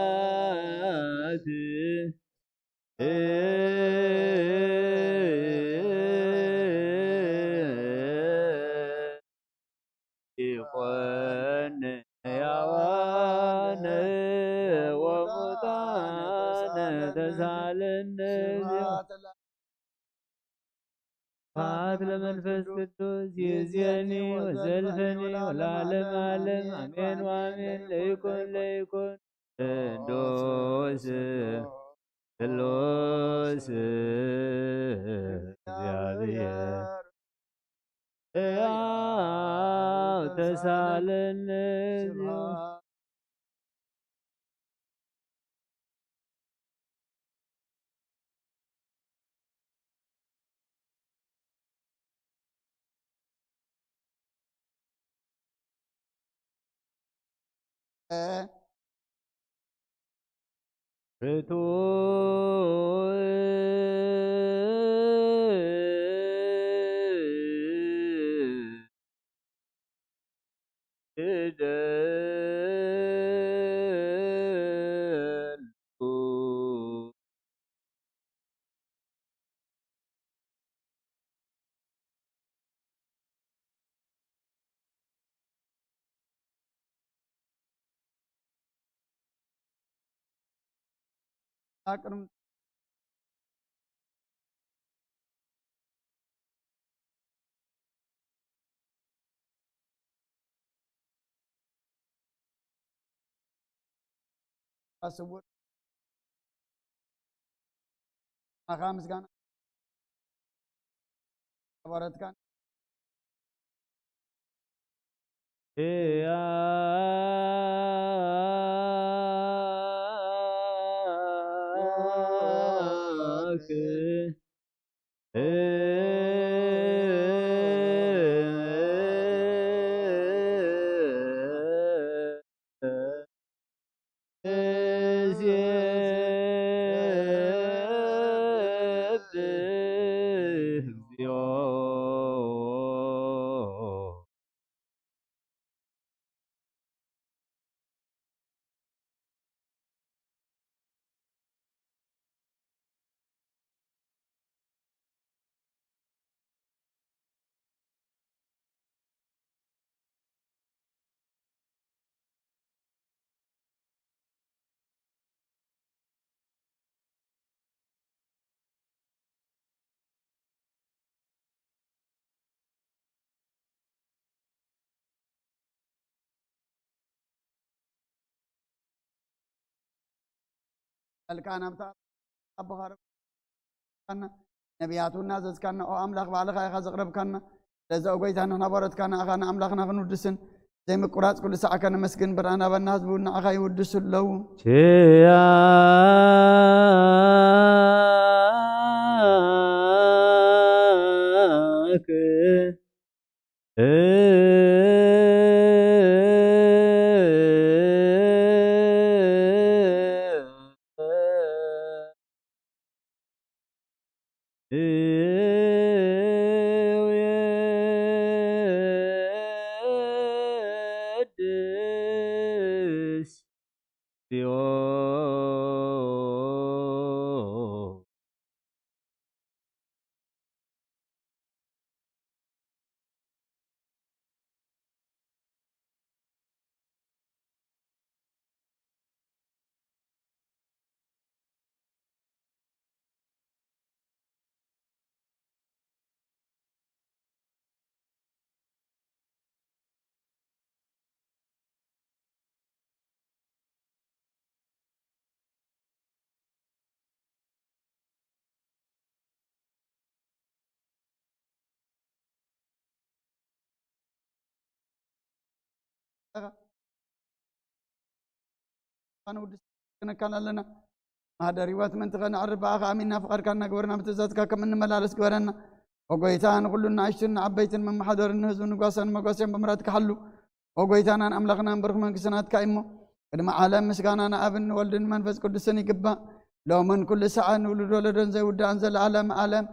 በስብሐት ይኮን ሕያዋን ወሙታን ተሳለነ ስብሐት ለመንፈስ ቅዱስ ይእዜኒ ወዘልፈኒ ወለዓለመ ዓለም አሜን ወአሜን። ለይኩን ቅዱስ እግዚአብሔር ሕያው ተሳለነ ርቱ አቅርም አስቡት አኻምስ ጋና አባራት ጋና الكان بتاع أبو خارب كنا نبياتنا زز كنا أو أملاك بالغ يا خز قرب كنا لذا أقويت أنا نبرت كنا أخانا أملاكنا غنودسن زي ما قرات كل ساعة كنا مسكين برانا بالناس بقولنا أخاي ودس اللو أنا ودس كان لنا هذا رواية من تغنى أربعة آمنا فقر كنا قبرنا بتزادك كم من ملالس قبرنا وقويتان كلنا عشتنا عبيتن من محضر النهز ونقاسن مقاسن بمراتك حلو وقويتان أملقنا برغم من كسنات كايمو قدما عالم مسكانا أبن ولدن منفس قدسني قبا لو من كل ساعة نولد ولدن زي ود أنزل عالم عالم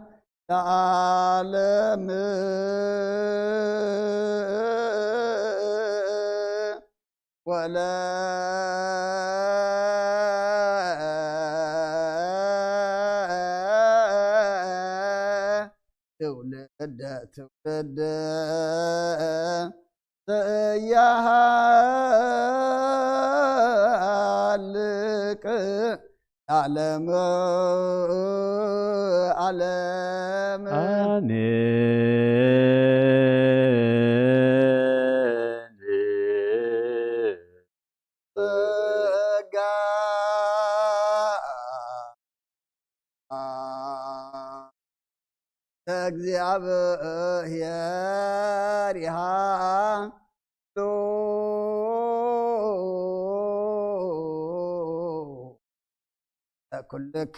عالم ولا تولد يا هالك علم እግዚአብሔር ይሃሉ ለኩልከ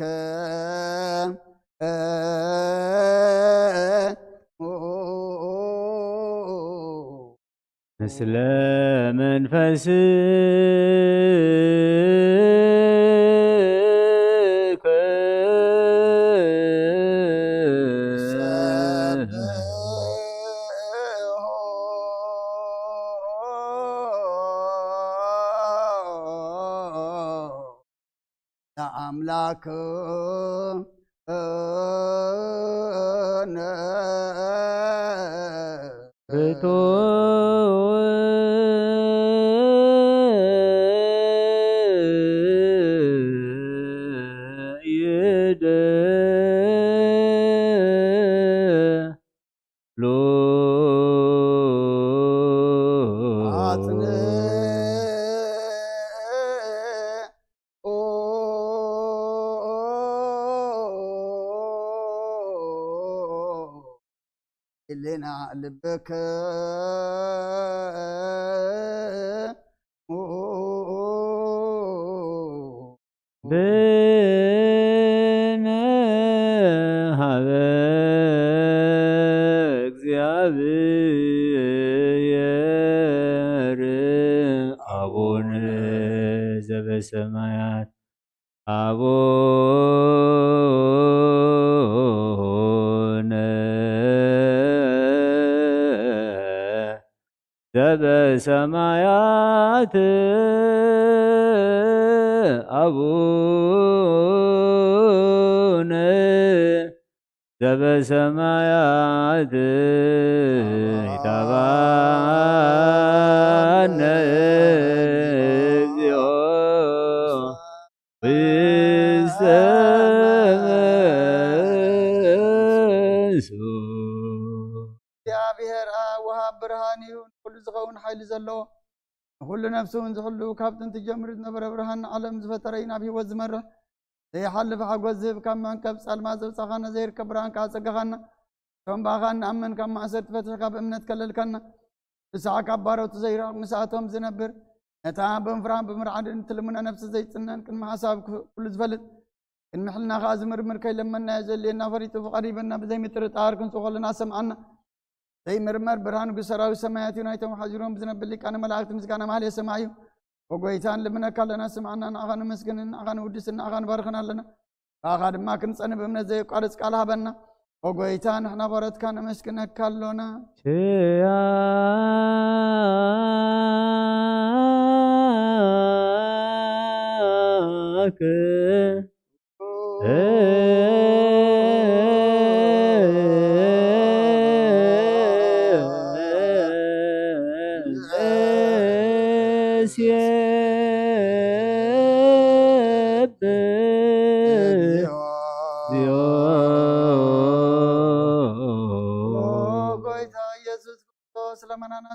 ምስለ መንፈስከ አምላክ لنا لبك بين هذا እግዚአብሔር አቡነ ዘበሰማያት አቡነ ዘበሰማያት አቡነ ዘበሰማያት ይትባረክ እግዚኦ እግዚአብሔር ወሃብ ብርሃን ይሁን ኩሉ ዝኸውን ሓይሊ ዘለዎ ኩሉ ነፍሲ እውን ዝሕሉ ካብ ጥንቲ ጀምሩ ዝነበረ ብርሃን ዓለም ዝፈጠረ እዩ ናብ ሂወት ዝመርሕ زي حلف حقوز زيب كم من كب سلمى زب سخنا زير كبران كاسقخنا كم باخان أمن كم أسرت فتح كب أمنت كلل كنا بساعة كبارو تزير مساعتهم زنبر نتعبهم فرام بمرعد تلمنا نفس زي سنن كن محاسب كل زبلت إن محلنا خازمر مركي لما نازل لنا فريت قريبنا بزي متر تاركن سوغلنا سمعنا زي مرمر برهان بسراوي سمايات يونايتهم حاجرون بزنب اللي كان ملاك مسكنا مالي سمايو وقويتان لمنا كلنا سمعنا أغاني مسكن أغاني ودسنا أغاني بارخنا لنا أغاني ما كنت أنا بمنا زي قارس قالها بنا وقويتان احنا بارت كان مسكن كلنا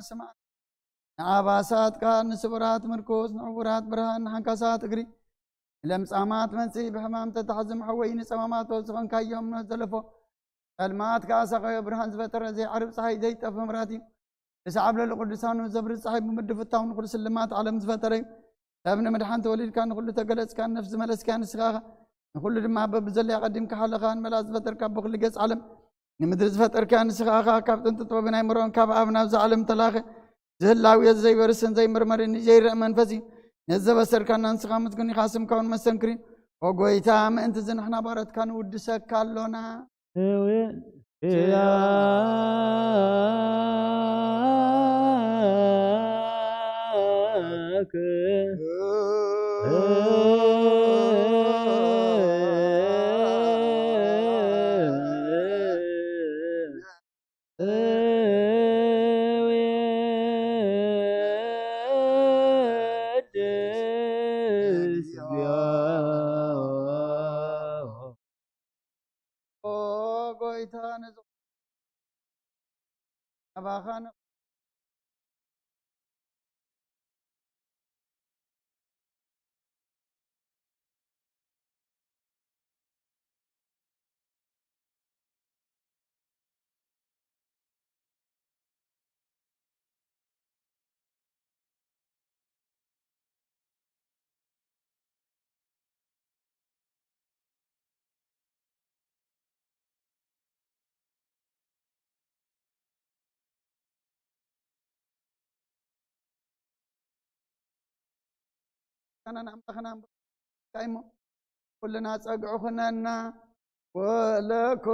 سمع عباسات كان سبرات مركوز نعبرات برهان حنكاسات اقري لمسامات منسي بحمام تتحزم حوين سمامات وزخن كايوم نزلفو المات كاسقا برهان زفتر زي عرب صحي زي تفمراتي لسعب للقدسان وزبر صحيح بمد فتاون قدس اللمات على مزفتري ابن مدحان توليد كان كل تقلص كان نفس ملس كان سخاخه كل ما ببزل يقدم كحلقان ملاز فتر كبخ لقص علم نمدرز فتر كان سخاخه كابتن تطبنا يمرون كاب ابنا زعلم تلاخه زهلاوي زي ورسن زي مرمر نجير منفسي نزب سر كان انسخامت كوني خاسم كون مسنكرين وقويتا ما انت زن احنا بارت كان ودسك كالونا أباخان أنا نعم خنا كايمو كلنا تقعو خنانا ولكل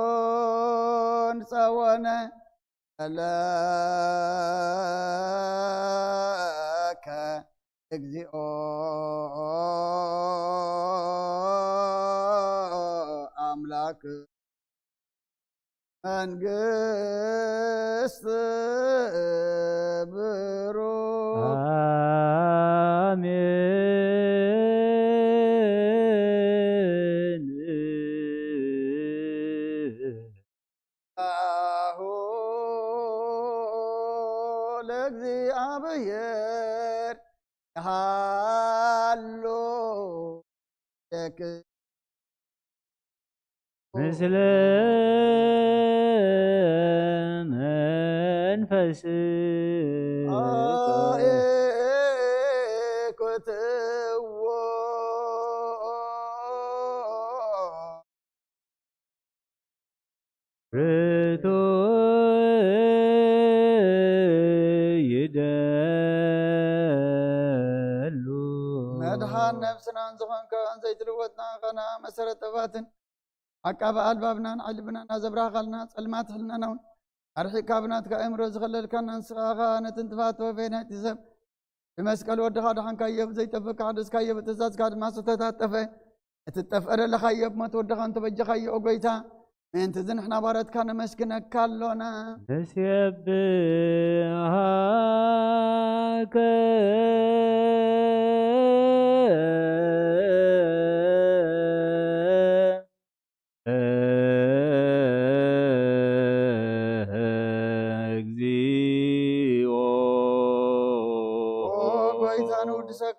كون سوانا لك اجزئو أملاك منقص برو آمين أهو لك ذي أبير هالو لك مثل منفسك كتو رتو يدلو مدحان نفسنا انزخن كان زي تلوتنا غنا مسرت باتن عقاب البابنا علبنا نزبرا خلنا سلمات حلنا نون أرحي كابنات كأمر زغلل كان انسخاغا نتنتفات وفينا تزب بمسكال ودخا دحان كايب زي تفك عدس كايب تزاز كاد ما ستتات تفه تتفقر لخايب ما تودخان تبجي خايب وقويتا من تزن احنا بارد كان مسكنا كالونا تسيب هاك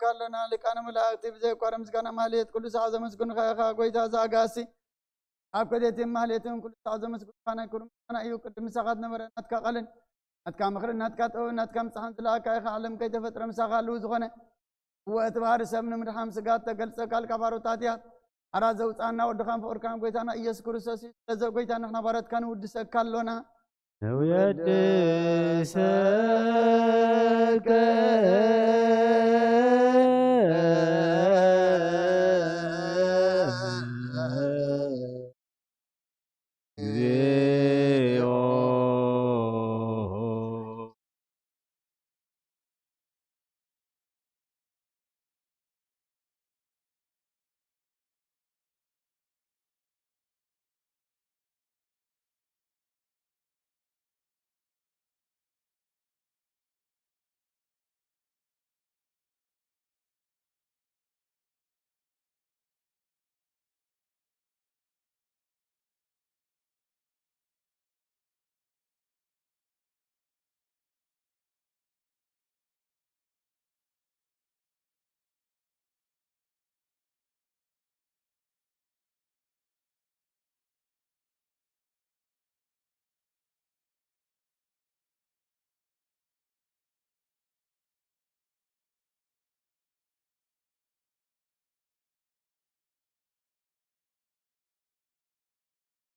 كلنا لكان ملاك بزي قرم سكان ماليت كل ساعة مسكن خا قويتا زاغاسي أبكدت ماليتهم كل ساعة مسكن خانا كرم أنا أيو قدم ساعات نمر نتكا قلن نتكا مخر نتكا تو نتكا مسحن تلا كاي خالم كي تفتر مساقا لوز غنه واتبار سبن من رحم سقات تقل سقال كبارو تاتيات أرازو تانا ودخان فوركان قويتانا إيس كرسوسي لزو قويتانا نحنا بارد كانوا ود سكال لنا ويدسك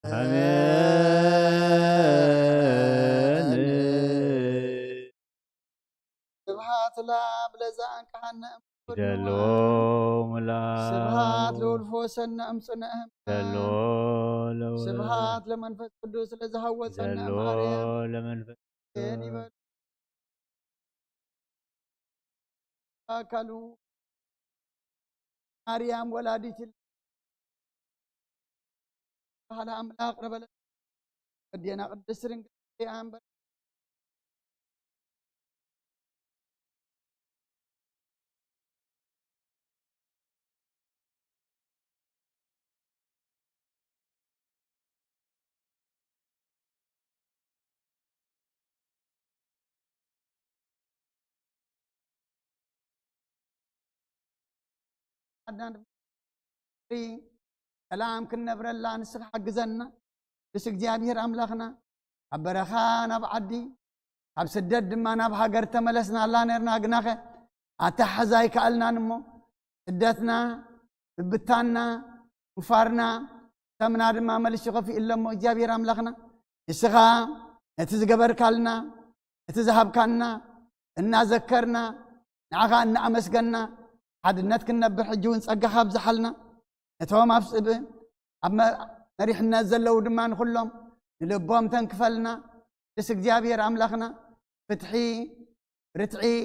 آمين سبحات لا بلزان كهنا جلو ملا سبحات لولفوسنا أمسنهم جلو سبحات لمن فت قدوس لزهوسنا جلو مريم لمن يعني أكلوا مريم ولادت على أملاق ربل قدينا قدس رنج أمبر كلام كنا برلا نسخ حق زنا بس እግዚአብሔር አምላኽና አበረኻን አብዓዲ ኣብ ስደት ድማ ናብ ሃገር ተመለስና ኣላ ነርና ግናኸ ኣታሓዛይ ከኣልናን እሞ ስደትና ብብታና ምፋርና ሰምና ድማ መልሽ ኸፊ ኢሎሞ እግዚአብሔር አምላኽና ንስኻ እቲ ዝገበርካልና እቲ ዝሃብካልና እናዘከርና ንዓኻ እናኣመስገና ሓድነት ክንነብር ሕጂ እውን ፀጋኻ ኣብዝሓልና እቶም ኣብ مريحنا زلوا دمان كلهم نلبهم تنكفلنا بس እግዚአብሔር أملاخنا فتحي رتعي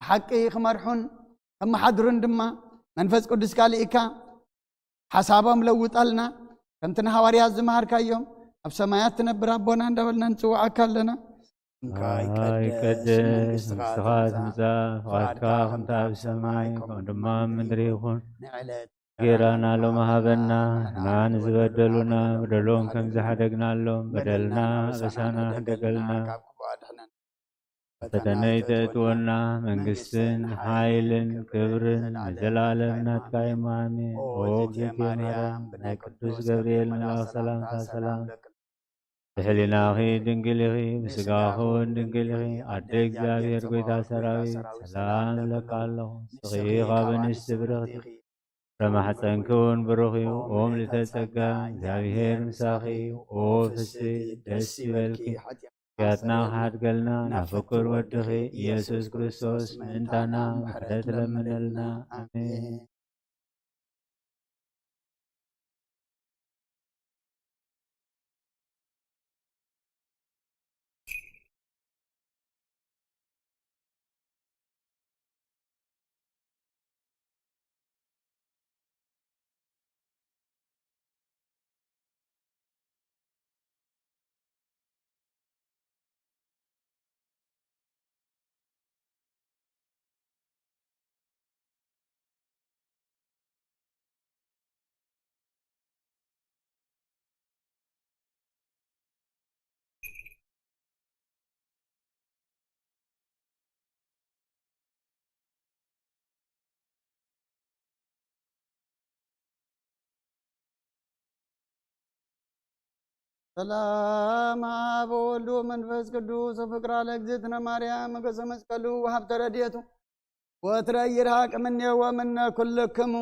حقي خمرحون أما حضرون دما منفس قدس كاليكا حسابهم لوطالنا كم تنهواري الزمهر كيوم أب سمايات تنبر ربنا ندبلنا نسوع أكلنا هاي قدس مستخاص مساف غاتكا خمتا بسماي دما مدريخون ጌራና ሎማ ሀበና ናን ዝበደሉና በደሎም ከም ዝሓደግናሎም በደልና በሳና ሕደገልና ፈተነይ ተእትወና መንግስትን ሓይልን ክብርን ንዘላለም ናትካ ኢማሜ ኦ እግዝእትየ ማርያም ናይ ቅዱስ ገብርኤል መልኣኽ ሰላምታ ሰላም ብሕሊናኺ ድንግል ኢኺ ብስጋኺ እውን ድንግል ኢኺ ኣደ እግዚኣብሔር ጎይታ ሰራዊት ሰላም እብለካ ኣለኹ ስኺ ካብ እንስቲ ብርኽቲ ረማሕፀንክውን ብሩኽ እዩ ኦም ልተጸጋ እግዚኣብሔር ምሳኺ ኦ ፍስሕት ደስ ይበልኪ ሕያትና ክሓድገልና ናብ ፍቁር ወድኺ ኢየሱስ ክርስቶስ ምእንታና ምሕረት ለምነልና ኣሜን። ሰላም አብ ወወልድ ወመንፈስ ቅዱስ ፍቅር ለእግዝእትነ ማርያም ገጸ መስቀሉ ወሀብተ ረድኤቱ ወትረ ይርሐቅ እምኔ ወእምነ ኩልክሙ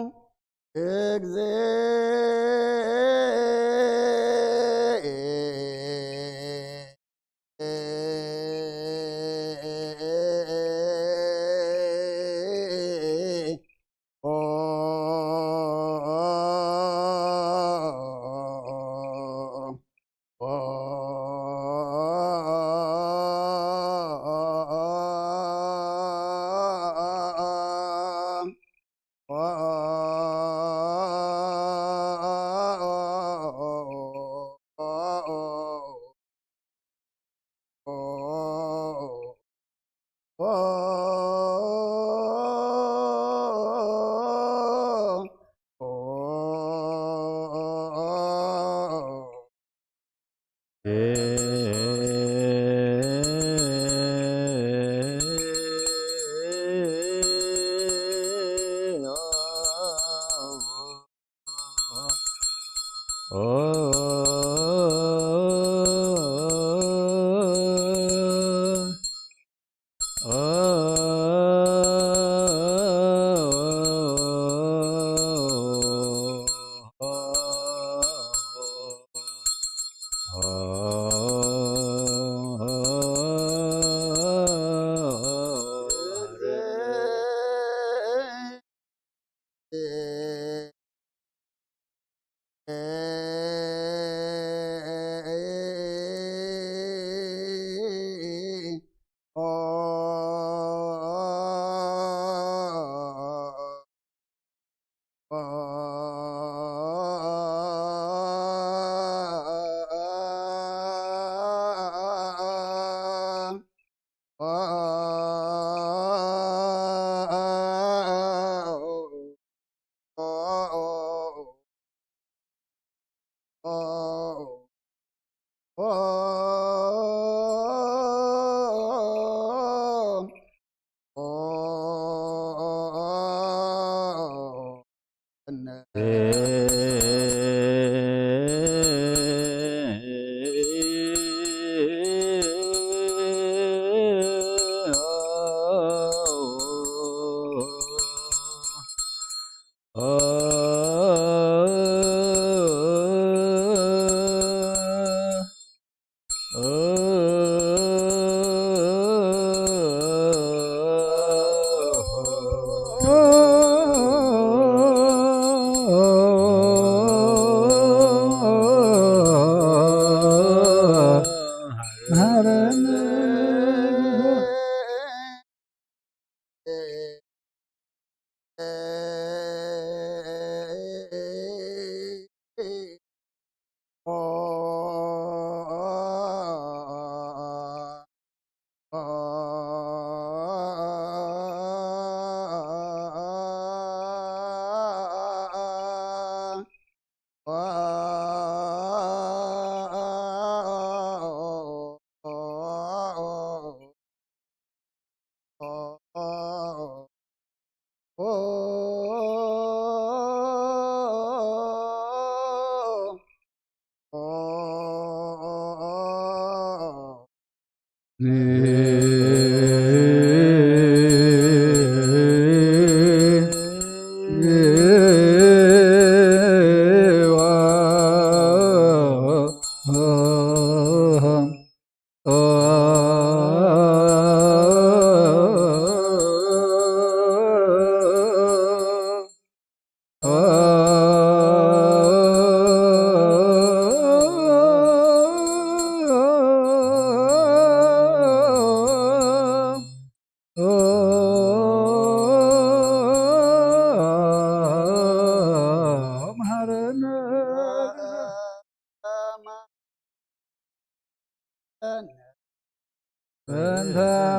በእንተ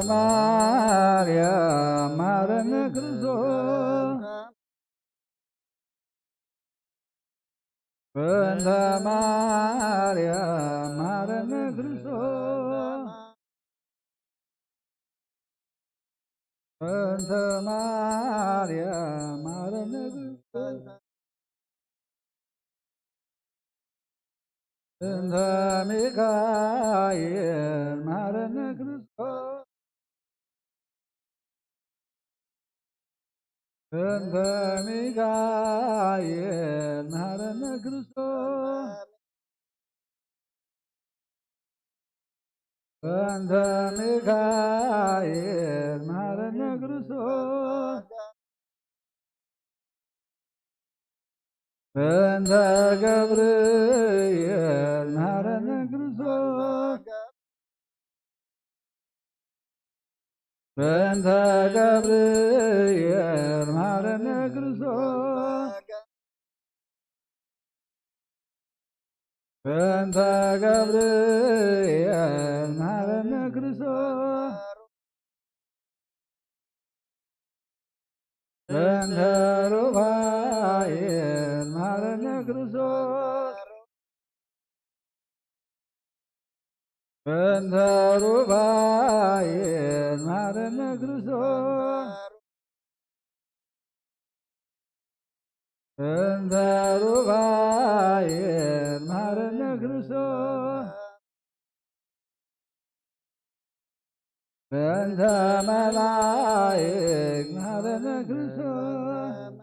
ማርያም ማረነ ክርስቶስ በእንተ ማርያም ማረነ ክርስቶስ በእንተ ማርያም ማረነ ክርስቶስ እንተ ሚካኤል መሐረነ ክርስቶስ እንተ ሚካኤል መሐረነ ክርስቶስ እንተ ሚካኤል መሐረነ ክርስቶስ እንተ ገብርኤል መሐረነ ክርስቶስ እንተ ገብርኤል መሐረነ ክርስቶስ እንተ ገብርኤል መሐረነ ክርስቶስ እንተ ሩፋኤል መሐረነ ክርስቶስ እንተ ሩፋኤል መሐረነ ክርስቶስ እንተ ሩፋኤል መሐረነ ክርስቶስ እንተ መላእክት መሐረነ ክርስቶስ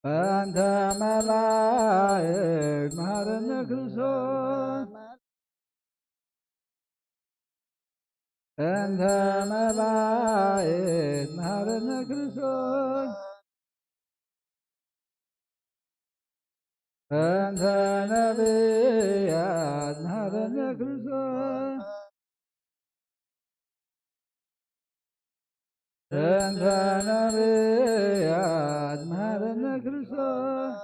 እንተ መላእክት መሐረነ ክርስቶስ እንተ መላእክት መሐረነ ክርስቶስ እንተ ነቢያት መሐረነ ክርስቶስ እንተ ነቢያት መሐረነ ክርስቶስ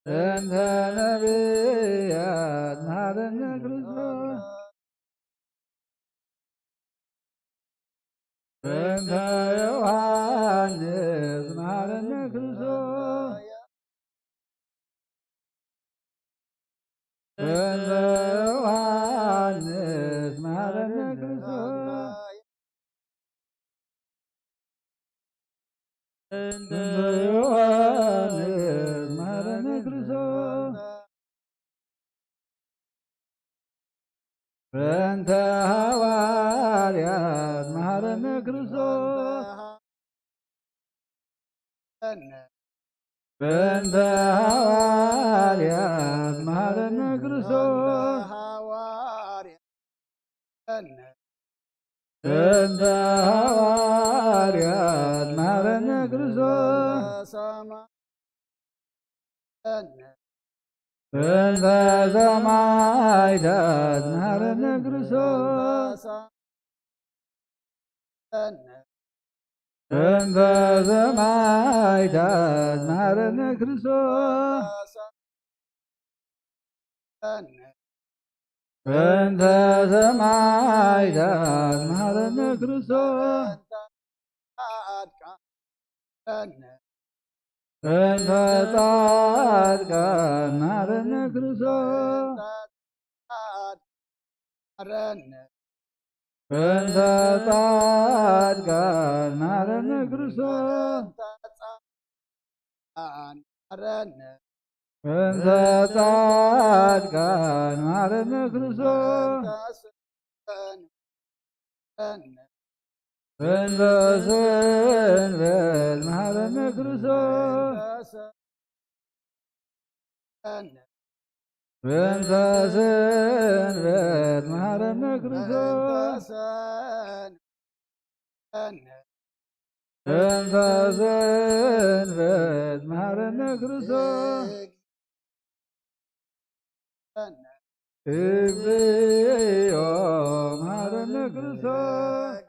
እንተ ነቢያት መሐረነ ክርስቶስ እንተ ዮሐንስ መሐረነ ክርስቶስ እንተ ዮሐንስ መሐረነ ክርስቶስ እንተ ዮሐንስ መሐረነ ክርስቶስ እንተ ሐዋርያት መሐረነ ክርስቶስ እንተ ሐዋርያት መሐረነ ክርስቶስ እንተ ሐዋርያት መሐረነ ክርስቶስ እንተ ሰማዕታት መሐረነ ክርስቶስ እንተ ሰማዕታት መሐረነ ክርስቶስ እንተ ሰማዕታት መሐረነ ክርስቶስ እንተ ጻድቃን መሐረነ ክርስቶስ እንተ ጻድቃን መሐረነ ክርስቶስ እንተ ጻድቃን መሐረነ ክርስቶስ እንተ ሰንበት መሐረነ ክርስቶስ እንተ ሰንበት መሐረነ ክርስቶስ እንተ ሰንበት መሐረነ ክርስቶስ እግዚኦ መሐረነ ክርስቶስ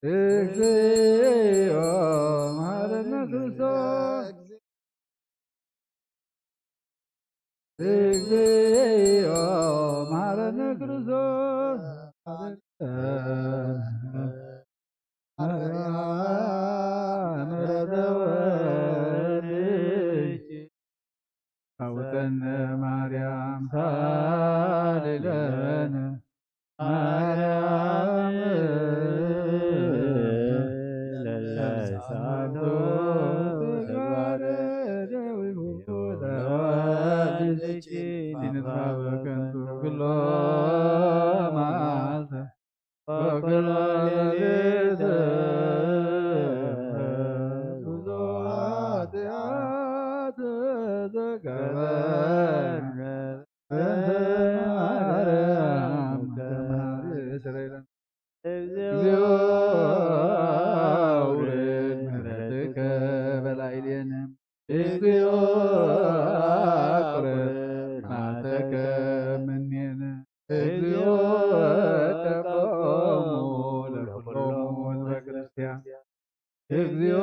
እግዚኦ መሐረነ ክርስቶስ እግዚኦ መሐረነ ክርስቶስ አውቀነ ማርያም ታልለነ ማርያም እግዚኦ አውርድ ምሕረትከ በላዕሌነ እግዚኦ አቁርብ መዓተከ እምኔነ እግዚኦ ተቆሙ ለኵሎሙ ሕዝበ ክርስቲያን እግዚኦ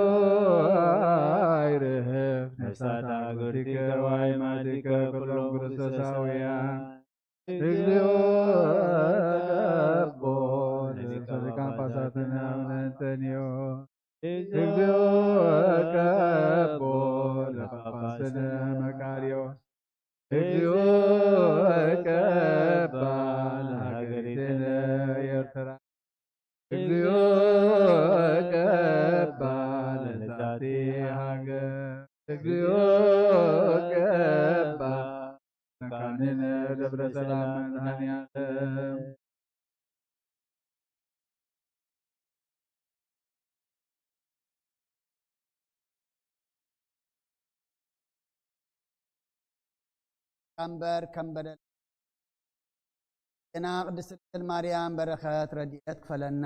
አይርህብ ነፍሳተ አግብርቲከ ወአእማዲከ ኩሎሙ ክርስቶሳውያን እግዚኦ ቀቦ ለሊቃነ ጳጳሳትነ አምነንተኒዮ እግዚኦ ቀቦ ለጳጳስነ መቃርዮስ እግዚኦ ቀባ ለሀገሪትነ ኤርትራ እግዚኦ ቀባ ለዛቲ ሀገር እግዚኦ ቀባ መካንነ ደብረ ሰላም መድኃኔዓለም ቀንበር ከንበደል እና ቅድስት ድንግል ማርያም በረኸት ረድኤት ክፈለና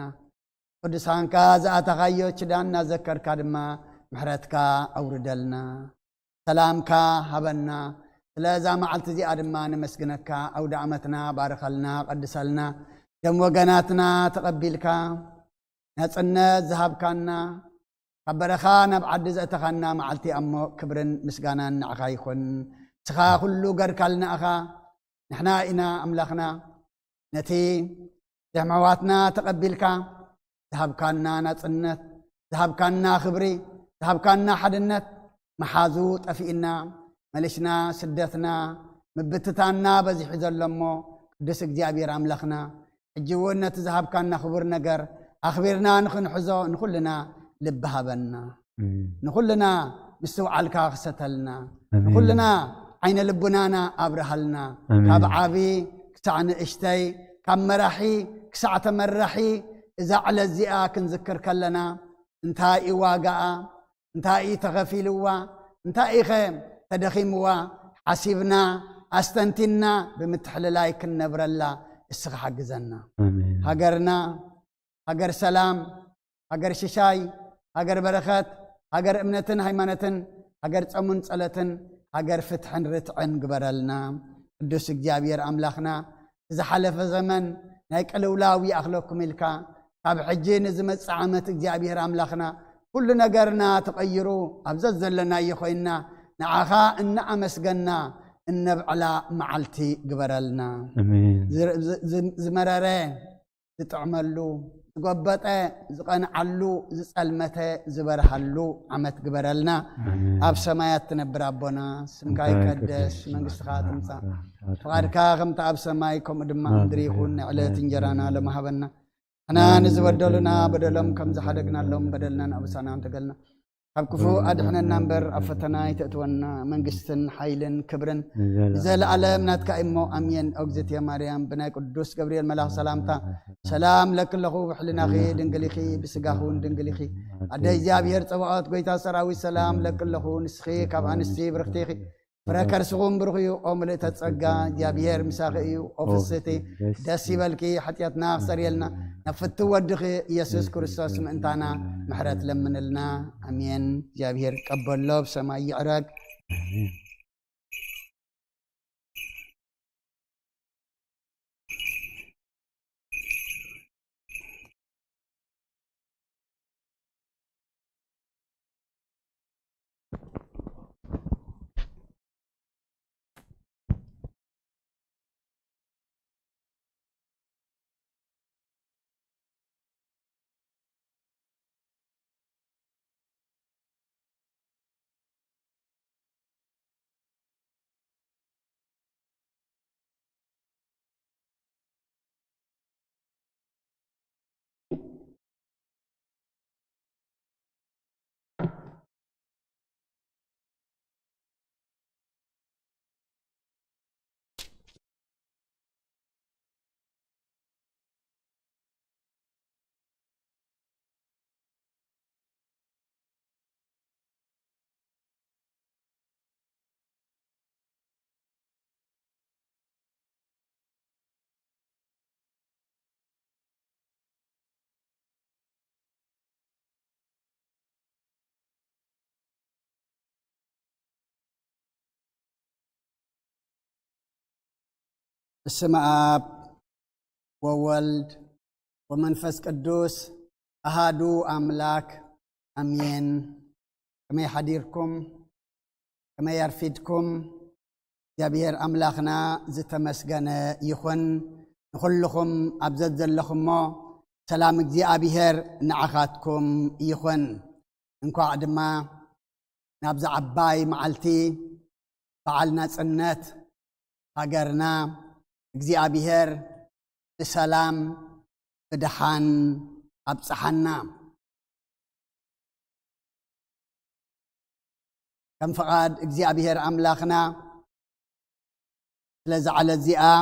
ቅዱሳንካ ዝኣተኻዮ ችዳና ዘከርካ ድማ ምሕረትካ አውርደልና ሰላምካ ሃበና ስለዛ መዓልቲ እዚኣ ድማ ንመስግነካ አውደ ዓመትና ባርከልና ቀድሰልና ደም ወገናትና ተቐቢልካ ነፅነት ዝሃብካና ካብ በረኻ ናብ ዓዲ ዘእተኻና መዓልቲ እሞ ክብርን ምስጋናን ንዓኻ ይኹን ስኻ ኩሉ ገርካልና ኢኻ ንሕና ኢና ኣምላኽና ነቲ ደምዕዋትና ተቐቢልካ ዝሃብካና ናፅነት ዝሃብካና ክብሪ ዝሃብካና ሓድነት መሓዙ ጠፊእና መለሽና ስደትና ምብትታና በዚሑ ዘሎ እሞ ቅዱስ እግዚኣብሔር ኣምላኽና ሕጂ እውን ነቲ ዝሃብካና ክቡር ነገር ኣኽቢርና ንኽንሕዞ ንኹልና ልቢ ሃበና ንኹልና ምስትውዓልካ ክሰተልና ንኹልና ዓይነ ልቡናና ኣብርሃልና ካብ ዓቢ ክሳዕ ንእሽተይ ካብ መራሒ ክሳዕ ተመራሒ እዛ ዕለት እዚኣ ክንዝክር ከለና እንታይ እዩ ዋጋኣ እንታይ እዩ ተኸፊልዋ እንታይ ኢኸ ተደኺምዋ ሓሲብና ኣስተንቲና ብምትሕልላይ ክንነብረላ እስኻ ሓግዘና ሃገርና ሃገር ሰላም ሃገር ሽሻይ ሃገር በረኸት ሃገር እምነትን ሃይማኖትን ሃገር ጸሙን ጸለትን ሃገር ፍትሕን ርትዕን ግበረልና ቅዱስ እግዚአብሔር ኣምላኽና ዝሓለፈ ዘመን ናይ ቅልውላው ይኣኽለኩም ኢልካ ካብ ሕጂ ንዝመጽእ ዓመት እግዚአብሔር ኣምላኽና ኩሉ ነገርና ተቐይሩ ኣብዘ ዘለና ይኾይና ንዓኻ እናኣመስገና እነብዕላ መዓልቲ ግበረልና ዝመረረ ዝጥዕመሉ ዝጎበጠ ዝቐንዓሉ ዝጸልመተ ዝበረሃሉ ዓመት ግበረልና ኣብ ሰማያት ትነብር ኣቦና ስምካ ይቀደስ መንግስትኻ ትምጻእ ፍቓድካ ከምቲ ኣብ ሰማይ ከምኡ ድማ ምድሪ ይኹን ዕለት እንጀራና ለመሃበና ሕና ንዝበደሉና በደሎም ከም ዝሓደግናሎም በደልና ንኣብሳና እንተገልና ኣብ ክፉ ኣድሕነና እምበር ኣብ ፈተና ይተእትወና መንግስትን ሓይልን ክብርን ዘለዓለም ናትካ እሞ ኣሜን እግዝእትየ ማርያም ብናይ ቅዱስ ገብርኤል መልኣኽ ሰላምታ ሰላም ለክለኹ ብሕልናኺ ድንግሊኺ ብስጋኹን ድንግሊኺ ኣደ እግዚኣብሔር ፀባዖት ጎይታ ሰራዊት ሰላም ለክለኹ ንስኺ ካብ ኣንስቲ ብርክቲኺ ፍረ ከርስኹም ብሩኽ እዩ ኦ ምልእተ ፀጋ እግዚኣብሔር ምሳኺ እዩ ኦ ፍስቲ ደስ ይበልኪ ሓጢአትና ክሰርየልና ነፍቲ ወድኺ ኢየሱስ ክርስቶስ ምእንታና ምሕረት ለምንልና ኣሜን እግዚኣብሔር ቀበሎ ብሰማይ ይዕረግ بسم آب وولد ومنفس قدوس أهادو أملاك أمين كما يحديركم كما يرفيدكم يابير أملاكنا زتمسجن يخون نخلكم أبزد لكم ما سلام جزي أبيهر نعخاتكم يخون انكو عدما نابز عباي معلتي فعلنا سنات هاجرنا جزي أبيهر السلام بدحان أبصحنا كم فقاد جزي أبيهر أملاكنا لذا على الزئة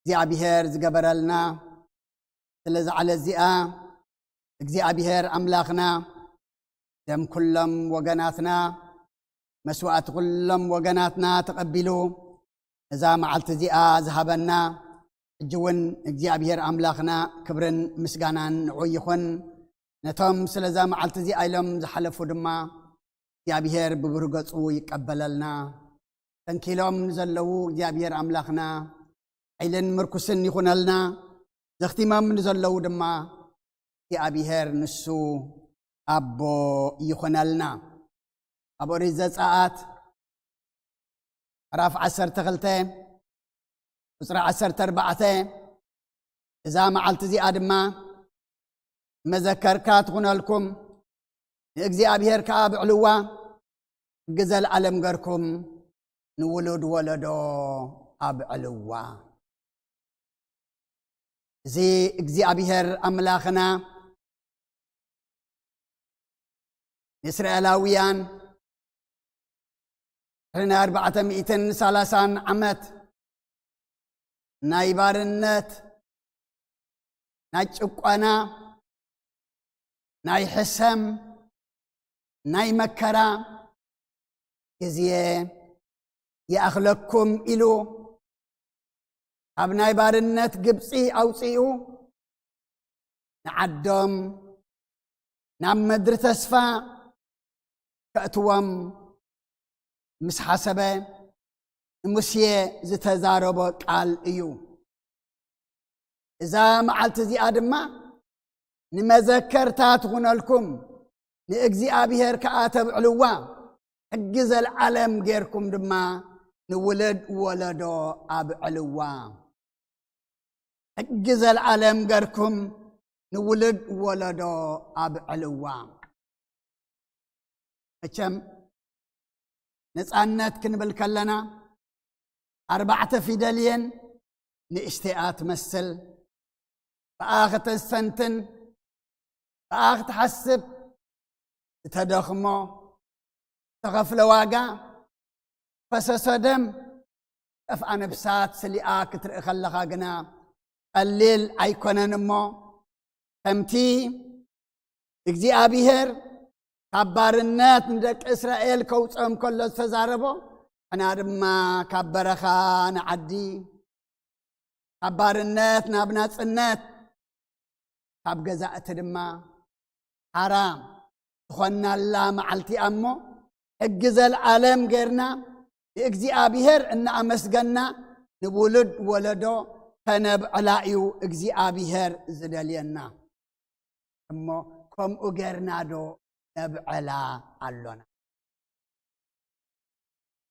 جزي أبيهر زقبرلنا لذا على الزئة جزي أبيهر أملاكنا دم كلهم وجناتنا مسوات كلهم وجناتنا تقبلوا إذا معلت زئة ذهبنا جون جزي أبيهر أملاكنا كبرن مسجانان عيخون نتم سلزا معلت زئة لهم زحلفوا دما جزي أبيهر ببرقص ويقبللنا تنكيلهم نزلوا جزي أبيهر أملاكنا عيلن مركسن يخون لنا زختمام نزلوا دما جزي أبيهر نسو أبو يخونلنا أبو رزاز آت عرف 10 وصرع 10 إذا معلت زي آدما مذكركات غنالكم يجزي أبيهر كاب علوا جزل علم غركم نولد ولدو أب علوا زي اجزي أبيهر أملاخنا إسرائيلاويان حين 430 عمت ناي بارنت ناي چقوانا ناي حسم ناي مكرا يزيه يأخلقكم إلو أبناي بارنت قبصي أوصيو نعدم نعم مدر تسفى كأتوام مس حسبه مسيه زتزاربو قال ايو اذا معلت زي ادما نمذكرتات غنلكم ناجزي ابيهر كاتب علوا حجز العالم غيركم دما نولد ولدو اب علوا حجز العالم غيركم نولد ولدو اب علوا اچم نصانات كنبل كلنا 4 فيدالين ناشتئات مسل فاخت السنتن فاخت حسب تدخمو تغفل واقع فسسدم افع نفسات سلياك ترخلخا قنا الليل ايكونن مو امتي اجزي ابيهر كبارنات ندك إسرائيل كوصم كله تزاربو أنا دما كبرخا نعدي كبارنات نابنات النات كبجزاء دما حرام خنا الله معلتي أمو اجزا العالم غيرنا اجزي أبيهر إن أمسجنا نولد ولدو كنب علايو اجزي أبيهر زدلينا أمو كم أجرنا دو نبعلا علونا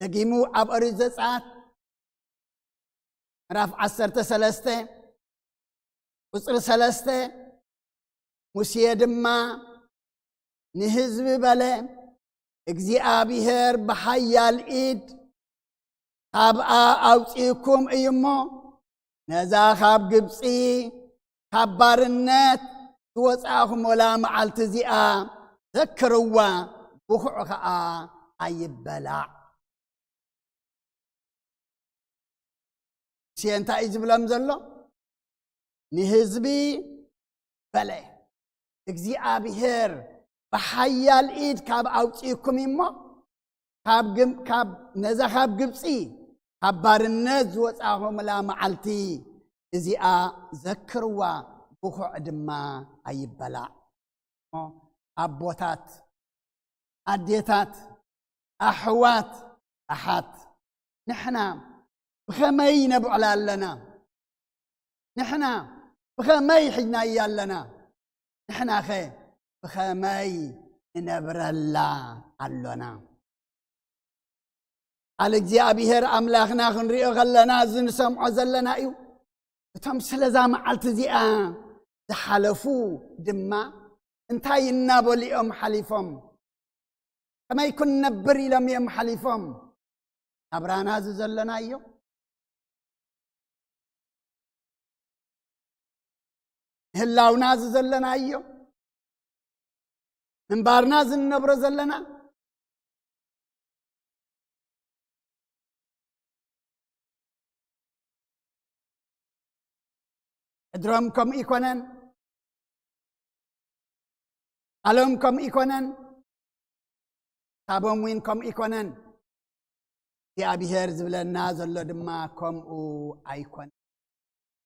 تجيمو أب أريزات رف 10 وصر 3 مسيد ما نهزب بله اجزي أبيهر بحيال إيد خابقا أوصيكم إيمو نزا خاب قبصي خبارنات توسعهم ولا معلت زئا ذكروا بخعخاء أيبلع سينتا إزبلام زلو نهزبي بله اجزي أبيهر بحيال إيد كاب أوصيكم إما كاب نزا خاب قبصي خبار الناس وصاهم لا معلتي إزيا ذكروا بخع دما أيبلع أبوتات أديتات أحوات أحات نحنا بخمي نبعلا لنا نحنا بخمي حجنا يالنا نحنا خي بخمي نبر الله علنا على እግዚአብሔር አምላኽና ክንሪኦ ከለና ዝንሰምዖ ዘለና እዩ እቶም ስለዛ መዓልቲ እዚኣ ዝሓለፉ ድማ እንታይ እናበሊኦም ሓሊፎም ከመይ ክንነብር ኢሎም እዮም ሓሊፎም ናብራና ዘለና እዩ ህላውና ዘለና እዩ ምንባርና ዝነብሮ ዘለና እድሮምኩም ኢኮነን አለምኩም ኢኮነን ታቦም ዊንኩም ኢኮነን እግዚአብሔር ዝብለና ዘሎ ድማ ከምኡ ኣይኮን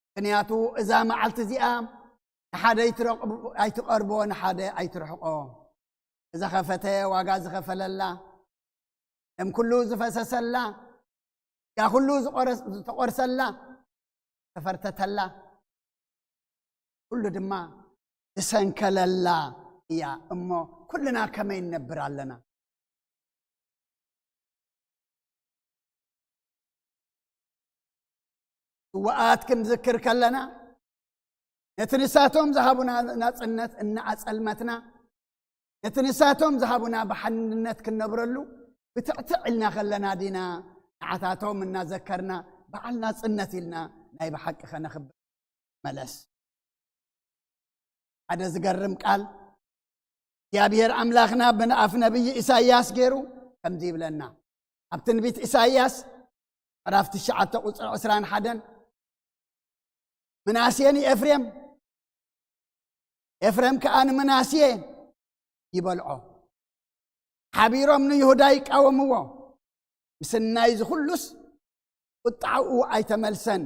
ምክንያቱ እዛ መዓልቲ እዚኣ ሓደ ኣይትቐርቦ ንሓደ ኣይትርሕቆ እዛ ኸፈተ ዋጋ ዝኸፈለላ ደም ኩሉ ዝፈሰሰላ ያ ኩሉ ዝተቆርሰላ ተፈርተተላ كل دما تسنكللا يا امو كلنا كما ينبر علينا وقات كن ذكر كلنا نتنساتهم ذهبنا ناصنت ان اصلمتنا نتنساتهم ذهبنا بحننت كنبرلو بتعتعلنا خلنا دينا عتاتهم ان ذكرنا بعلنا صنت لنا ناي بحق خنا خب ملس هذا زقرم قال يا بير أملاخنا بن أف نبي إساياس غيرو كم ديب لنا أبتن بيت إساياس عرفت الشعات عسران حدا مناسيني إفريم كأن مناسيه يبلعو حبيرو من يهودايك أو مو مسنايز خلص وطعو أي تملسن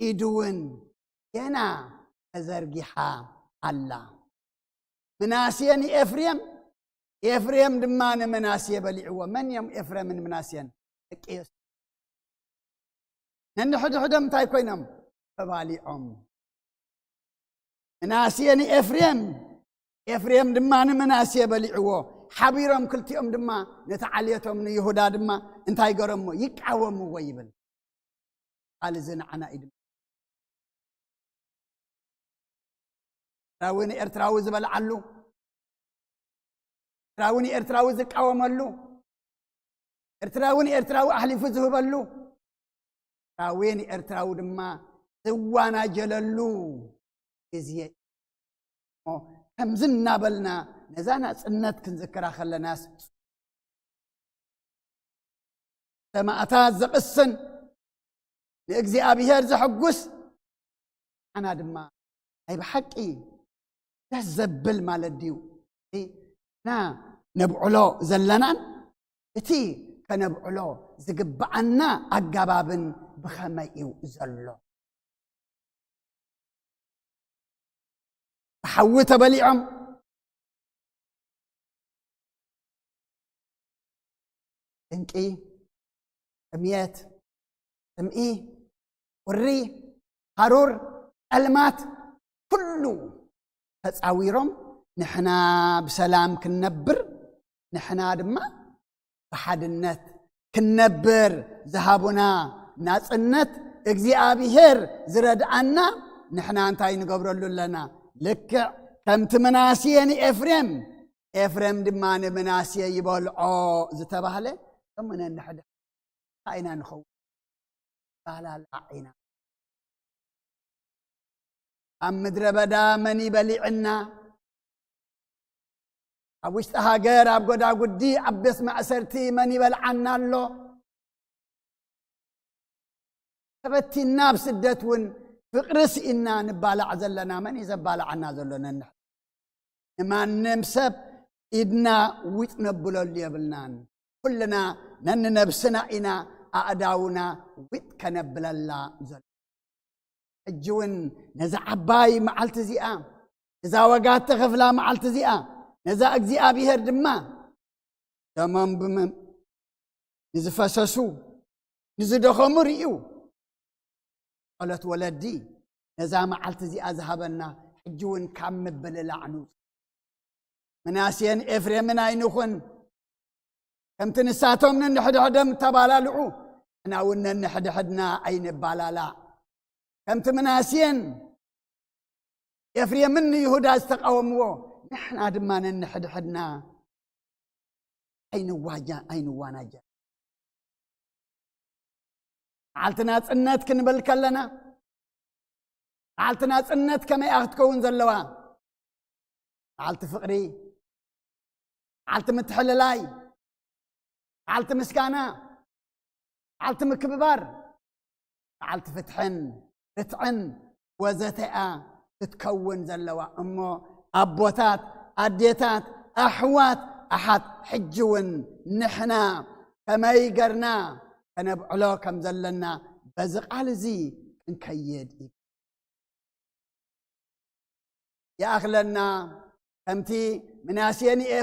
إدوين ينا أزرقحا الله مناسيني إفريم دمان مناسيه بلعوا من يوم إفريم من مناسين كيس نن حد متى كوينم فباليهم مناسيني إفريم دمان مناسيه بلعوا حبيرهم كلتيهم دما نتعليتهم من يهودا دما انتي قرموا يقاوموا ويبل قال زين عنا إدم راوني ارتراوز بلعلو راوني ارتراوز قاوملو ارتراو اهلي فزه بلو راوني ارتراو دما زوانا جللو ازي كمزنا بلنا نزانا صنت كنذكرا خلناس سماعتات زقسن لإግዚአብሔር زحقس انا دما اي بحقي تزبل مالديو نا نبعلو زلنان اتي كنبعلو زقبعنا اقبابن بخميو زلو حوت بليعم انكي اميات امئي وري هارور المات كله تصاويرهم نحنا بسلام كنبر نحنا دما بحدنت كنبر ذهبنا ناصنت እግዚአብሔር ዝረድአና نحنا انتي نقبرلو لنا لك كمت مناسيني إفريم دمان مناسيه يبلعو زتباهله كمن نحد عينا نخو قال العينا أم مدر بدا مني بلعنا أبوشت هاجر أبقد أقدي أبس مع سرتي مني بلعنا له ثبتي النابس الدتون فقرس إنا نبالع زلنا مني زبالع عنا زلنا نحن ما نمسب إدنا ويتنبلو اللي يبلنان كلنا نن نبسنا إنا أعداونا ويتكنبل الله زل الجون نزع باي مع التزيئة إذا وقعت تغفلا مع التزيئة نزع أجزيئة بيهر دما تمام بمم نزفسسو نزدخو مريو قالت ولدي نزا معلت زي أذهبنا حجون كم بللعنو مناسين إفريم من أينخن كم تنساتهم من نحد حدم تبالالعو أنا ون نحد حدنا أين بالالا كم تمناسين إفريم من يهودا استقاوموا نحن أدمان نحد حدنا أين واجا أين وانجا عالتنا تنات كنبل كلنا عالتنا تنات كما ياخذكون زلوا عالت فقري عالت متحللاي عالت مسكانا عالت مكببار عالت فتحن فتعن وزتاء تتكون زلوا امو ابوتات اديتات احوات احد حجون نحنا كما يقرنا كنبعلو كم زلنا بزقال زي نكيد يا أخلنا أمتي مناسيني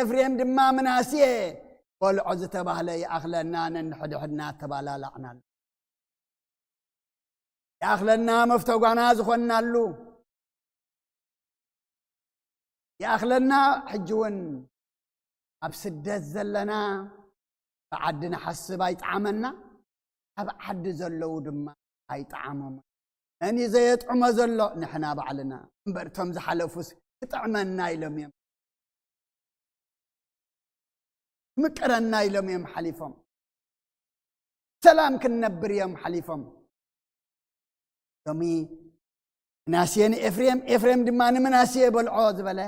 إفريم دما مناسيه قول عز تباهلي يا أخلنا نحد حدنا تبالا لعنا يا أخلنا مفتوقنا زخونا له يا أخلنا حجون أبسدت زلنا بعدنا حسب يطعمنا أبعد زلو دما يطعمهم أني زيت عمزلو نحنا بعلنا برتم زحلفوس يطعمنا يلم يم مكرنا يلم يم حليفهم سلام كنبر يم حليفهم يومي ناسيني إفريم دماني مناسيه بالعوض بلا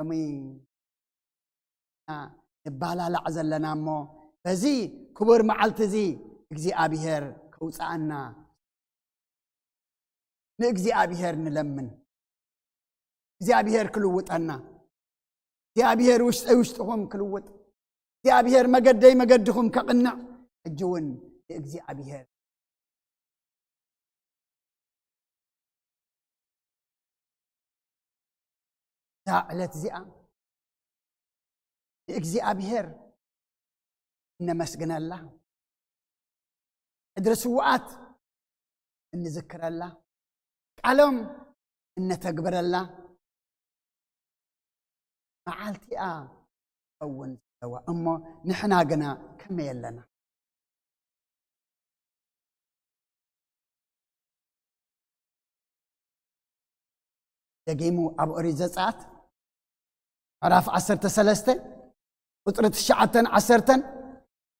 يومي يبالا لعزلنا مو فزي كبر معلت زي اجزي أبيهر كوصعنا نجزي أبيهر نلمن زي أبيهر كلوت أنا زي أبيهر وشتهم كلوت زي أبيهر مقدهم كقنع الجون نجزي أبيهر زعلت زئة نجزي أبيهر إن مسجنا الله ادرسوا وقت إن ذكر الله قالهم إن تقبل الله معالتي أون سوا أما نحنا قنا كم يلنا يقيموا أبو أريزات عرف 10 وطرت الشعتن 10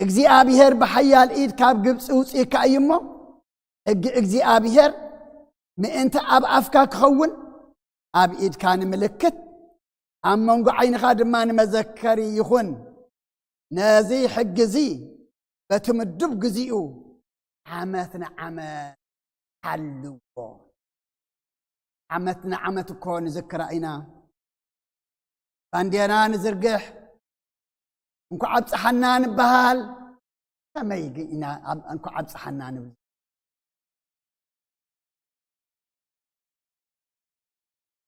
اجزي أبيهر بحيال إيد كاب قبس وصي كأيمو اجزي أبيهر ما أنت أب أفكاك خون أب إيد كان ملكت أما نقول عين خادم ما نمذكري يخون نازي حق زي بتمدب جزيئو عمتنا عمت حلو عمتنا عمت كون ذكر عينا عندنا نزرقح انكو عبس حنان بهال كما يجينا انكو عبس حنان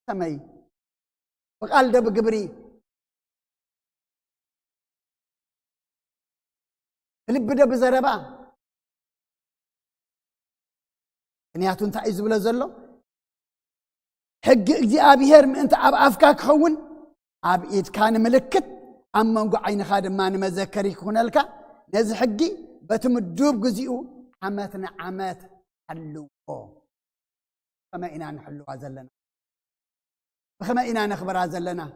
كما وقال دب قبري لب دب زربا كنياتون تعيز بلا زلو حق እግዚአብሔር انت اب افكاك خون اب ايد كان ملكت اما نقول عين خادم ما نمذكر يكون لك نز حقي بتمدوب جزيئو عمتنا عمات حلو فما إنا نحلو عزلنا فما إنا نخبر عزلنا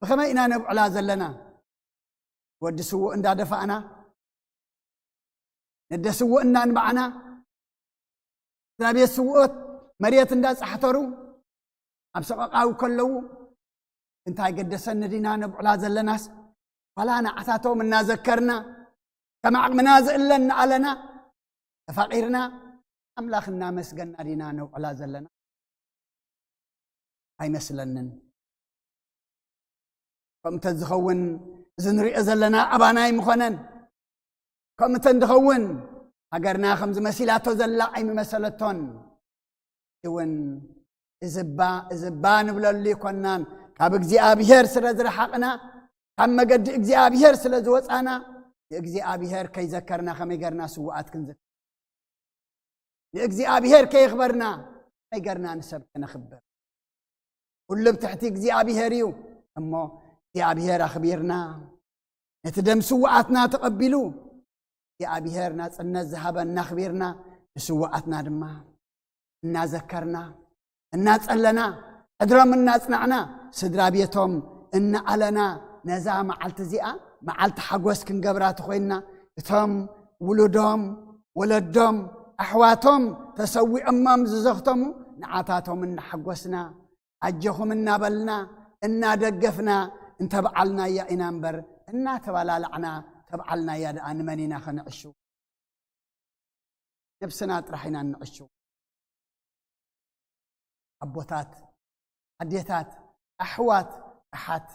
فما إنا نبعل عزلنا ود سوء إن دفعنا ند سوء إن نبعنا ترابي سوء مريت إن داس احترو أبسقق أو كلو انت قدسنا دينا نبعل عزلناس ولا أنا عثاتو من ذكرنا كما منازل لنا علنا فقيرنا أملاخنا مسجنا دينا نبعل عزلنا هاي مثلنن كم تزخون زنري أزلنا أباناي مخنن كم تندخون أجرنا 5 مسيلاتو زلا أي مسلتون يون إزبا نبلا اللي كنان كاب እግዚአብሔር ስለዝረሐቅና ካብ መገዲ እግዚአብሔር ስለዝወፃና እግዚአብሔር ከይዘከርና ከመይገርና ስዋዓት ክንዘ لإግዚአብሔር ከይኽበርና ነገርና ንሰብ ከነኽብር ኩሉ ብትሕቲ እግዚኣብሔር እዩ እሞ እግዚኣብሔር ኣኽቢርና ነቲ ደም ስዋኣትና ተቐቢሉ እግዚኣብሔር ናጽነት ዝሃበና ኣኽቢርና ንስዋኣትና ድማ እናዘከርና እናጸለና ዕድሮም እናጽናዕና ስድራ ቤቶም እናኣለና ነዛ መዓልቲ እዚኣ መዓልቲ ሓጎስ ክንገብራ ተኾይንና እቶም ውሉዶም ወለዶም ኣሕዋቶም ተሰዊዖሞም ዝዘኽተሙ ንዓታቶም እናሓጐስና ኣጀኹም እናበልና እናደገፍና እንተበዓልና እያ ኢና እምበር እናተባላልዕና ተበዓልና እያ ደኣ ንመን ኢና ኸንዕሹ ነብስና ጥራሕ ኢና ንዕሹ ኣቦታት ኣዴታት ኣሕዋት ኣሓት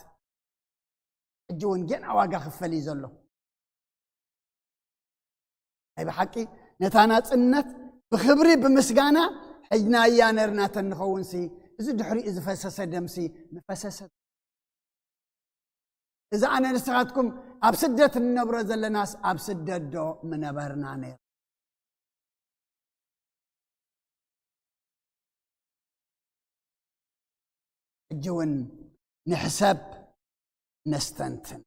ሕጂ እውን ገና ዋጋ ክፈል እዩ ዘሎ ኣይ ብሓቂ ነታ ናጽነት ብኽብሪ ብምስጋና ሕጅና እያ ነርና ተንኸውንሲ እዚ ድሕሪኡ ዝፈሰሰ ደምሲ ንፈሰሰ እዛ ኣነ ንስኻትኩም ኣብ ስደት እንነብሮ ዘለናስ ኣብ ስደት ዶ ምነበርና ነይሩ ሕጂ እውን ንሕሰብ ነስተንትን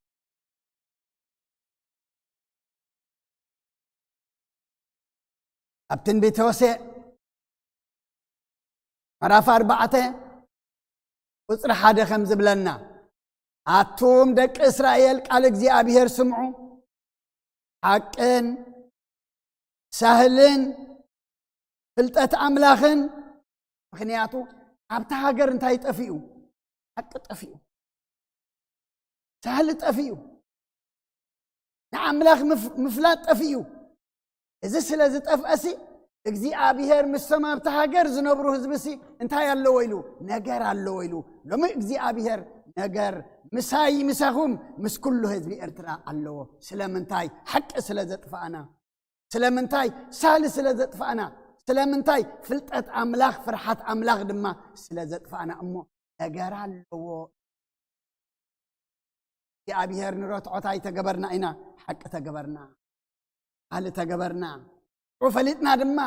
ኣብ ትንቢተ ሆሴዕ ምዕራፍ 4 ቁጽሪ 1 ከም ዝብለና ኣቱም ደቂ እስራኤል ቃል እግዚኣብሔር ስምዑ ሓቅን ሳህልን ፍልጠት ኣምላኽን ምክንያቱ ኣብታ ሃገር እንታይ ጠፊኡ ሓቂ ጠፊኡ ሳህል ጠፊኡ ንኣምላኽ ምፍላጥ ጠፊኡ እዚ ስለ ዝጠፍአሲ እግዚኣብሔር ምስቶም ኣብታ ሃገር ዝነብሩ ህዝብሲ እንታይ ኣለዎ ኢሉ ነገር ኣለዎ ኢሉ ሎሚ እግዚኣብሔር ነገር ምሳይ ምሳኹም ምስ ኩሉ ህዝቢ ኤርትራ ኣለዎ ስለምንታይ ሓቂ ስለ ዘጥፋኣና ስለምንታይ ሳህሊ ስለ ዘጥፋኣና ስለምንታይ ፍልጠት ኣምላኽ ፍርሓት ኣምላኽ ድማ ስለ ዘጥፋኣና እሞ ነገር ኣለዎ እግዚኣብሔር ንረትዖታይ ተገበርና ኢና ሓቂ ተገበርና ኣለ ተገበርና ወፈሊጥና ድማ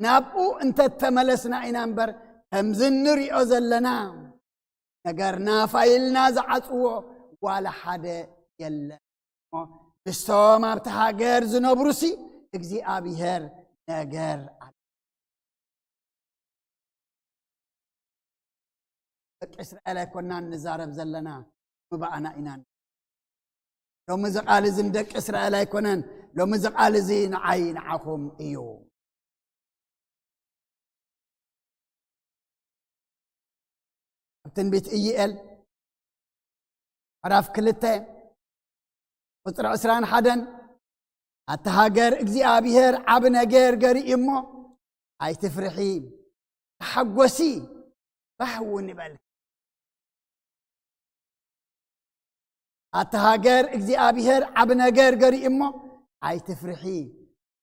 ናብኡ እንተተመለስና ኢና እምበር ከምዚ ንሪኦ ዘለና ነገርና ፋይልና ዝዓጽዎ ዋላ ሓደ የለን ምስቶም ኣብቲ ሃገር ዝነብሩሲ እግዚኣብሔር ነገር ኣለ ደቂ እስራኤል ኣይኮንና ንዛረብ ዘለና ምባኣና ኢና ሎሚ ዝቓል እዚ ንደቂ እስራኤል ኣይኮነን ሎሚ ዝቓል እዚ ንዓይ ንዓኹም እዩ ኣብ ትንቢት ኢዩኤል ምዕራፍ 2 ቁጽሪ 21 ኣታ ሃገር እግዚኣብሔር ዓብ ነገር ገሪኡ እሞ ኣይትፍርሒ ተሓጐሲ ባሕውን ይበል ኣታ ሃገር እግዚኣብሔር ዓብ ነገር ገሪኡ እሞ ኣይትፍርሒ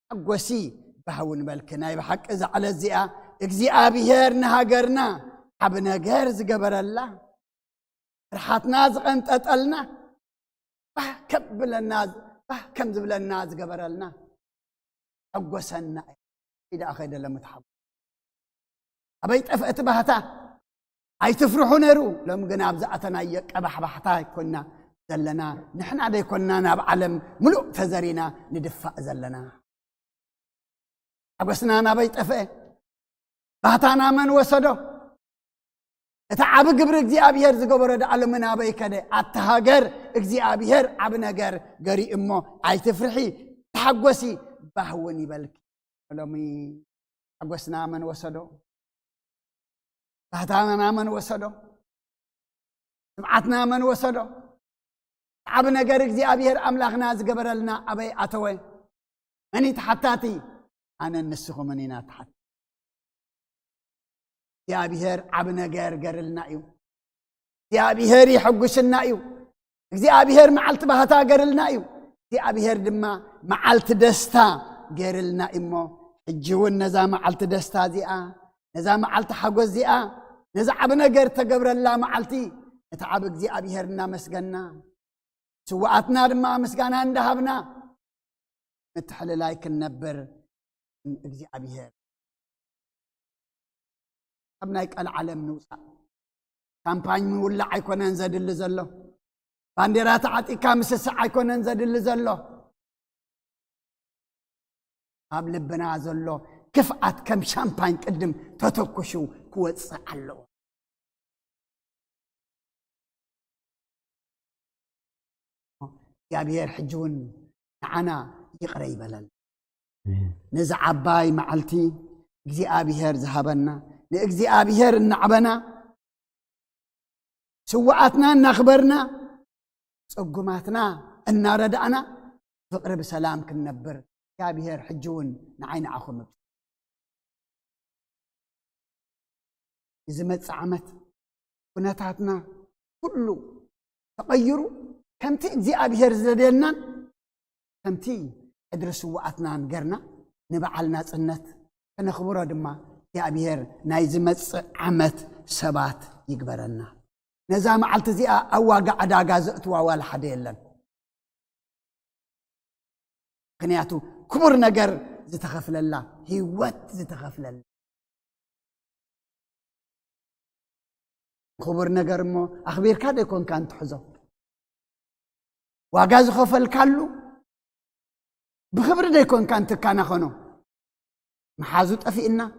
ተሓጐሲ ባሕውን በልክ ናይ ብሓቂ ዛዕለ እዚኣ እግዚኣብሔር ንሃገርና ዓብ ነገር ዝገበረላ ፍርሓትና ዝቐንጠጠልና ከም ዝብለና ዝገበረልና ሓጐሰና ኢዳ ኸይደለ ምትሓብ ኣበይ ጠፍአቲ ባህታ ኣይትፍርሑ ነይሩ ሎም ግን ኣብዛኣተናዮ ቀባሕባሕታ ይኮንና ዘለና ንሕና ደይኮንና ናብ ዓለም ሙሉእ ተዘሪና ንድፋእ ዘለና ሓጐስና ናበይ ጠፍአ ባህታና መን ወሰዶ እቲ ዓብ ግብሪ እግዚኣብሔር ዝገበሮ ዳዕሎ ምናበይ ከደ ኣታ ሃገር እግዚኣብሔር ዓብ ነገር ገሪኡ እሞ ኣይትፍርሒ ተሓጐሲ ባሕውን ይበልክ ሎሚ ሓጐስና መን ወሰዶ ባህታና መን ወሰዶ ስምዓትና መን ወሰዶ ዓብ ነገር እግዚኣብሔር ኣምላኽና ዝገበረልና ኣበይ ኣተወ መን ተሓታቲ ኣነ ንስኹምን ኢና ተሓቲ እግዚኣብሔር ዓብ ነገር ገርልና እዩ እግዚኣብሔር ይሐጉስና እዩ እግዚኣብሔር መዓልቲ ባህታ ገርልና እዩ እግዚኣብሔር ድማ መዓልቲ ደስታ ገርልና እሞ ሕጂ እውን ነዛ መዓልቲ ደስታ እዚኣ ነዛ መዓልቲ ሓጎስ እዚኣ ነዛ ዓብ ነገር ተገብረላ መዓልቲ እቲ ዓብ እግዚኣብሔር እናመስገና ስዋኣትና ድማ ምስጋና እንዳሃብና ምትሕልላይ ክንነብር እግዚኣብሔር أبناء العالم نوصل كامباني مولع يكون نزد اللي زله بانديرات عطي كامس الساعة يكون نزد اللي زله قبل بنا زله كفعت كم شامباين قدم تتوكشو كوص علو يا بير حجون معنا يقري بلل نزع عباي معلتي اجزي ابيهر ذهبنا لاجزي ابيهر النعبنا سوعتنا نخبرنا صقماتنا ان ردعنا فقر بسلام كنبر يا بيهر حجون نعين عخم إذا متصعمت كناتاتنا كله تغيروا كمتي اجزي ابيهر زدينا كمتي ادرسوا وقتنا نقرنا نبعلنا صنت كنخبره دما يا ابيهر ناي زمص عمت سبات يقبرنا نزا معلت زيا اواقع عداغا زئتوا ولا حد يلن كنياتو كبر نجر زتخفل الله هيوت زتخفل الله خبر نجر مو اخبير كاد يكون كان تحزو واغاز خفل كالو بخبر ده يكون كان تكانا خنو محازو طفينا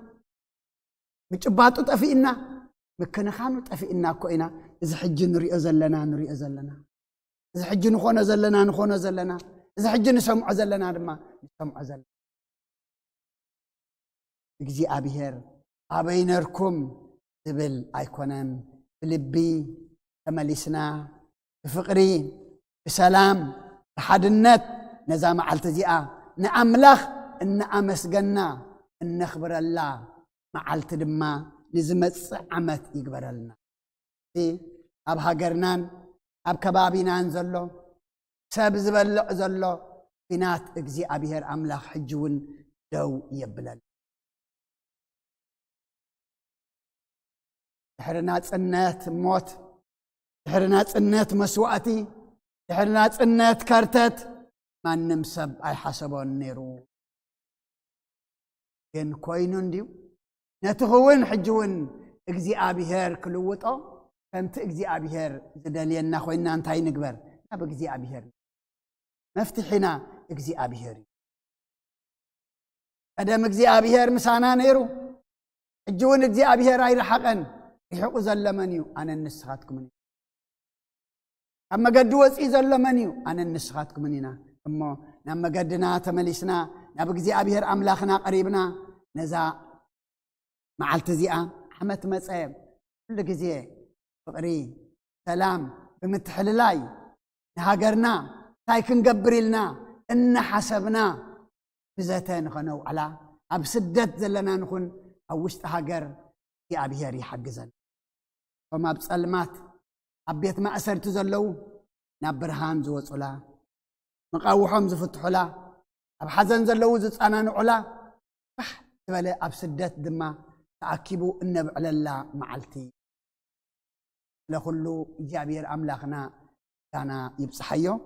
مجباطو طفينا مكنخانو طفينا كوينا اذا حج نريء زلنا اذا حج نخونه زلنا اذا حج نسمع زلنا دما نسمع زلنا اجزي ابيهر ابينركم تبل ايكونن بلبي تملسنا بفقري بسلام بحدنت نزا معلت زيا نأملخ إن أمسجنا إن نخبر الله معلت دما نزمت عمت يقبر لنا أب هاجرنان أب كبابينا نزلو سب زبلع زلو بنات اجزي أبيهر أملخ حجون دو يبلل تحرنا صنات موت تحرنا صنات مسواتي تحرنا صنات كارتت ما نمسب أي حسبون نيرو ين كوينون ديو نتخون حجون اجزي أبيهر كلوطو فهمت اجزي أبيهر زدالينا خوينا انتاي نقبر ناب اجزي أبيهر مفتحنا اجزي أبيهر أدام اجزي أبيهر مسانا نيرو حجون اجزي أبيهر أي رحقن يحقو زلمنيو أنا النسخاتكم أما قد وصي زلمنيو أنا النسخاتكم مننا أما لما قدنا تملسنا نبغي أبيهر أملاخنا قريبنا نزا مع التزيئة حمت مسأب كل جزيء فقري سلام بمتحللاي نهاجرنا تايكن قبريلنا إن حسبنا بزاتين خنو على أبسدت زلنا نكون أوشت هاجر يا أبيهر يحجزن فما بسلمات أبيت ما أسرت زلو نبرهان زوج ولا مقاوحهم زفتحوا لا أب حزن زلو زت أنا نعلا بح تبالي أب سدت دما تأكبوا النبع لله معلتي لخلو جابير أملاخنا كان يبصحيو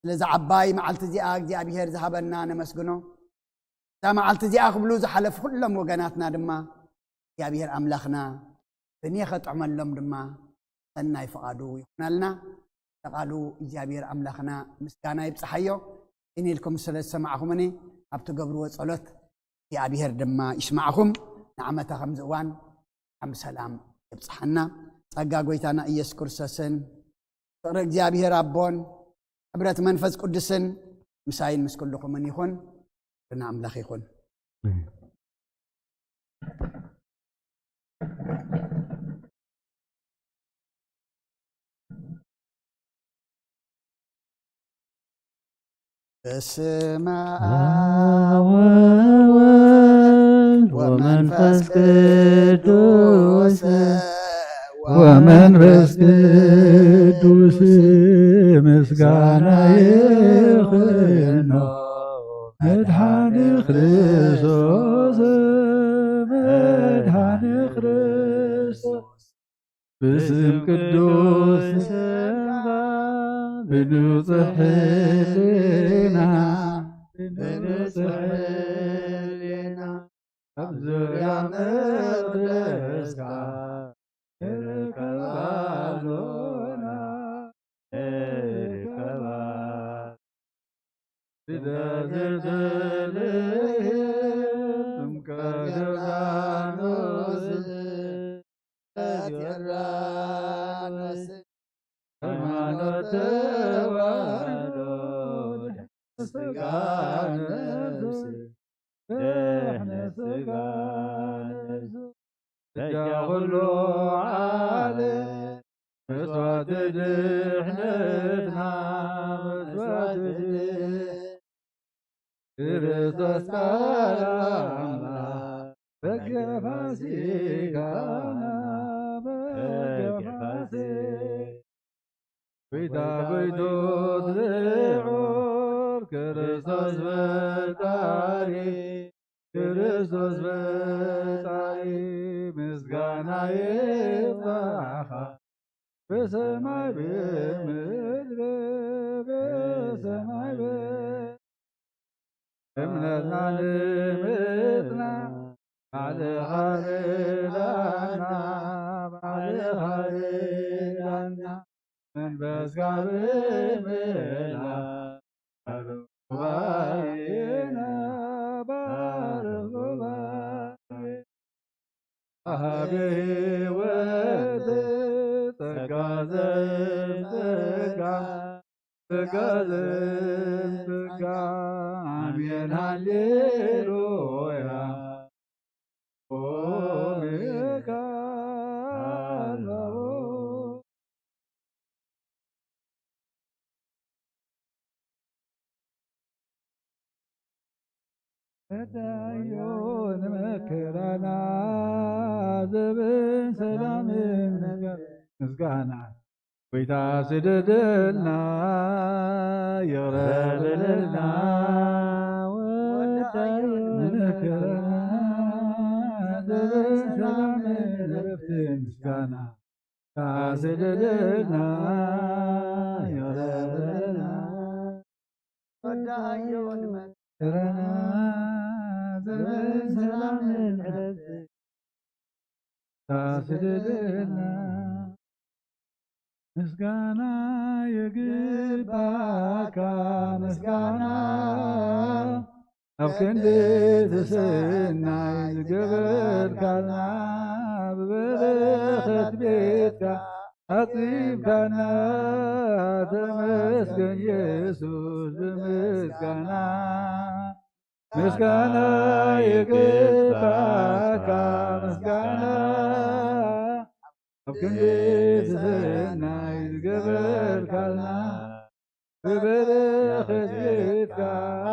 لذا عباي معلت زياك جابير ذهبنا نمسجنو ذا معلت زياك بلوز حلف كلهم وجناتنا دما جابير أملاخنا بنيخت عمل لهم دما سناي فقادو يحنلنا قالوا جابير أملاخنا مسكانا يبصحيو إني لكم سلسة معكم أني أبتو قبروا صلوت يا أبيهر دما يسمعكم نعمة خمزوان عم سلام يبصحنا تقا قويتانا إيس كرسسن فرق جابير أبون عبرت منفذ قدسن مساين مسكن لكم من يخون رنا أملاخ يخون اسمع ومنفس قدوس مسكانا يخنو مدحان خريستوس باسم قدوس بنوصح لنا أبزريا مقدسك إركبالونا إركبال بدازلهم كدرانوس تيرانوس ሃይማኖት ተዋህዶ ስጋ ነፍስ ድሕነ ስጋ ነፍስ ደጃ ኩሉ ዓለም መስዋዕት ድሕነትና መስዋዕት ክርስቶስ ቃል አምላክ በገ ፋሲካና በገ ፋሲካ ጎይታ ጎይቶት ልዑል ክርስቶስ ፈጣሪ ክርስቶስ ፈጣሪ ምስጋና ይብዛኻ በሰማይ በምድር በሰማይ እምነትና ልምጥና ባዕልኻ ርዳእና ባዕልኻ ርዳእና መንፈስካ ብምልኣክ ባርኽ ጉባኤና ባርኽ ጉባኤ ወሃቢ ሕይወት ጸጋ ዘምጸጋ ጸጋ ዘምጸጋ አሜን ሃሌሉያ ዳዮን መከራና ዘብን ሰላምን ነገር ምስጋና ጎይታ ስደደልና ይቅረብልና ወዳዮን መከራና ዘብን ሰላምን ረፍትን ምስጋና ስደደልና ይቅረብልና ወዳዮን መከራና ሰላምን ታስደደና ምስጋና የግባካ ምስጋና ኣብ ክንዲ ትስናይ ዝገበርካልና ብበረኸት ቤትካ ኣፂብካና ተመስገን ኢየሱስ ብምስጋና ምስጋና ይግባካ ምስጋና ኣብ ክንዲ ትስናይ ዝገበርካልና ብበረኸት ቤትካ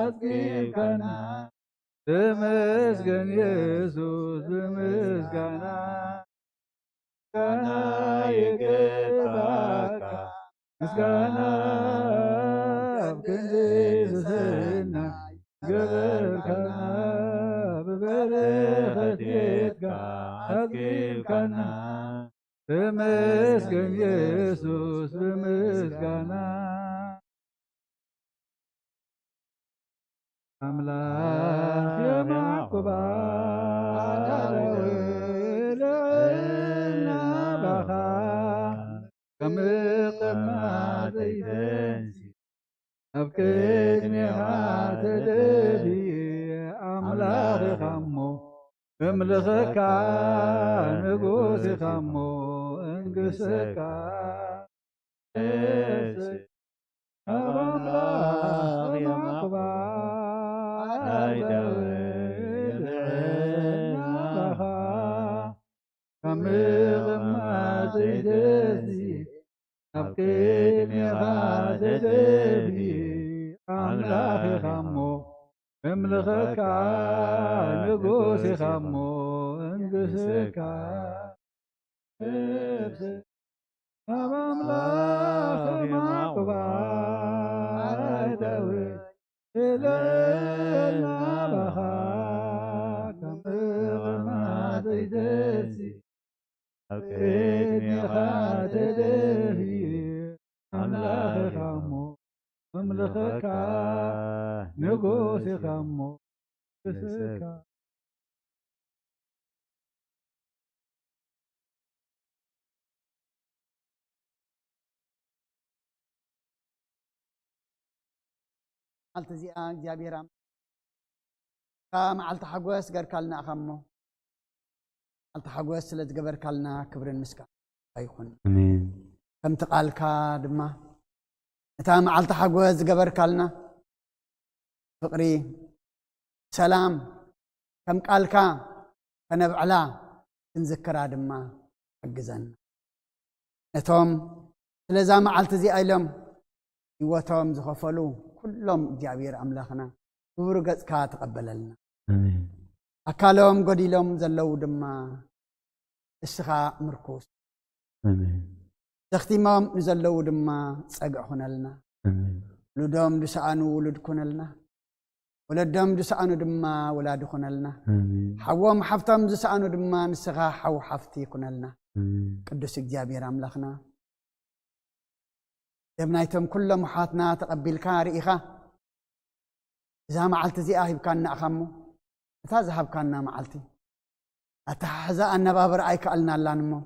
ኣፅጊብካና ተመስገን ኢየሱስ ብምስጋና ምስጋና ይግባካ ምስጋና ኣብ ክንዲ ትስናይ ገበርካና ብበረኸት ቤትካ ኣፅጊብካና ተመስገን ኢየሱስ ብምስጋና አምላክ የማዕቁባ ልዕልና ባኻ ከምቕማጥ ይተንሲ ኣብ ቅድሜኻ ተደልየ ኣምላኽ ኢኻ እሞ እምልኸካ ንጉስ ኢኻ እሞ እንግሰካ ኣብ ኣምላኽ የማዕቁባ ልዕልና ባኻ ከምቕማጥ ይተንሲ ኣብ ቅድሜኻ ተደልየ ኣምላኽ ኢኻ እሞ እምልኸካ ንጉስ ኢኻ እሞ እንግሰካ ኣብ ኣምላኽ የማዕቁባ ዳዊት ልዕልና ባኻ ከምቕማጥ ይተንሲ ኣብ ቅድሜኻ ተደልየ ኣምላኽ ኢኻ እሞ እምልኸካ ንጉስ ኢኻ እሞ እንግሰካ مالت زيا እግዚአብሔር معلت حقوس قركلنا أخمو معلت حقوس سلت قبركلنا كبر المسكن أيخون آمين كم تقال كادما متى معلت حقوس قبركلنا فقري سلام كم قال كا كنبعلا نذكر دما حجزن نتوم لذا معلت زي أيلم يوتهم زخفلو كلهم እግዚአብሔር أملاخنا ورقت كات قبللنا آمين أكلهم قديلهم زلوا دما السخاء مركوس آمين تختيمهم نزلوا دما صقعنا لنا آمين ولدهم دسانو ولد كنا لنا ولدهم دسانو دما ولاد كنا لنا آمين حوام حفتهم دسانو دما نسخاء حو حفتي كنا لنا آمين قدوس እግዚአብሔር أملاخنا دمنايتهم كل محاتنا تقبل كارئخة إذا معلت زي آهب كان أخمو متى ذهب كان معلتي أتحزأ النبابر أي كألنا اللانمو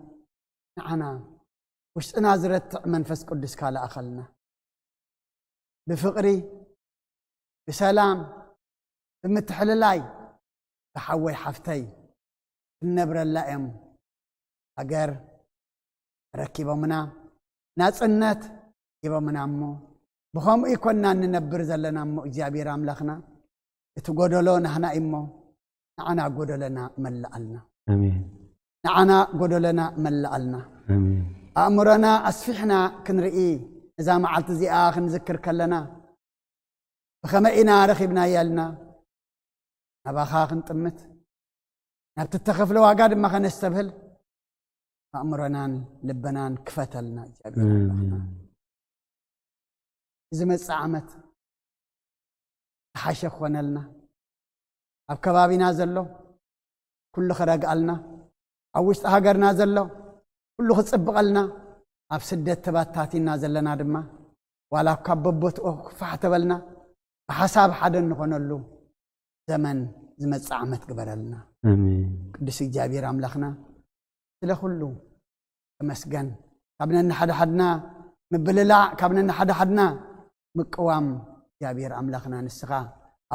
نعنا وش نازرت منفس قدس كالا أخلنا بفقري بسلام بمتحللاي بحوي حفتي النبر اللائم أجر ركبوا منا ناس النت يبقى منا أمو بخام إيكونا ننبر زلنا أمو እግዚአብሔር أملاخنا تقولون نحنا إمو نعنا قولنا ملألنا آمين نعنا قولنا ملألنا آمين أمرنا أسفحنا كنرئي إذا ما عالت زي آخر نذكر كلنا بخمئنا رخبنا يالنا نبا خاخ نطمت نبتتخف لو أقاد ما خنستبهل أمرنا لبنا كفتلنا إذا ما تسعمت حاشا خونلنا أب كبابي نازلو كل خرق قالنا أوشت هاجر نازلو كل خصبق قالنا أب سدت تباتاتي نازلنا دما ولا كببت فحتبلنا بحساب حدا نخونلو زمن زمت سعمت قبرلنا آمين قدس እግዚአብሔር أملاخنا سلا كله مسجن كابنا حدا حدنا مبللا كابنا حدا حدنا مقوام እግዚአብሔር أملاخنا نسخا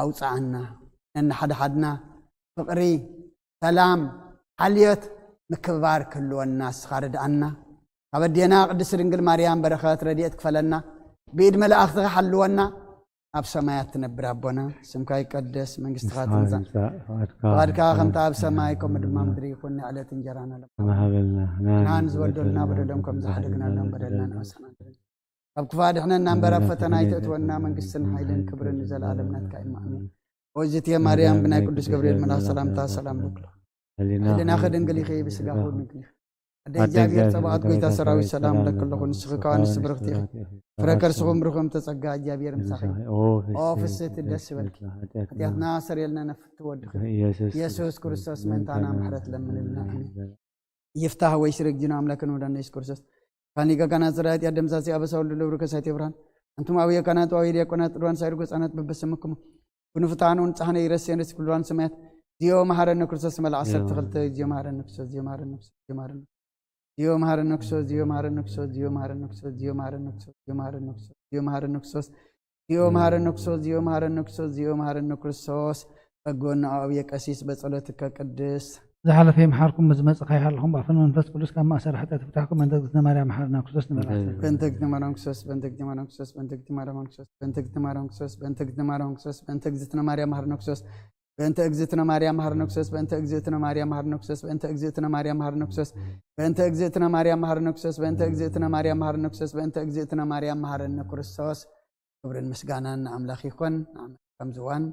أوصعنا أن حدا حدنا فقري سلام حليت مكبار كله الناس خارج عنا كبدينا قدس رنجل مريم بركات رديت كفلنا بيد ملائكة حلونا أب سمايات تنبر ربنا سمكاي قدس منجست خاتنزا واركا خمتا أب سمايكم مدما مدري كنا على تنجرانا ما هبلنا نان زودلنا بدلكم زحدقنا لهم بدلنا نوسنا أب كفاد إحنا ننبر فتنا يتأتونا منجستن حيلن كبر نزل عالمنا تكايم آمين وجت يا مريم بنا قدس جبريل من السلام تا سلام بك لنا خدن قلي خي بسقاخود نقلي እግዚአብሔር ሰባቱ ጌታ ሰራዊት ሰላም ለኩልኹን ስኽካን ስብርኽቲ ፍረከር ስኹም ብርኹም ተጸጋ እግዚአብሔር ምሳኺ ኦ ፍስት ደስ በልኪ ኃጢአትና ሰሪልና ነፍት ወድኽ ኢየሱስ ክርስቶስ መንታና ምሕረት ለምንልና ይፍታህ ወይ ሽርክ ዲና አምላክን ወዳነ ኢየሱስ ክርስቶስ ካኒጋ ካና ዘራት ያደምሳሲ አበሳውል ለብሩ ከሳይት ይብራን አንቱም አብየ ካናት ወይ ዲያቆናት ዱራን ሳይርጎ ጻናት በበሰምኩም ኩንፍታኑን ጻህነ ይረስየንስ ኩሉን ሰማያት ዲዮ መሐረነ ክርስቶስ መልዓሰር ተኽልተ ዲዮ መሐረነ ክርስቶስ ዲዮ መሐረነ ክርስቶስ ዲዮ መሐረነ Dio Maharanoksos, Dio Maharanoksos, Dio Maharanoksos, Dio Maharanoksos, Dio Maharanoksos, Dio Maharanoksos, Dio Maharanoksos, Dio Maharanoksos, Dio Maharanoksos, أقولنا أبي كاسيس بصلاتك قدس. زعل في محاركم مزمز خيال لهم بعفن منفس كلش كم أسر حتى تفتحكم من تقدم مريم محارنا كسوس نبلا. بنتك دمارونكسوس بنتك دمارونكسوس بنتك دمارونكسوس بنتك دمارونكسوس بنتك دمارونكسوس بنتك زتنا مريم محارنكسوس بنت اجزتنا مريم هرنكسس بنت اجزتنا مريم هرنكسس بنت اجزتنا مريم هرنكسس بنت اجزتنا مريم هرنكسس بنت اجزتنا مريم هرنكسس بنت اجزتنا مريم هرنكرسوس كبر المسجانان أملاخ يكون كم زوان